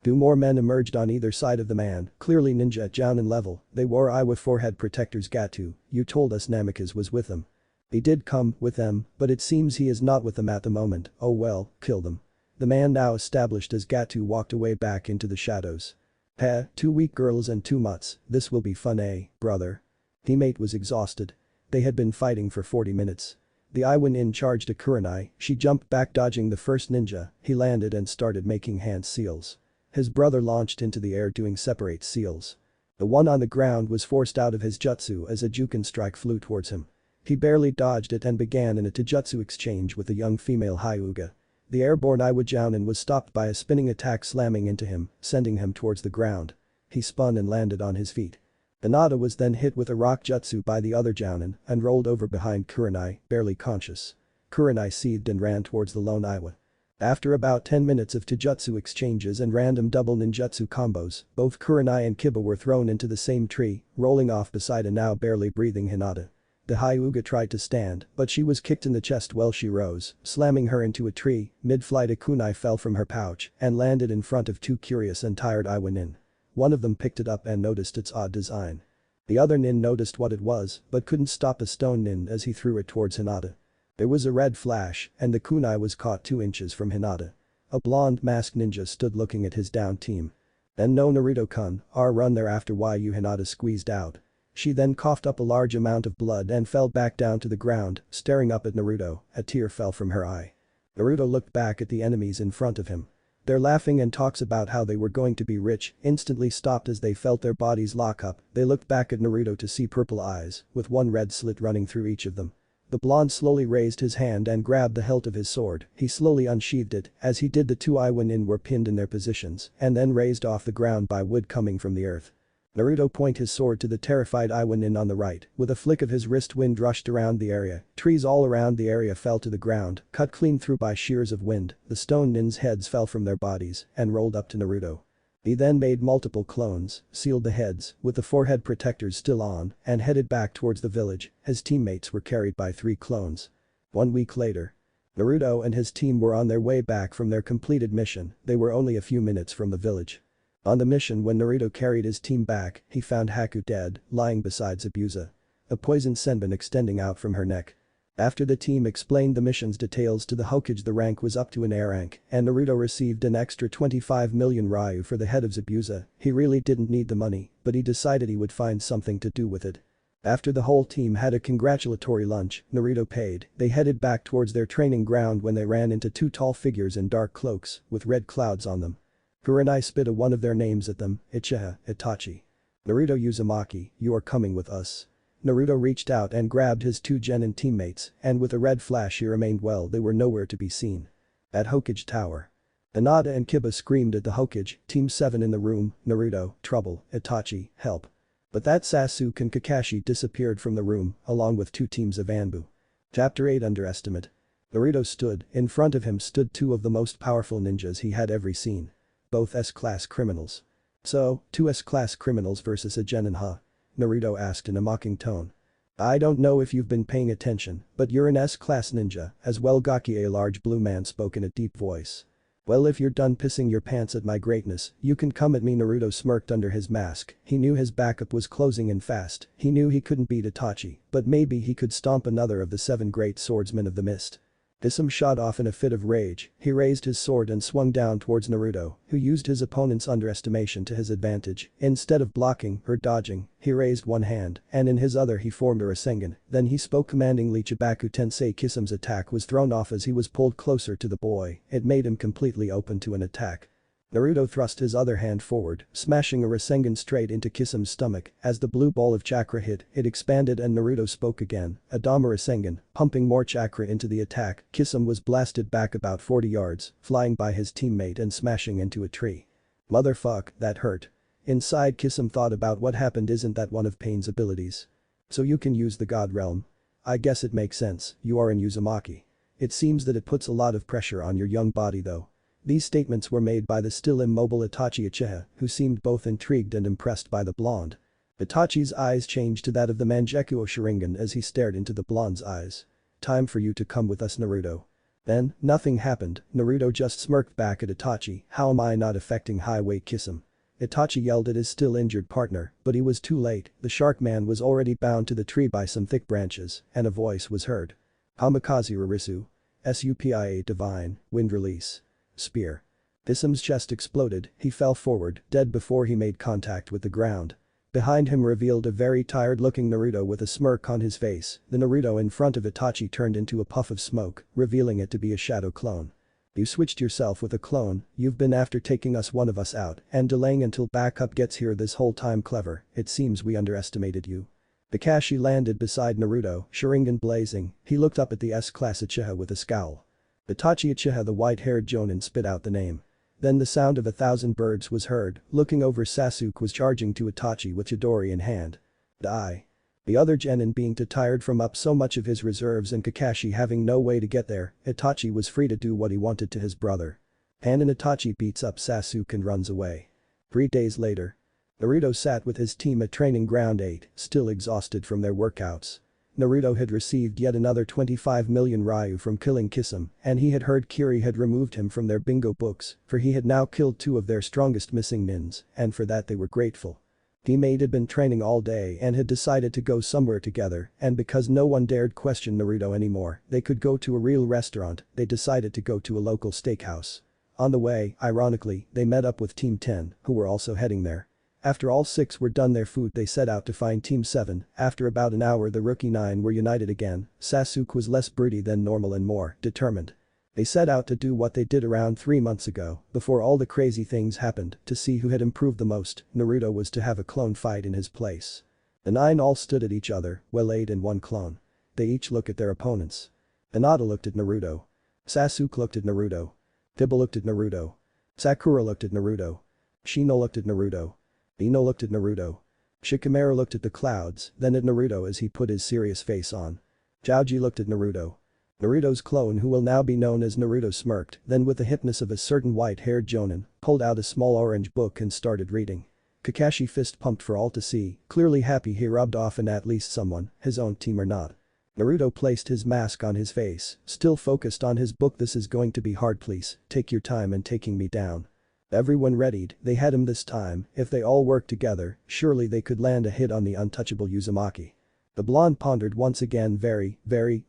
2 more men emerged on either side of the man, clearly ninja at Jounin level. They wore Iwa forehead protectors. "Gatu, you told us Namikaze was with them." "He did come with them, but it seems he is not with them at the moment." "Oh well, kill them." The man now established as Gatu walked away back into the shadows. 2 weak girls and 2 mutts, this will be fun, brother?" Teammate was exhausted. They had been fighting for 40 minutes. The Iwan charged at Kurenai. She jumped back dodging the first ninja. He landed and started making hand seals. His brother launched into the air doing separate seals. The one on the ground was forced out of his jutsu as a Juken strike flew towards him. He barely dodged it and began in a taijutsu exchange with a young female Hyuga. The airborne Iwa Jounin was stopped by a spinning attack slamming into him, sending him towards the ground. He spun and landed on his feet. Hinata was then hit with a rock jutsu by the other Jounin and rolled over behind Kurenai, barely conscious. Kurenai seethed and ran towards the lone Iwa. After about 10 minutes of taijutsu exchanges and random double ninjutsu combos, both Kurenai and Kiba were thrown into the same tree, rolling off beside a now barely breathing Hinata. The Hyuga tried to stand, but she was kicked in the chest while she rose, slamming her into a tree. Mid-flight a kunai fell from her pouch and landed in front of 2 curious and tired Iwa nin. One of them picked it up and noticed its odd design. The other nin noticed what it was, but couldn't stop a stone nin as he threw it towards Hinata. There was a red flash, and the kunai was caught 2 inches from Hinata. A blonde masked ninja stood looking at his downed team. "Then no Naruto-kun, run thereafter." "Yu?" Hinata squeezed out. She then coughed up a large amount of blood and fell back down to the ground, staring up at Naruto. A tear fell from her eye. Naruto looked back at the enemies in front of him. Their laughing and talks about how they were going to be rich instantly stopped as they felt their bodies lock up. They looked back at Naruto to see purple eyes, with one red slit running through each of them. The blonde slowly raised his hand and grabbed the hilt of his sword. He slowly unsheathed it. As he did, the 2 Iwa nin were pinned in their positions and then raised off the ground by wood coming from the earth. Naruto pointed his sword to the terrified Iwa nin on the right. With a flick of his wrist, wind rushed around the area. Trees all around the area fell to the ground, cut clean through by shears of wind. The stone nins' heads fell from their bodies and rolled up to Naruto. He then made multiple clones, sealed the heads with the forehead protectors still on, and headed back towards the village. His teammates were carried by 3 clones. 1 week later. Naruto and his team were on their way back from their completed mission. They were only a few minutes from the village. On the mission when Naruto carried his team back, he found Haku dead, lying beside Zabuza. A poisoned senbon extending out from her neck. After the team explained the mission's details to the Hokage, the rank was up to an A rank and Naruto received an extra 25 million Ryu for the head of Zabuza. He really didn't need the money, but he decided he would find something to do with it. After the whole team had a congratulatory lunch, Naruto paid, they headed back towards their training ground when they ran into two tall figures in dark cloaks with red clouds on them. Kurenai spit one of their names at them, Uchiha, Itachi. Naruto Uzumaki, you are coming with us. Naruto reached out and grabbed his two genin teammates, and with a red flash he remained well they were nowhere to be seen. At Hokage Tower. Hinata and Kiba screamed at the Hokage, Team 7 in the room, Naruto, trouble, Itachi, help. But that Sasuke and Kakashi disappeared from the room, along with two teams of Anbu. Chapter 8 Underestimate. Naruto stood, in front of him stood two of the most powerful ninjas he had ever seen. Both S-class criminals. So, two S-class criminals versus a genin, huh? Naruto asked in a mocking tone. I don't know if you've been paying attention, but you're an S-class ninja, as well. Gaki, a large blue man, spoke in a deep voice. Well, if you're done pissing your pants at my greatness, you can come at me. Naruto smirked under his mask. He knew his backup was closing in fast. He knew he couldn't beat Itachi, but maybe he could stomp another of the 7 great swordsmen of the mist. Kisame shot off in a fit of rage. He raised his sword and swung down towards Naruto, who used his opponent's underestimation to his advantage. Instead of blocking or dodging, he raised one hand, and in his other he formed a Rasengan. Then he spoke commandingly. Chibaku Tensei. Kisame's attack was thrown off as he was pulled closer to the boy. It made him completely open to an attack. Naruto thrust his other hand forward, smashing a Rasengan straight into Kisame's stomach. As the blue ball of chakra hit, it expanded and Naruto spoke again, Adama Rasengan, pumping more chakra into the attack. Kisame was blasted back about 40 yards, flying by his teammate and smashing into a tree. Motherfuck, that hurt. Inside, Kisame thought about what happened. Isn't that one of Pain's abilities? So you can use the God Realm? I guess it makes sense, you are in Uzumaki. It seems that it puts a lot of pressure on your young body though. These statements were made by the still immobile Itachi Uchiha, who seemed both intrigued and impressed by the blonde. Itachi's eyes changed to that of the Mangekyo Sharingan as he stared into the blonde's eyes. Time for you to come with us, Naruto. Then, nothing happened. Naruto just smirked back at Itachi. How am I not affecting Highway Kisame? Itachi yelled at his still injured partner, but he was too late. The shark man was already bound to the tree by some thick branches, and a voice was heard. Hamikaze Rarisu. Supia Divine, Wind Release. Spear. Kisame's chest exploded, he fell forward, dead before he made contact with the ground. Behind him revealed a very tired-looking Naruto with a smirk on his face. The Naruto in front of Itachi turned into a puff of smoke, revealing it to be a shadow clone. You switched yourself with a clone, you've been after taking one of us out and delaying until backup gets here this whole time. Clever, it seems we underestimated you. Kakashi landed beside Naruto, Sharingan blazing. He looked up at the S-class Uchiha with a scowl. Itachi Uchiha, the white-haired jonin, spit out the name. Then the sound of 1,000 birds was heard. Looking over, Sasuke was charging to Itachi with Chidori in hand. Die. The other genin being too tired from up so much of his reserves and Kakashi having no way to get there, Itachi was free to do what he wanted to his brother. And Itachi beats up Sasuke and runs away. 3 days later. Naruto sat with his team at Training Ground 8, still exhausted from their workouts. Naruto had received yet another 25 million Ryu from killing Kisame, and he had heard Kiri had removed him from their bingo books, for he had now killed 2 of their strongest missing nins, and for that they were grateful. Teammate had been training all day and had decided to go somewhere together, and because no one dared question Naruto anymore, they could go to a real restaurant. They decided to go to a local steakhouse. On the way, ironically, they met up with Team 10, who were also heading there. After all 6 were done their food, they set out to find Team 7. After about an hour, the rookie 9 were united again. Sasuke was less broody than normal and more determined. They set out to do what they did around 3 months ago, before all the crazy things happened, to see who had improved the most. Naruto was to have a clone fight in his place. The 9 all stood at each other, well 8 and 1 clone. They each looked at their opponents. Hinata looked at Naruto. Sasuke looked at Naruto. Kiba looked at Naruto. Sakura looked at Naruto. Shino looked at Naruto. Ino looked at Naruto. Shikamaru looked at the clouds, then at Naruto as he put his serious face on. Chaoji looked at Naruto. Naruto's clone, who will now be known as Naruto, smirked, then with the hipness of a certain white-haired jonin, pulled out a small orange book and started reading. Kakashi fist pumped for all to see, clearly happy he rubbed off on at least someone, his own team or not. Naruto placed his mask on his face, still focused on his book. This is going to be hard, please, take your time in taking me down. Everyone readied, they had him this time. If they all worked together, surely they could land a hit on the untouchable Uzumaki. The blonde pondered once again very,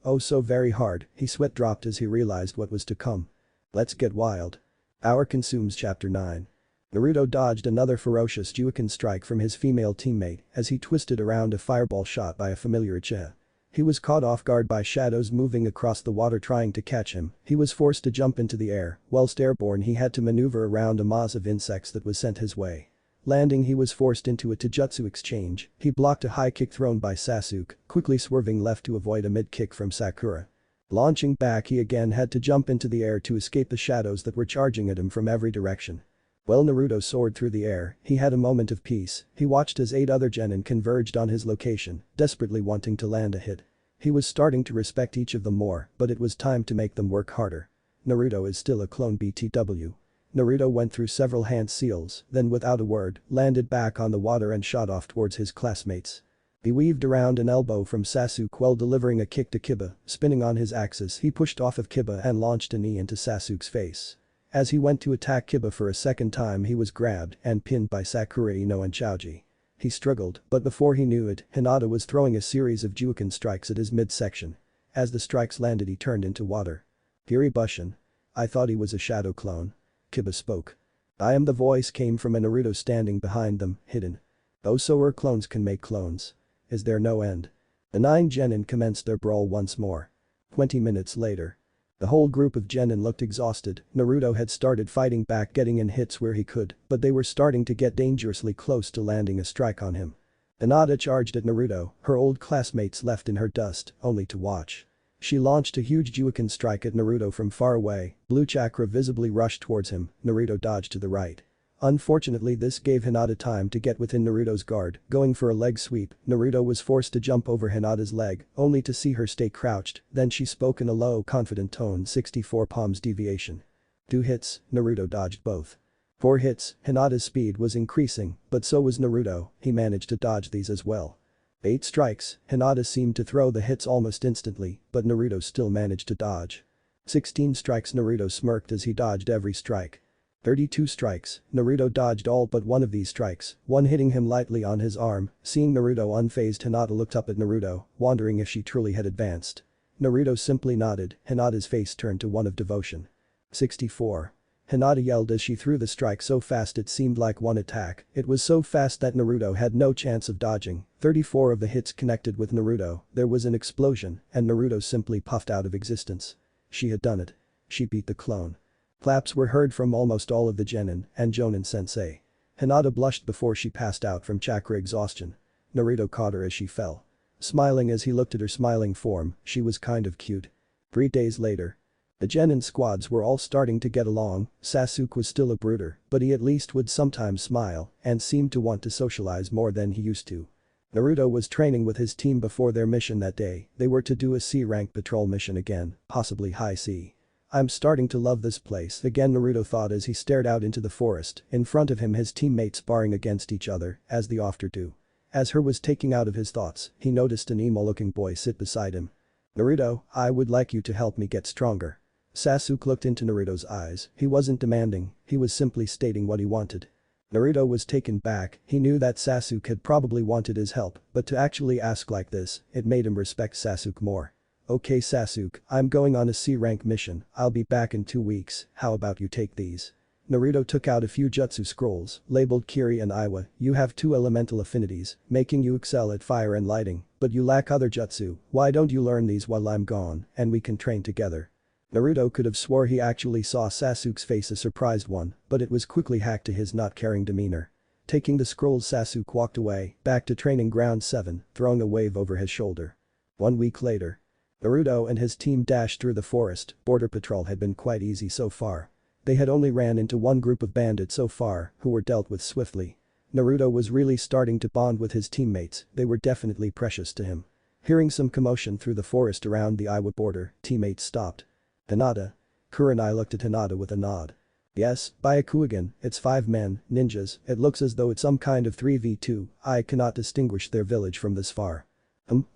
oh so very hard. His sweat dropped as he realized what was to come. Let's get wild. Hour consumes chapter 9. Naruto dodged another ferocious Juuken strike from his female teammate as he twisted around a fireball shot by a familiar Uchiha. He was caught off guard by shadows moving across the water trying to catch him. He was forced to jump into the air. Whilst airborne he had to maneuver around a mass of insects that was sent his way. Landing he was forced into a taijutsu exchange. He blocked a high kick thrown by Sasuke, quickly swerving left to avoid a mid-kick from Sakura. Launching back he again had to jump into the air to escape the shadows that were charging at him from every direction. While Naruto soared through the air, he had a moment of peace. He watched as 8 other genin converged on his location, desperately wanting to land a hit. He was starting to respect each of them more, but it was time to make them work harder. Naruto is still a clone BTW. Naruto went through several hand seals, then without a word, landed back on the water and shot off towards his classmates. He weaved around an elbow from Sasuke while delivering a kick to Kiba. Spinning on his axis he pushed off of Kiba and launched a knee into Sasuke's face. As he went to attack Kiba for a second time he was grabbed and pinned by Sakura Ino and Choji. He struggled, but before he knew it, Hinata was throwing a series of Juuken strikes at his midsection. As the strikes landed he turned into water. Kiribushin. I thought he was a shadow clone. Kiba spoke. I am the voice came from a Naruto standing behind them, hidden. Those Sower clones can make clones. Is there no end? The 9 genin commenced their brawl once more. 20 minutes later. The whole group of genin looked exhausted. Naruto had started fighting back, getting in hits where he could, but they were starting to get dangerously close to landing a strike on him. Hinata charged at Naruto, her old classmates left in her dust, only to watch. She launched a huge Juuken strike at Naruto from far away. Blue chakra visibly rushed towards him. Naruto dodged to the right. Unfortunately this gave Hinata time to get within Naruto's guard. Going for a leg sweep, Naruto was forced to jump over Hinata's leg, only to see her stay crouched. Then she spoke in a low, confident tone. 64 palms deviation. 2 hits, Naruto dodged both. 4 hits, Hinata's speed was increasing, but so was Naruto, he managed to dodge these as well. 8 strikes, Hinata seemed to throw the hits almost instantly, but Naruto still managed to dodge. 16 strikes, Naruto smirked as he dodged every strike. 32 strikes, Naruto dodged all but one of these strikes, one hitting him lightly on his arm. Seeing Naruto unfazed, Hinata looked up at Naruto, wondering if she truly had advanced. Naruto simply nodded. Hinata's face turned to one of devotion. 64. Hinata yelled as she threw the strike so fast it seemed like one attack. It was so fast that Naruto had no chance of dodging. 34 of the hits connected with Naruto. There was an explosion, and Naruto simply puffed out of existence. She had done it. She beat the clone. Claps were heard from almost all of the genin and Jonin sensei. Hinata blushed before she passed out from chakra exhaustion. Naruto caught her as she fell. Smiling as he looked at her smiling form, she was kind of cute. 3 days later. The genin squads were all starting to get along. Sasuke was still a brooder, but he at least would sometimes smile and seemed to want to socialize more than he used to. Naruto was training with his team before their mission that day. They were to do a C-rank patrol mission again, possibly high C. I'm starting to love this place again, Naruto thought as he stared out into the forest. In front of him his teammates sparring against each other, as they often do. As her was taking out of his thoughts, he noticed an emo-looking boy sit beside him. Naruto, I would like you to help me get stronger. Sasuke looked into Naruto's eyes. He wasn't demanding, he was simply stating what he wanted. Naruto was taken back. He knew that Sasuke had probably wanted his help, but to actually ask like this, it made him respect Sasuke more. Okay Sasuke, I'm going on a C-rank mission. I'll be back in 2 weeks. How about you take these? Naruto took out a few jutsu scrolls, labeled Kiri and Iwa. You have 2 elemental affinities, making you excel at fire and lighting, but you lack other jutsu. Why don't you learn these while I'm gone, and we can train together? Naruto could have swore he actually saw Sasuke's face a surprised one, but it was quickly hacked to his not caring demeanor. Taking the scrolls, Sasuke walked away, back to training ground 7, throwing a wave over his shoulder. 1 week later. Naruto and his team dashed through the forest. Border patrol had been quite easy so far. They had only ran into one group of bandits so far, who were dealt with swiftly. Naruto was really starting to bond with his teammates, they were definitely precious to him. Hearing some commotion through the forest around the Iwa border, teammates stopped. Hinata. Kurenai looked at Hinata with a nod. Yes, Byakugan, it's 5 men, ninjas, it looks as though it's some kind of 3v2, I cannot distinguish their village from this far.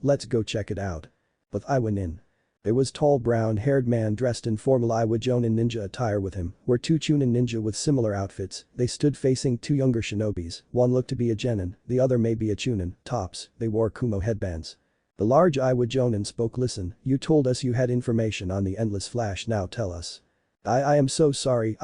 Let's go check it out. With Iwa in. There was tall brown-haired man dressed in formal Iwa Jonin ninja attire with him were two chunin ninja with similar outfits. They stood facing two younger shinobis, one looked to be a genin, the other may be a chunin, tops, they wore kumo headbands. The large Iwa Jonin spoke. Listen, you told us you had information on the endless flash, now tell us. I am so sorry,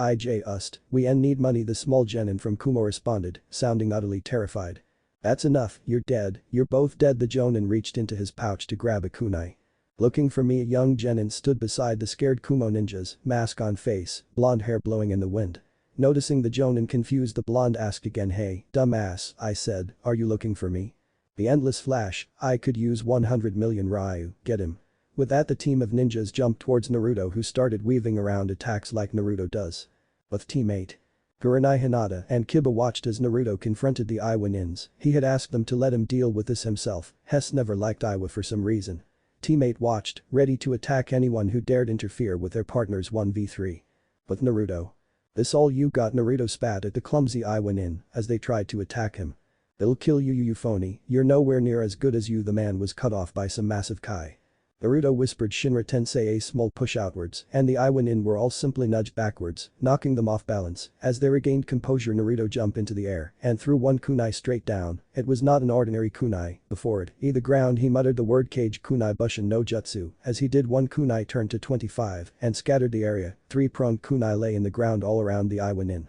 we need money, the small genin from Kumo responded, sounding utterly terrified. That's enough, you're dead, you're both dead. The jonin reached into his pouch to grab a kunai. Looking for me? A young genin stood beside the scared Kumo ninjas, mask on face, blonde hair blowing in the wind. Noticing the jonin confused, the blonde asked again, hey, dumbass, I said, are you looking for me? The endless flash, I could use 100 million Ryu, get him. With that, the team of ninjas jumped towards Naruto, who started weaving around attacks like Naruto does. With teammate Guranai Hinata and Kiba watched as Naruto confronted the Iwa nins. He had asked them to let him deal with this himself. Hess never liked Iwa for some reason. Teammate watched, ready to attack anyone who dared interfere with their partner's 1v3. But Naruto. This all you got? Naruto spat at the clumsy Iwa nin as they tried to attack him. They'll kill you, you phony, you're nowhere near as good as you. The man was cut off by some massive kai. Naruto whispered Shinra Tensei a small push outwards and the Iwa nin were all simply nudged backwards, knocking them off balance. As they regained composure, Naruto jumped into the air and threw one kunai straight down. It was not an ordinary kunai. Before it hit the ground, he muttered the word cage kunai bushin no jutsu. As he did, one kunai turned to 25 and scattered the area. Three-pronged kunai lay in the ground all around the Iwa nin.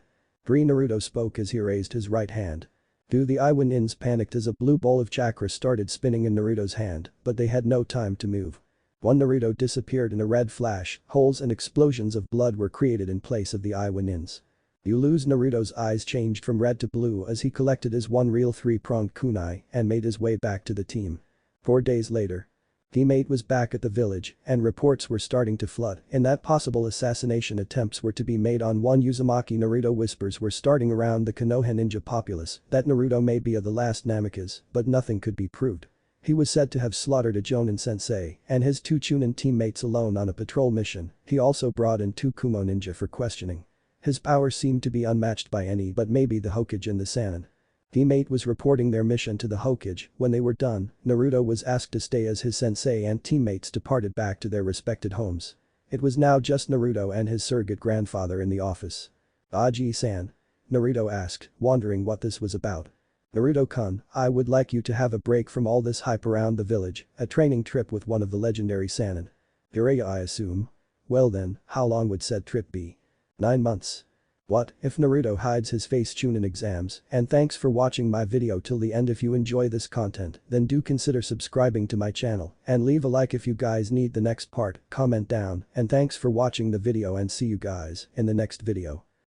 Naruto spoke as he raised his right hand. The Iwa nins panicked as a blue ball of chakra started spinning in Naruto's hand, but they had no time to move. One Naruto disappeared in a red flash, holes and explosions of blood were created in place of the Iwa nins. You lose. Naruto's eyes changed from red to blue as he collected his one real three-pronged kunai and made his way back to the team. 4 days later. Teammate was back at the village and reports were starting to flood in that possible assassination attempts were to be made on one Uzumaki. Naruto whispers were starting around the Konoha ninja populace that Naruto may be of the last Namikaze, but nothing could be proved. He was said to have slaughtered a Jonin sensei and his two chunin teammates alone on a patrol mission. He also brought in two Kumo ninja for questioning. His power seemed to be unmatched by any but maybe the Hokage and the Sannin. Teammate was reporting their mission to the Hokage. When they were done, Naruto was asked to stay as his sensei and teammates departed back to their respected homes. It was now just Naruto and his surrogate grandfather in the office. Aji-san? Naruto asked, wondering what this was about. Naruto-kun, I would like you to have a break from all this hype around the village, a training trip with one of the legendary Sannin. Jiraiya, I assume? Well then, how long would said trip be? 9 months. What if Naruto hides his face chunin exams? And thanks for watching my video till the end. If you enjoy this content, then do consider subscribing to my channel and leave a like if you guys need the next part. Comment down and thanks for watching the video and see you guys in the next video.